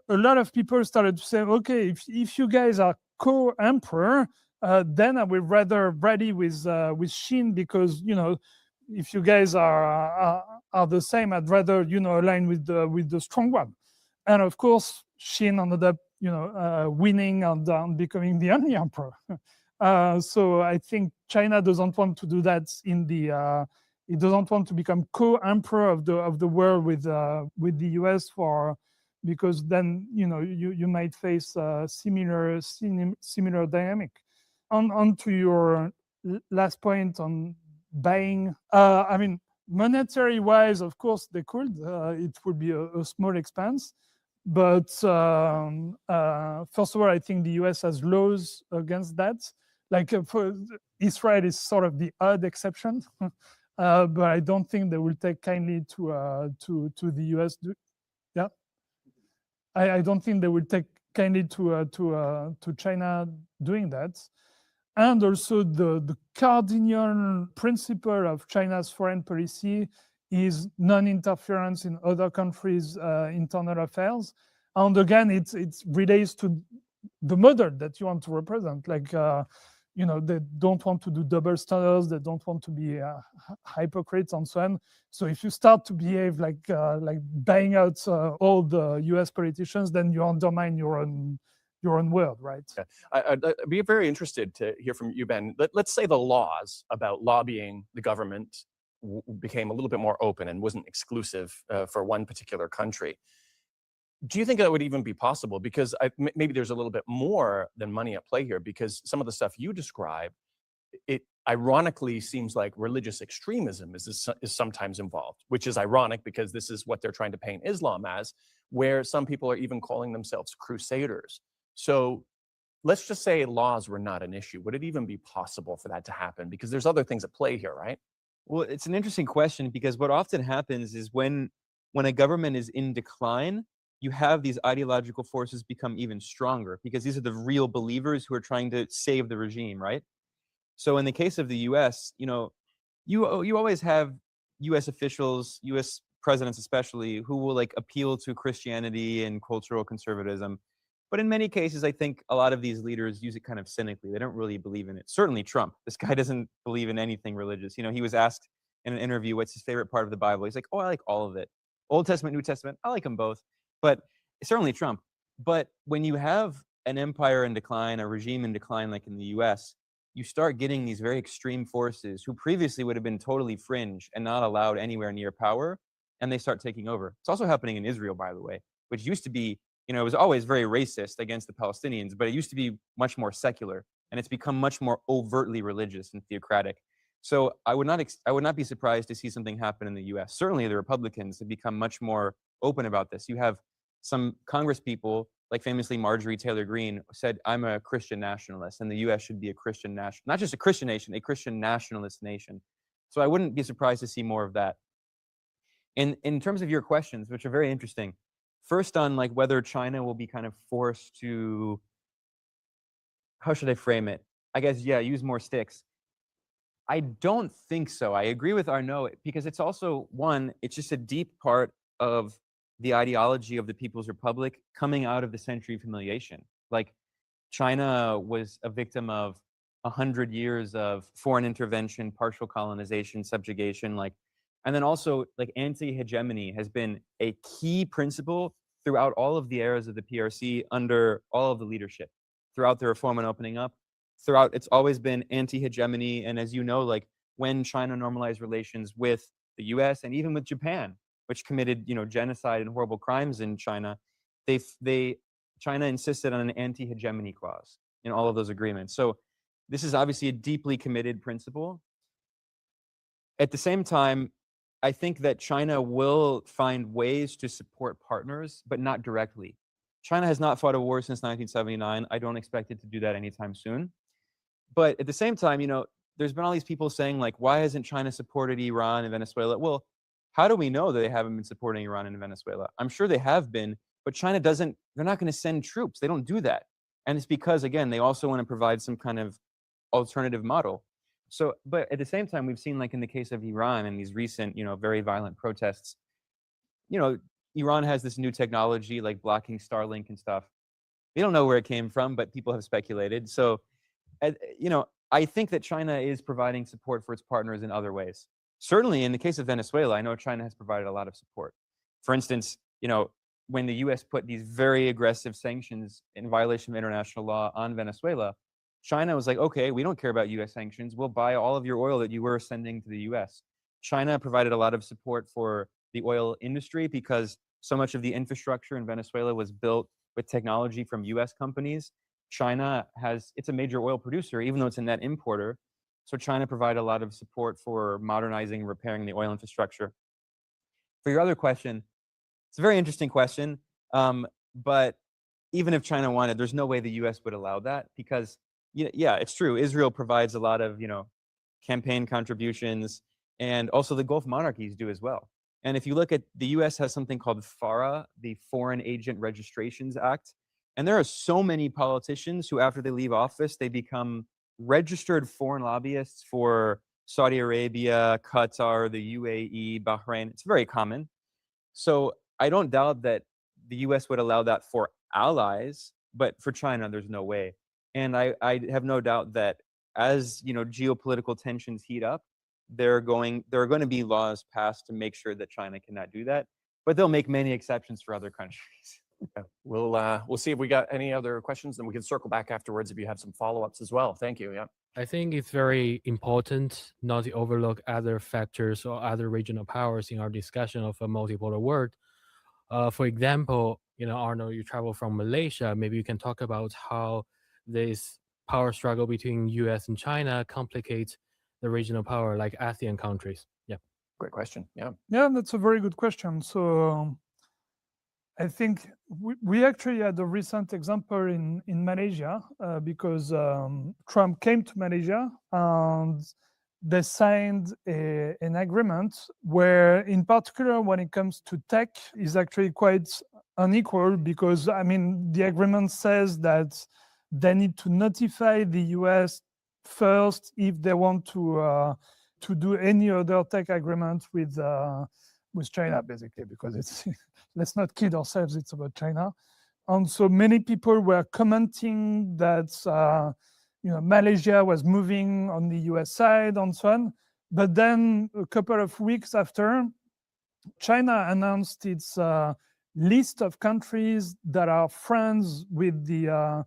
Speaker 2: lot of people started to say, okay, if you guys are co-emperor, then I would rather rally with Qin because if you guys are the same, I'd rather align with the strong one. And of course, Qin ended up winning and becoming the only emperor. So I think China doesn't want to do that it doesn't want to become co-emperor of the world with the US because then you might face similar dynamic. On to your last point on buying. I mean, monetary wise, of course they could. It would be a small expense. But first of all, I think the US has laws against that. Like for Israel is sort of the odd exception, but I don't think they will take kindly to the US. Yeah, I don't think they will take kindly to China doing that. And also the cardinal principle of China's foreign policy is non-interference in other countries' internal affairs. And again, it relates to the model that you want to represent. Like, they don't want to do double standards. They don't want to be hypocrites and so on. So if you start to behave like buying out all the US politicians, then you undermine your own world, right?
Speaker 1: Yeah. I'd be very interested to hear from you, Ben. Let's say the laws about lobbying the government became a little bit more open and wasn't exclusive for one particular country. Do you think that would even be possible? Because maybe there's a little bit more than money at play here, because some of the stuff you describe, it ironically seems like religious extremism is sometimes involved, which is ironic because this is what they're trying to paint Islam as, where some people are even calling themselves crusaders. So let's just say laws were not an issue. Would it even be possible for that to happen? Because there's other things at play here, right?
Speaker 3: Well, it's an interesting question because what often happens is when a government is in decline, you have these ideological forces become even stronger because these are the real believers who are trying to save the regime, right? So in the case of the US, you always have US officials, US presidents especially, who will like appeal to Christianity and cultural conservatism. But in many cases, I think a lot of these leaders use it kind of cynically. They don't really believe in it. Certainly Trump. This guy doesn't believe in anything religious. He was asked in an interview, what's his favorite part of the Bible? He's like, oh, I like all of it. Old Testament, New Testament, I like them both. But certainly Trump. But when you have an empire in decline, a regime in decline like in the US, you start getting these very extreme forces who previously would have been totally fringe and not allowed anywhere near power, and they start taking over. It's also happening in Israel, by the way, which used to be, it was always very racist against the Palestinians, but it used to be much more secular, and it's become much more overtly religious and theocratic. So I would not be surprised to see something happen in the US. Certainly the Republicans have become much more open about this. You have some Congress people, like famously Marjorie Taylor Greene, said, I'm a Christian nationalist, and the US should be a Christian national, not just a Christian nation, a Christian nationalist nation. So I wouldn't be surprised to see more of that. In terms of your questions, which are very interesting, first on like whether China will be kind of forced to, how should I frame it? I guess, yeah, use more sticks. I don't think so. I agree with Arnaud because it's also, one, it's just a deep part of the ideology of the People's Republic coming out of the century of humiliation. Like, China was a victim of 100 years of foreign intervention, partial colonization, subjugation, like, and then also like anti-hegemony has been a key principle throughout all of the eras of the PRC under all of the leadership, throughout the reform and opening up. Throughout, it's always been anti-hegemony. And as you know, like when China normalized relations with the US and even with Japan, which committed, genocide and horrible crimes in China, China insisted on an anti-hegemony clause in all of those agreements. So this is obviously a deeply committed principle. At the same time, I think that China will find ways to support partners, but not directly. China has not fought a war since 1979. I don't expect it to do that anytime soon. But at the same time, there's been all these people saying, like, why hasn't China supported Iran and Venezuela? Well, how do we know that they haven't been supporting Iran and Venezuela? I'm sure they have been, but China they're not going to send troops. They don't do that. And it's because, again, they also want to provide some kind of alternative model. So, but at the same time, we've seen, like in the case of Iran and these recent, very violent protests, Iran has this new technology like blocking Starlink and stuff. We don't know where it came from, but people have speculated. So, I think that China is providing support for its partners in other ways. Certainly in the case of Venezuela, I know China has provided a lot of support. For instance, when the US put these very aggressive sanctions in violation of international law on Venezuela, China was like, okay, we don't care about US sanctions. We'll buy all of your oil that you were sending to the US. China provided a lot of support for the oil industry because so much of the infrastructure in Venezuela was built with technology from US companies. China it's a major oil producer, even though it's a net importer. So China provided a lot of support for modernizing and repairing the oil infrastructure. For your other question, it's a very interesting question. But even if China wanted, there's no way the US would allow that because, yeah, it's true. Israel provides a lot of, campaign contributions, and also the Gulf monarchies do as well. And if you look at the US has something called FARA, the Foreign Agent Registrations Act. And there are so many politicians who, after they leave office, they become registered foreign lobbyists for Saudi Arabia, Qatar, the UAE, Bahrain. It's very common. So I don't doubt that the US would allow that for allies, but for China, there's no way. And I have no doubt that as geopolitical tensions heat up, there are going to be laws passed to make sure that China cannot do that. But they'll make many exceptions for other countries.
Speaker 1: Okay. We'll see if we got any other questions, and we can circle back afterwards if you have some follow-ups as well. Thank you. Yeah.
Speaker 6: I think it's very important not to overlook other factors or other regional powers in our discussion of a multipolar world. For example, Arnaud, you travel from Malaysia. Maybe you can talk about how this power struggle between US and China complicates the regional power like ASEAN countries. Yeah.
Speaker 1: Great question. Yeah.
Speaker 2: Yeah, that's a very good question. So I think we actually had a recent example in Malaysia because Trump came to Malaysia and they signed an agreement where, in particular, when it comes to tech, is actually quite unequal because, the agreement says that they need to notify the US first if they want to do any other tech agreement with China, basically, because it's let's not kid ourselves, it's about China. And so many people were commenting that Malaysia was moving on the US side and so on. But then a couple of weeks after, China announced its list of countries that are friends with the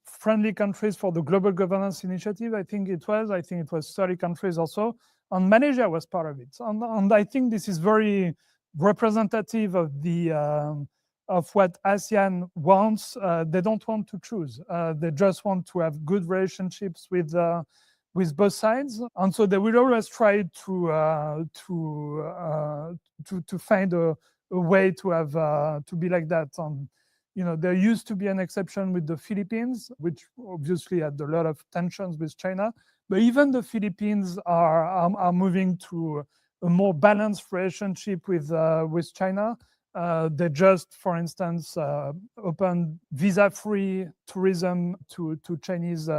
Speaker 2: friendly countries for the Global Governance Initiative. I think it was 30 countries also, and Malaysia was part of it. And I think this is very representative of the of what ASEAN wants. They don't want to choose. They just want to have good relationships with both sides, and so they will always try to find a way to have to be like that. And there used to be an exception with the Philippines, which obviously had a lot of tensions with China. But even the Philippines are moving to a more balanced relationship with China. They just, for instance, opened visa-free tourism to Chinese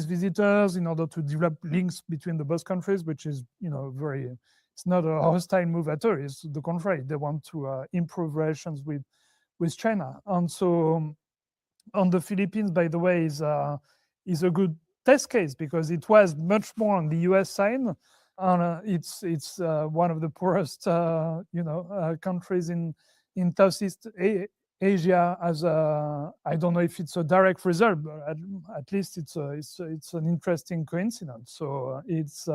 Speaker 2: visitors in order to develop links between the both countries, which is, it's not a hostile move at all. It's the contrary. They want to improve relations with China. And so on the Philippines, by the way, is a good test case because it was much more on the US side. It's one of the poorest countries in Southeast Asia. As I don't know if it's a direct result, but at least it's an interesting coincidence. So it's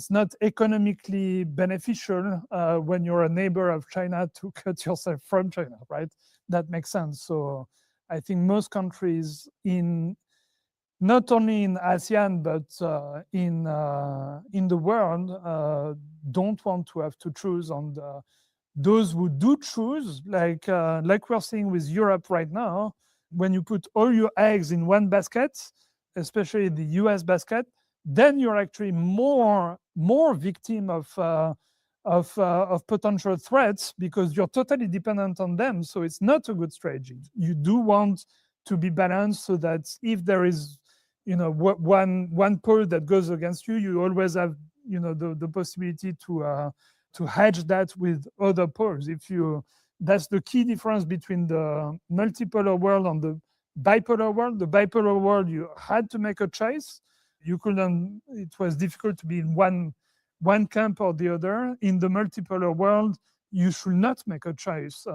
Speaker 2: not economically beneficial when you're a neighbor of China to cut yourself from China, right? That makes sense. So I think most countries not only in ASEAN, but in the world, don't want to have to choose. And those who do choose, like we're seeing with Europe right now, when you put all your eggs in one basket, especially the US basket, then you're actually more victim of potential threats because you're totally dependent on them. So it's not a good strategy. You do want to be balanced so that if there is one pole that goes against you, you always have the possibility to hedge that with other poles. That's the key difference between the multipolar world and the bipolar world. The bipolar world, you had to make a choice. You couldn't. It was difficult to be in one camp or the other. In the multipolar world, you should not make a choice.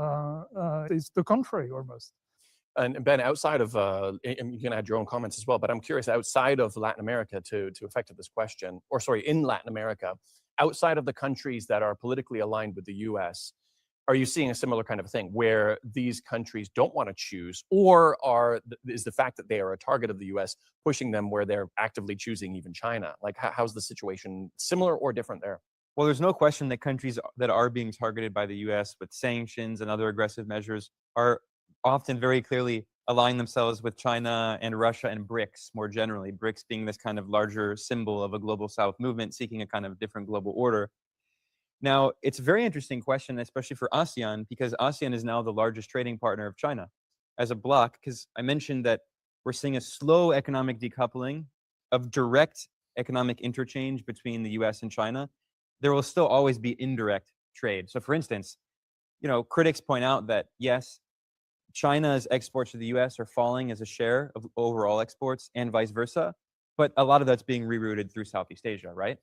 Speaker 2: It's the contrary almost.
Speaker 1: And Ben, outside of, you can add your own comments as well, but I'm curious, outside of Latin America, to effect this question, or sorry, in Latin America, outside of the countries that are politically aligned with the US, are you seeing a similar kind of thing where these countries don't want to choose, or is the fact that they are a target of the US pushing them where they're actively choosing even China? Like, how's the situation similar or different there?
Speaker 3: Well, there's no question that countries that are being targeted by the US with sanctions and other aggressive measures are often very clearly aligning themselves with China and Russia and BRICS more generally, BRICS being this kind of larger symbol of a global South movement seeking a kind of different global order. Now, it's a very interesting question, especially for ASEAN, because ASEAN is now the largest trading partner of China as a bloc, because I mentioned that we're seeing a slow economic decoupling of direct economic interchange between the US and China. There will still always be indirect trade. So for instance, critics point out that yes, China's exports to the US are falling as a share of overall exports and vice versa, but a lot of that's being rerouted through Southeast Asia, right?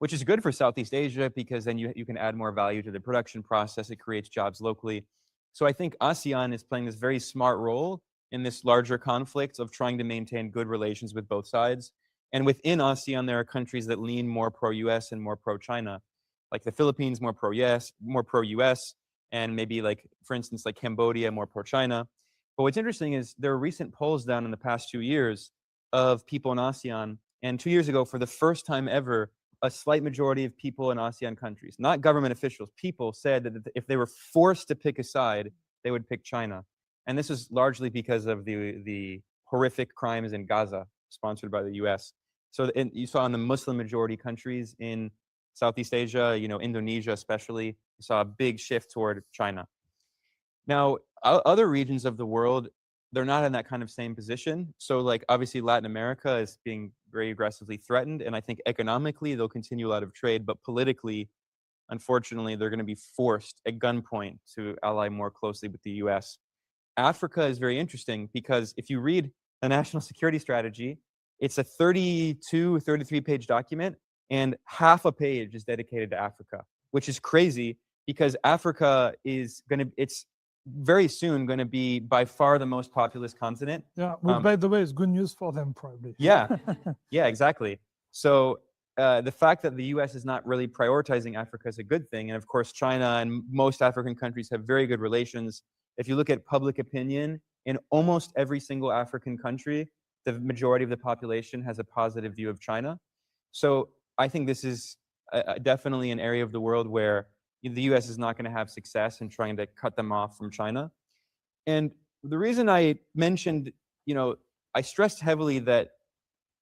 Speaker 3: Which is good for Southeast Asia because then you can add more value to the production process. It creates jobs locally. So I think ASEAN is playing this very smart role in this larger conflict of trying to maintain good relations with both sides. And within ASEAN, there are countries that lean more pro-US and more pro-China, like the Philippines, more pro-US, and maybe like, for instance, like Cambodia, more pro-China. But what's interesting is there are recent polls done in the past 2 years of people in ASEAN. And 2 years ago, for the first time ever, a slight majority of people in ASEAN countries, not government officials, people said that if they were forced to pick a side, they would pick China. And this is largely because of the horrific crimes in Gaza, sponsored by the US. So you saw in the Muslim majority countries in Southeast Asia, Indonesia especially, you saw a big shift toward China. Now, other regions of the world, they're not in that kind of same position. So like obviously Latin America is being very aggressively threatened. And I think economically they'll continue a lot of trade, but politically, unfortunately, they're going to be forced at gunpoint to ally more closely with the US. Africa is very interesting because if you read the National Security Strategy, it's a 33-page document and half a page is dedicated to Africa, which is crazy because Africa is it's very soon going to be by far the most populous continent.
Speaker 2: Yeah, well, by the way, it's good news for them probably.
Speaker 3: Yeah, yeah, exactly. So the fact that the US is not really prioritizing Africa is a good thing. And of course, China and most African countries have very good relations. If you look at public opinion, in almost every single African country, the majority of the population has a positive view of China. So I think this is definitely an area of the world where the US is not going to have success in trying to cut them off from China. And the reason I mentioned, I stressed heavily that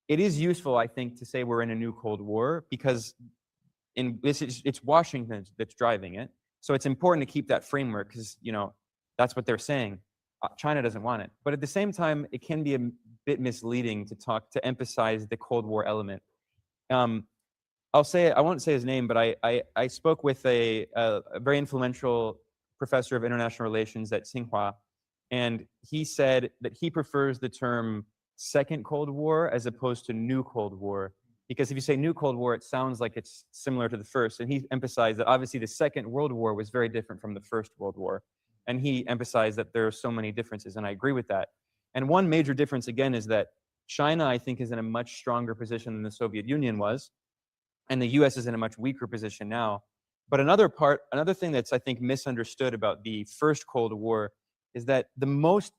Speaker 3: it is useful, I think, to say we're in a new Cold War because it's Washington that's driving it. So it's important to keep that framework because, that's what they're saying. China doesn't want it. But at the same time, it can be a bit misleading to emphasize the Cold War element. I won't say his name, but I spoke with a very influential professor of international relations at Tsinghua, and he said that he prefers the term second Cold War as opposed to new Cold War, because if you say new Cold War, it sounds like it's similar to the first. And he emphasized that obviously the Second World War was very different from the First World War. And he emphasized that there are so many differences, and I agree with that. And one major difference, again, is that China, I think, is in a much stronger position than the Soviet Union was, and the US is in a much weaker position now. But another thing that's, I think, misunderstood about the first Cold War is that most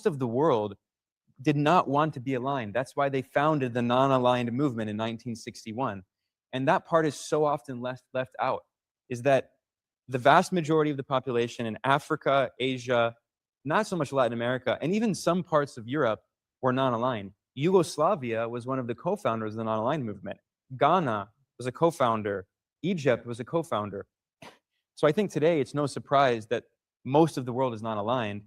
Speaker 3: of the world did not want to be aligned. That's why they founded the non-aligned movement in 1961. And that part is so often left out, is that the vast majority of the population in Africa, Asia, not so much Latin America, and even some parts of Europe were non-aligned. Yugoslavia was one of the co-founders of the non-aligned movement. Ghana was a co-founder. Egypt was a co-founder. So I think today it's no surprise that most of the world is not aligned.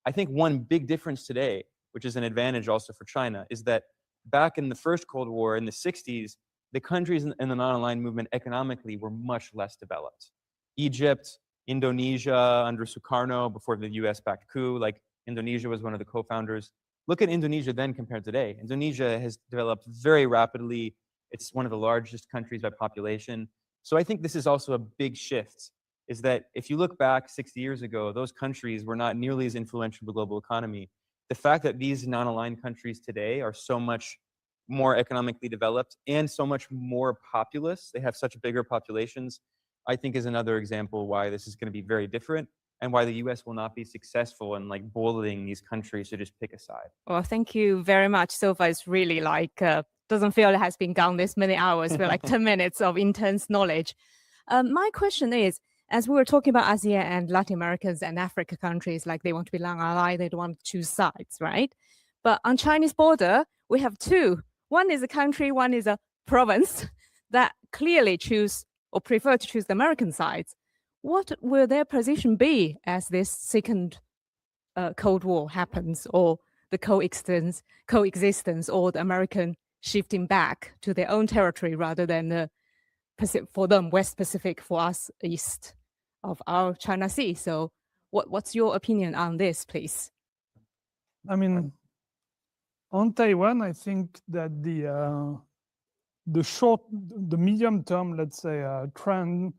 Speaker 3: I think one big difference today, which is an advantage also for China, is that back in the first Cold War in the 60s, the countries in the non-aligned movement economically were much less developed. Egypt, Indonesia under Sukarno before the US-backed coup, like Indonesia was one of the co-founders. Look at Indonesia then compared to today. Indonesia has developed very rapidly. It's one of the largest countries by population. So I think this is also a big shift, is that if you look back 60 years ago, those countries were not nearly as influential in the global economy. The fact that these non-aligned countries today are so much more economically developed and so much more populous, they have such bigger populations, I think is another example why this is going to be very different and why the US will not be successful in like bullying these countries to just pick a side.
Speaker 7: Well, thank you very much. So far, it's really like, doesn't feel it has been gone this many hours, feel like 10 minutes of intense knowledge. My question is, as we were talking about ASEAN and Latin Americans and Africa countries, like they want to be non-aligned, they don't want to choose sides, right? But on Chinese border, we have two. One is a country, one is a province that clearly choose or prefer to choose the American sides. What will their position be as this second Cold War happens, or the coexistence, or the American shifting back to their own territory rather than the for them West Pacific, for us east of our China Sea? So what's your opinion on this, please?
Speaker 2: I mean, on Taiwan, I think that the medium term, let's say, trend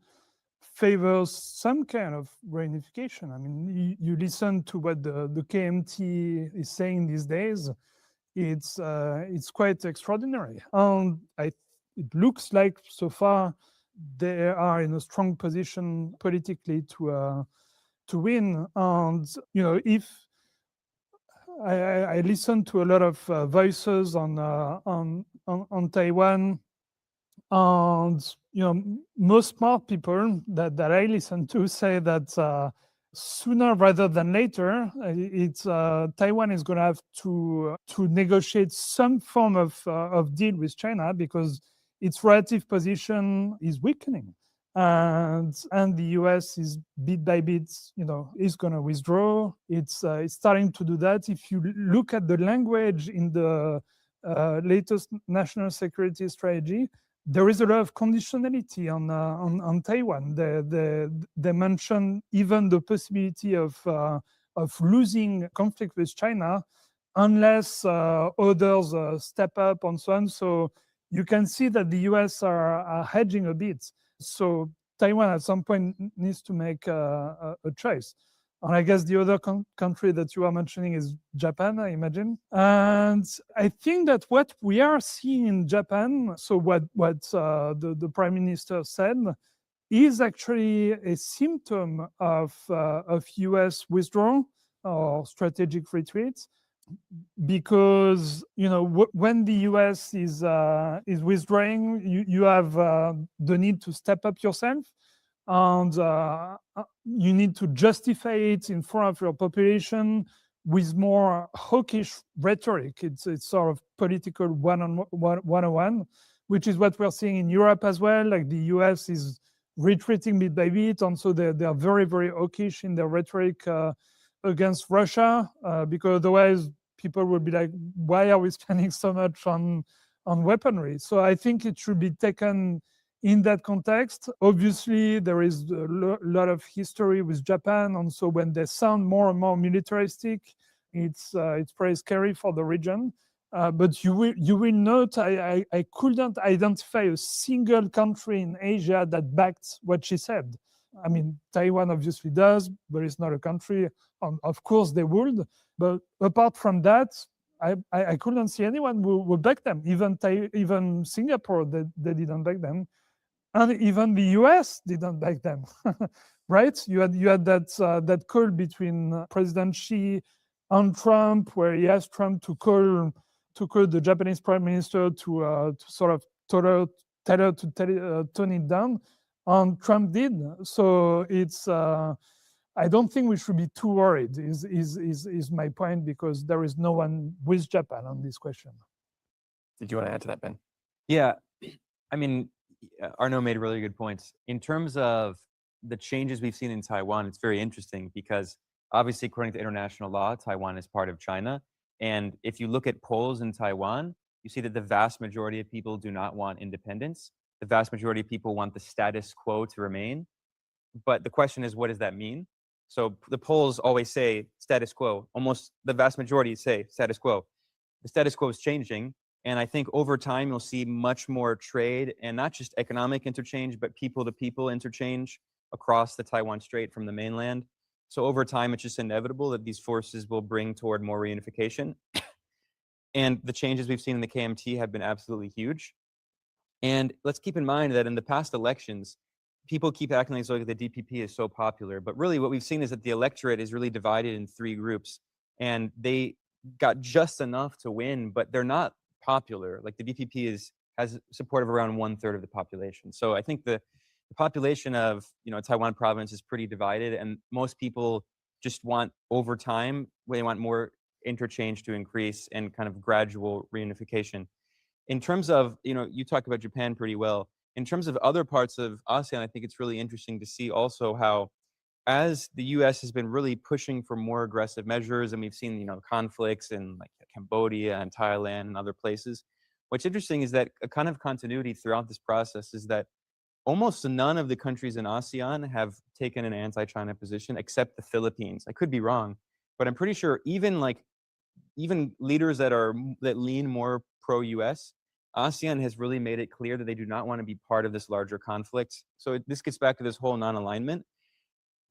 Speaker 2: favors some kind of reunification. I mean, you listen to what the KMT is saying these days. It's quite extraordinary. It looks like so far they are in a strong position politically to win. And if I listen to a lot of voices on Taiwan, and most smart people that I listen to say that sooner rather than later, Taiwan is going to have to negotiate some form of deal with China because its relative position is weakening, and the US is bit by bit, is going to withdraw. It's starting to do that. If you look at the language in the latest national security strategy, there is a lot of conditionality on Taiwan. They mention even the possibility of losing conflict with China unless others step up and so on. So you can see that the US are hedging a bit. So Taiwan at some point needs to make a choice. And I guess the other country that you are mentioning is Japan, I imagine. And I think that what we are seeing in Japan, so what the Prime Minister said, is actually a symptom of US withdrawal or strategic retreat. Because when the US is withdrawing, you have the need to step up yourself, and you need to justify it in front of your population with more hawkish rhetoric. It's sort of political 101, which is what we're seeing in Europe as well. Like the US is retreating bit by bit, and so they are very, very hawkish in their rhetoric against Russia, because otherwise people will be like, why are we spending so much on weaponry? So I think it should be taken in that context. Obviously, there is a lot of history with Japan, and so when they sound more and more militaristic, it's pretty scary for the region. But you will note I couldn't identify a single country in Asia that backed what she said. I mean, Taiwan obviously does, but it's not a country. Of course they would, but apart from that, I couldn't see anyone who back them. Even Singapore, they didn't back them, and even the US didn't back them. Right? You had that call between President Xi and Trump, where he asked Trump to call the Japanese Prime Minister to sort of tell her to tone it down, and Trump did. So it's I don't think we should be too worried. Is my point, because there is no one with Japan on this question.
Speaker 1: Did you want to add to that, Ben?
Speaker 3: Yeah, I mean, Arnaud made really good points. In terms of the changes we've seen in Taiwan, it's very interesting because obviously, according to international law, Taiwan is part of China. And if you look at polls in Taiwan, you see that the vast majority of people do not want independence. The vast majority of people want the status quo to remain. But the question is, what does that mean? So the polls always say status quo. Almost the vast majority say status quo. The status quo is changing. And I think over time, you'll see much more trade and not just economic interchange, but people-to-people interchange across the Taiwan Strait from the mainland. So over time, it's just inevitable that these forces will bring toward more reunification. And the changes we've seen in the KMT have been absolutely huge. And let's keep in mind that in the past elections, people keep acting like the DPP is so popular. But really what we've seen is that the electorate is really divided in three groups. And they got just enough to win, but they're not popular. Like the DPP has support of around 1/3 of the population. So I think the population of Taiwan province is pretty divided, and most people just want over time, they want more interchange to increase and kind of gradual reunification. In terms of, you talked about Japan pretty well. In terms of other parts of ASEAN, I think it's really interesting to see also how, as the US has been really pushing for more aggressive measures, and we've seen, conflicts in like Cambodia and Thailand and other places, what's interesting is that a kind of continuity throughout this process is that almost none of the countries in ASEAN have taken an anti-China position except the Philippines. I could be wrong, but I'm pretty sure even leaders that lean more pro-US, ASEAN has really made it clear that they do not want to be part of this larger conflict. So this gets back to this whole non-alignment.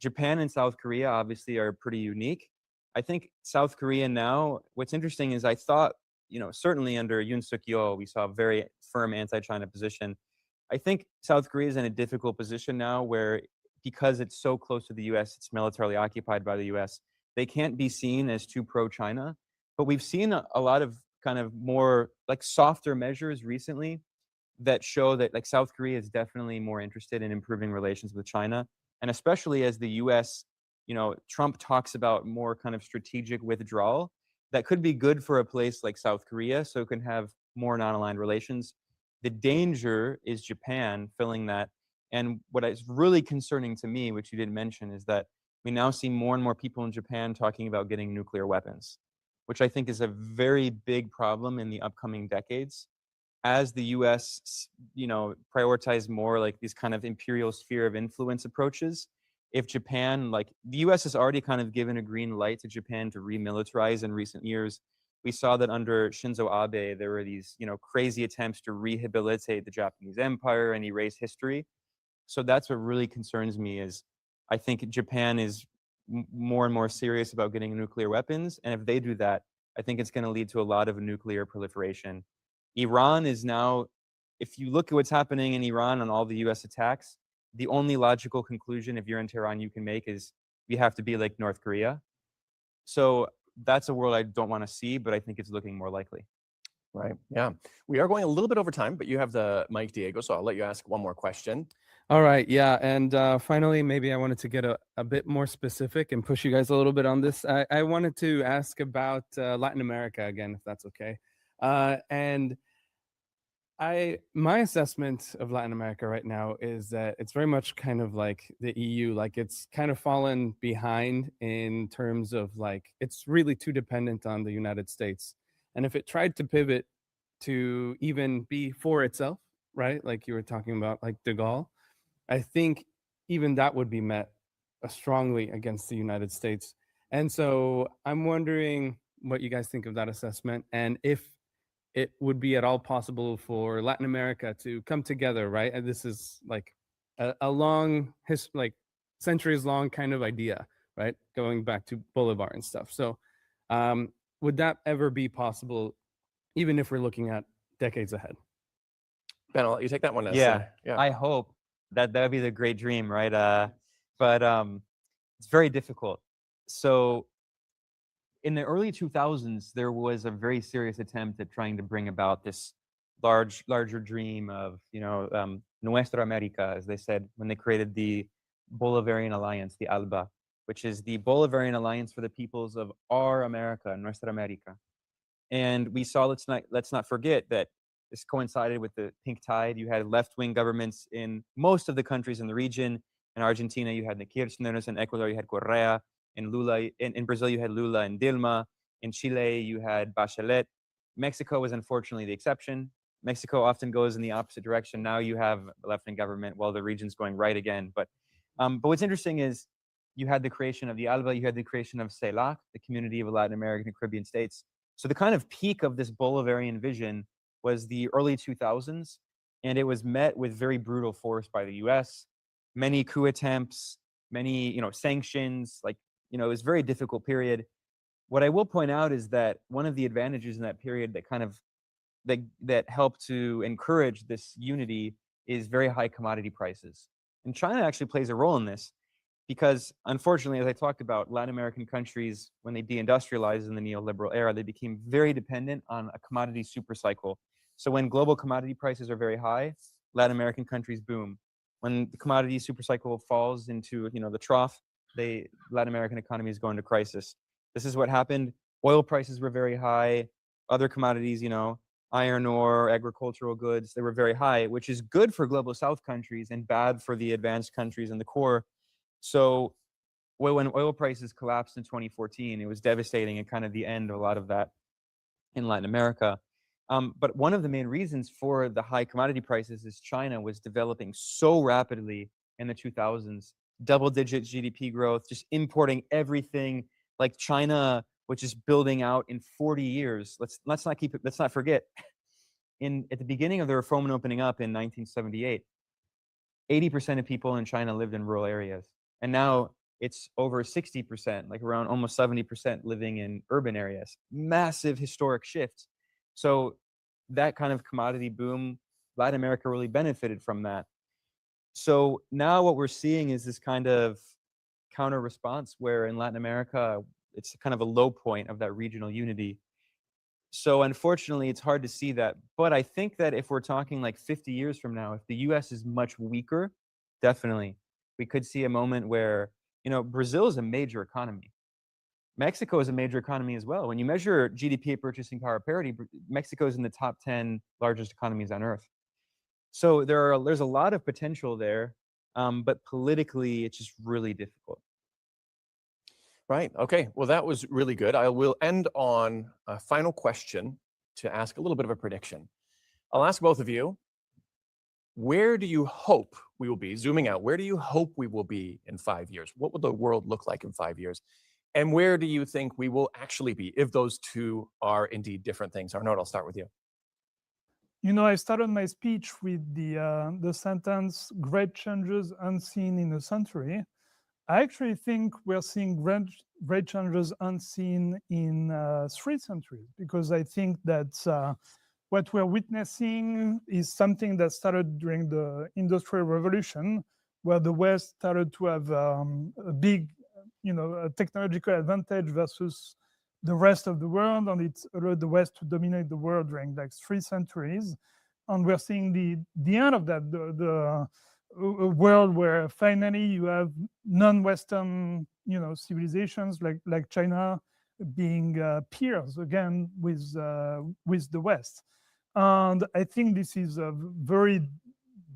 Speaker 3: Japan and South Korea obviously are pretty unique. I think South Korea now, what's interesting is I thought, certainly under Yoon Suk-yeol, we saw a very firm anti-China position. I think South Korea is in a difficult position now where, because it's so close to the US, it's militarily occupied by the US, they can't be seen as too pro-China. But we've seen a lot of kind of more like softer measures recently that show that like South Korea is definitely more interested in improving relations with China. And especially as the US, Trump talks about more kind of strategic withdrawal, that could be good for a place like South Korea, so it can have more non-aligned relations. The danger is Japan filling that. And what is really concerning to me, which you didn't mention, is that we now see more and more people in Japan talking about getting nuclear weapons, which I think is a very big problem in the upcoming decades. As the US, prioritize more like these kind of imperial sphere of influence approaches, if Japan, like the US has already kind of given a green light to Japan to remilitarize in recent years. We saw that under Shinzo Abe, there were these, crazy attempts to rehabilitate the Japanese empire and erase history. So that's what really concerns me is I think Japan is more and more serious about getting nuclear weapons. And if they do that, I think it's going to lead to a lot of nuclear proliferation. Iran is now, if you look at what's happening in Iran on all the US attacks, the only logical conclusion, if you're in Tehran, you can make is we have to be like North Korea. So that's a world I don't want to see, but I think it's looking more likely.
Speaker 1: Right. Yeah. We are going a little bit over time, but you have the mic, Diego, so I'll let you ask one more question.
Speaker 4: All right. Yeah. And finally, maybe I wanted to get a bit more specific and push you guys a little bit on this. I wanted to ask about Latin America again, if that's okay. And My assessment of Latin America right now is that it's very much kind of like the EU, like it's kind of fallen behind in terms of like, it's really too dependent on the United States. And if it tried to pivot to even be for itself, right? Like you were talking about, like de Gaulle, I think even that would be met strongly against the United States. And so I'm wondering what you guys think of that assessment, and if it would be at all possible for Latin America to come together, right? And this is like a long, like centuries long kind of idea, right? Going back to Bolivar and stuff. So would that ever be possible, even if we're looking at decades ahead?
Speaker 1: Ben, I'll let you take that one.
Speaker 3: Yeah, I hope that would be the great dream, right? But it's very difficult. So in the early 2000s, there was a very serious attempt at trying to bring about this larger dream of, Nuestra America, as they said, when they created the Bolivarian Alliance, the ALBA, which is the Bolivarian Alliance for the peoples of our America, Nuestra America. And we saw, let's not forget that this coincided with the pink tide. You had left-wing governments in most of the countries in the region. In Argentina, you had the Kirchners. In Ecuador, you had Correa. In Lula, in Brazil, you had Lula and Dilma. In Chile, you had Bachelet. Mexico was unfortunately the exception. Mexico often goes in the opposite direction. Now you have a left-wing government while the region's going right again. But what's interesting is you had the creation of the ALBA, you had the creation of CELAC, the Community of Latin American and Caribbean States. So the kind of peak of this Bolivarian vision was the early 2000s, and it was met with very brutal force by the US. Many coup attempts, many sanctions, it was a very difficult period. What I will point out is that one of the advantages in that period that helped to encourage this unity is very high commodity prices. And China actually plays a role in this because, unfortunately, as I talked about, Latin American countries, when they deindustrialized in the neoliberal era, they became very dependent on a commodity supercycle. So when global commodity prices are very high, Latin American countries boom. When the commodity supercycle falls into the trough, Latin American economies go into crisis. This is what happened. Oil prices were very high. Other commodities, iron ore, agricultural goods, they were very high, which is good for global South countries and bad for the advanced countries in the core. So when oil prices collapsed in 2014, it was devastating and kind of the end of a lot of that in Latin America. But one of the main reasons for the high commodity prices is China was developing so rapidly in the 2000s. Double-digit GDP growth, just importing everything. Like China, which is building out in 40 years. Let's not forget. At the beginning of the reform and opening up in 1978, 80% of people in China lived in rural areas, and now it's over 60%, like around almost 70% living in urban areas. Massive historic shift. So that kind of commodity boom, Latin America really benefited from that. So now what we're seeing is this kind of counter response where in Latin America, it's kind of a low point of that regional unity. So unfortunately, it's hard to see that. But I think that if we're talking like 50 years from now, if the US is much weaker, definitely, we could see a moment where, Brazil is a major economy. Mexico is a major economy as well. When you measure GDP purchasing power parity, Mexico is in the top 10 largest economies on earth. So there's a lot of potential there, but politically, it's just really difficult.
Speaker 1: Right. Okay. Well, that was really good. I will end on a final question to ask a little bit of a prediction. I'll ask both of you, where do you hope we will be? Zooming out, where do you hope we will be in 5 years? What will the world look like in 5 years? And where do you think we will actually be if those two are indeed different things? Arnaud, I'll start with you.
Speaker 2: I started my speech with the sentence, great changes unseen in a century. I actually think we're seeing great changes unseen in 3 centuries, because I think that what we're witnessing is something that started during the Industrial Revolution, where the West started to have a big, a technological advantage versus the rest of the world, and it allowed the West to dominate the world during like 3 centuries. And we're seeing the end of that, a world where finally you have non-Western, civilizations like China being peers again with the West. And I think this is a very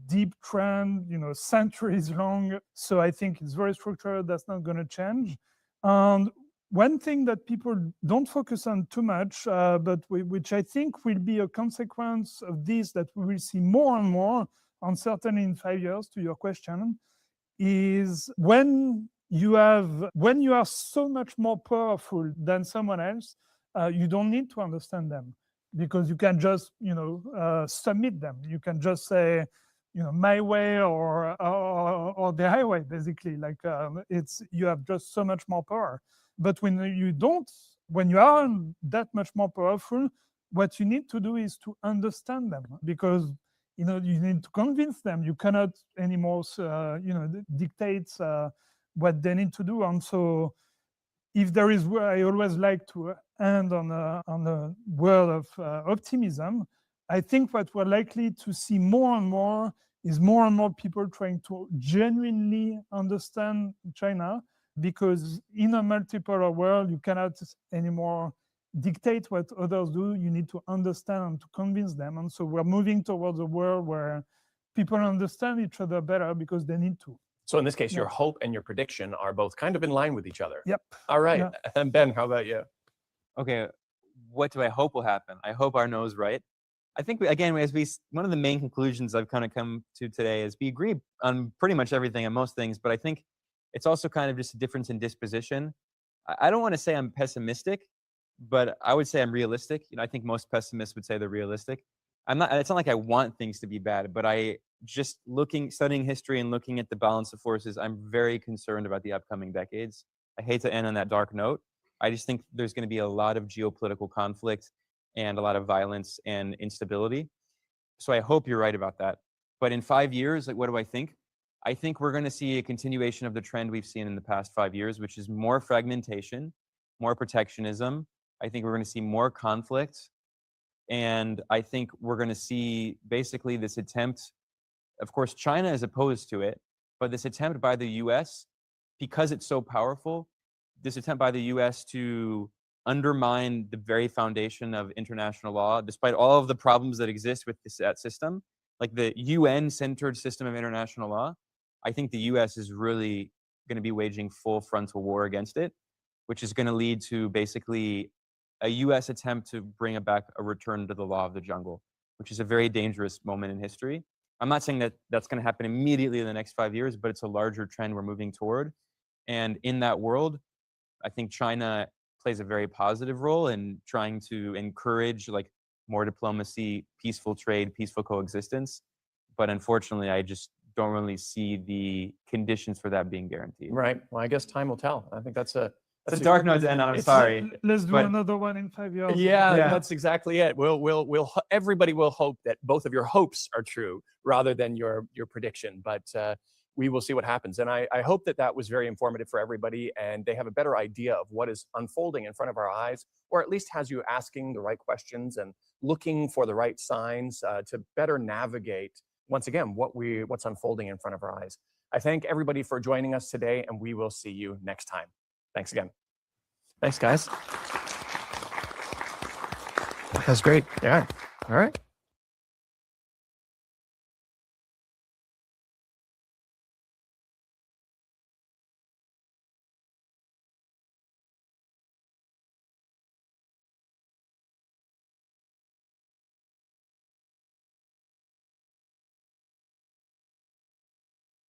Speaker 2: deep trend, centuries long. So I think it's very structured. That's not going to change. And one thing that people don't focus on too much, but which I think will be a consequence of this, that we will see more and more, and certainly in 5 years, to your question, is when you are so much more powerful than someone else, you don't need to understand them, because you can just submit them. You can just say, my way or the highway, basically. Like you have just so much more power. But when you are that much more powerful, what you need to do is to understand them, because you need to convince them. You cannot anymore dictate what they need to do. And so if there is, I always like to end on a word of optimism. I think what we're likely to see more and more is more and more people trying to genuinely understand China, because in a multipolar world, you cannot anymore dictate what others do. You need to understand and to convince them. And so we're moving towards a world where people understand each other better because they need to.
Speaker 1: So in this case, your hope and your prediction are both kind of in line with each other.
Speaker 2: Yep.
Speaker 1: All right.
Speaker 2: Yeah.
Speaker 1: And Ben, how about you?
Speaker 3: Okay, what do I hope will happen? I hope Arnaud's right. I think, one of the main conclusions I've kind of come to today is we agree on pretty much everything and most things, but I think it's also kind of just a difference in disposition. I don't want to say I'm pessimistic, but I would say I'm realistic. I think most pessimists would say they're realistic. It's not like I want things to be bad, but studying history and looking at the balance of forces, I'm very concerned about the upcoming decades. I hate to end on that dark note. I just think there's going to be a lot of geopolitical conflict and a lot of violence and instability. So I hope you're right about that. But in 5 years, what do I think? I think we're going to see a continuation of the trend we've seen in the past 5 years, which is more fragmentation, more protectionism. I think we're going to see more conflict. And I think we're going to see basically this attempt. Of course, China is opposed to it, but this attempt by the US, because it's so powerful, this attempt by the US to undermine the very foundation of international law, despite all of the problems that exist with that system, like the UN-centered system of international law, I think the US is really going to be waging full frontal war against it, which is going to lead to basically a US attempt to bring back a return to the law of the jungle, which is a very dangerous moment in history. I'm not saying that that's going to happen immediately in the next 5 years, but it's a larger trend we're moving toward. And in that world, I think China plays a very positive role in trying to encourage more diplomacy, peaceful trade, peaceful coexistence. But unfortunately, I just don't really see the conditions for that being guaranteed.
Speaker 1: Right. Well, I guess time will tell. I think that's a
Speaker 3: dark note to end on. I'm sorry.
Speaker 2: Let's do another one in 5 years.
Speaker 1: Yeah, that's exactly it. Everybody will hope that both of your hopes are true rather than your prediction. But we will see what happens. And I hope that was very informative for everybody, and they have a better idea of what is unfolding in front of our eyes, or at least has you asking the right questions and looking for the right signs to better navigate, once again, what's unfolding in front of our eyes. I thank everybody for joining us today, and we will see you next time. Thanks again. Thanks, guys. That's great. Yeah. All right.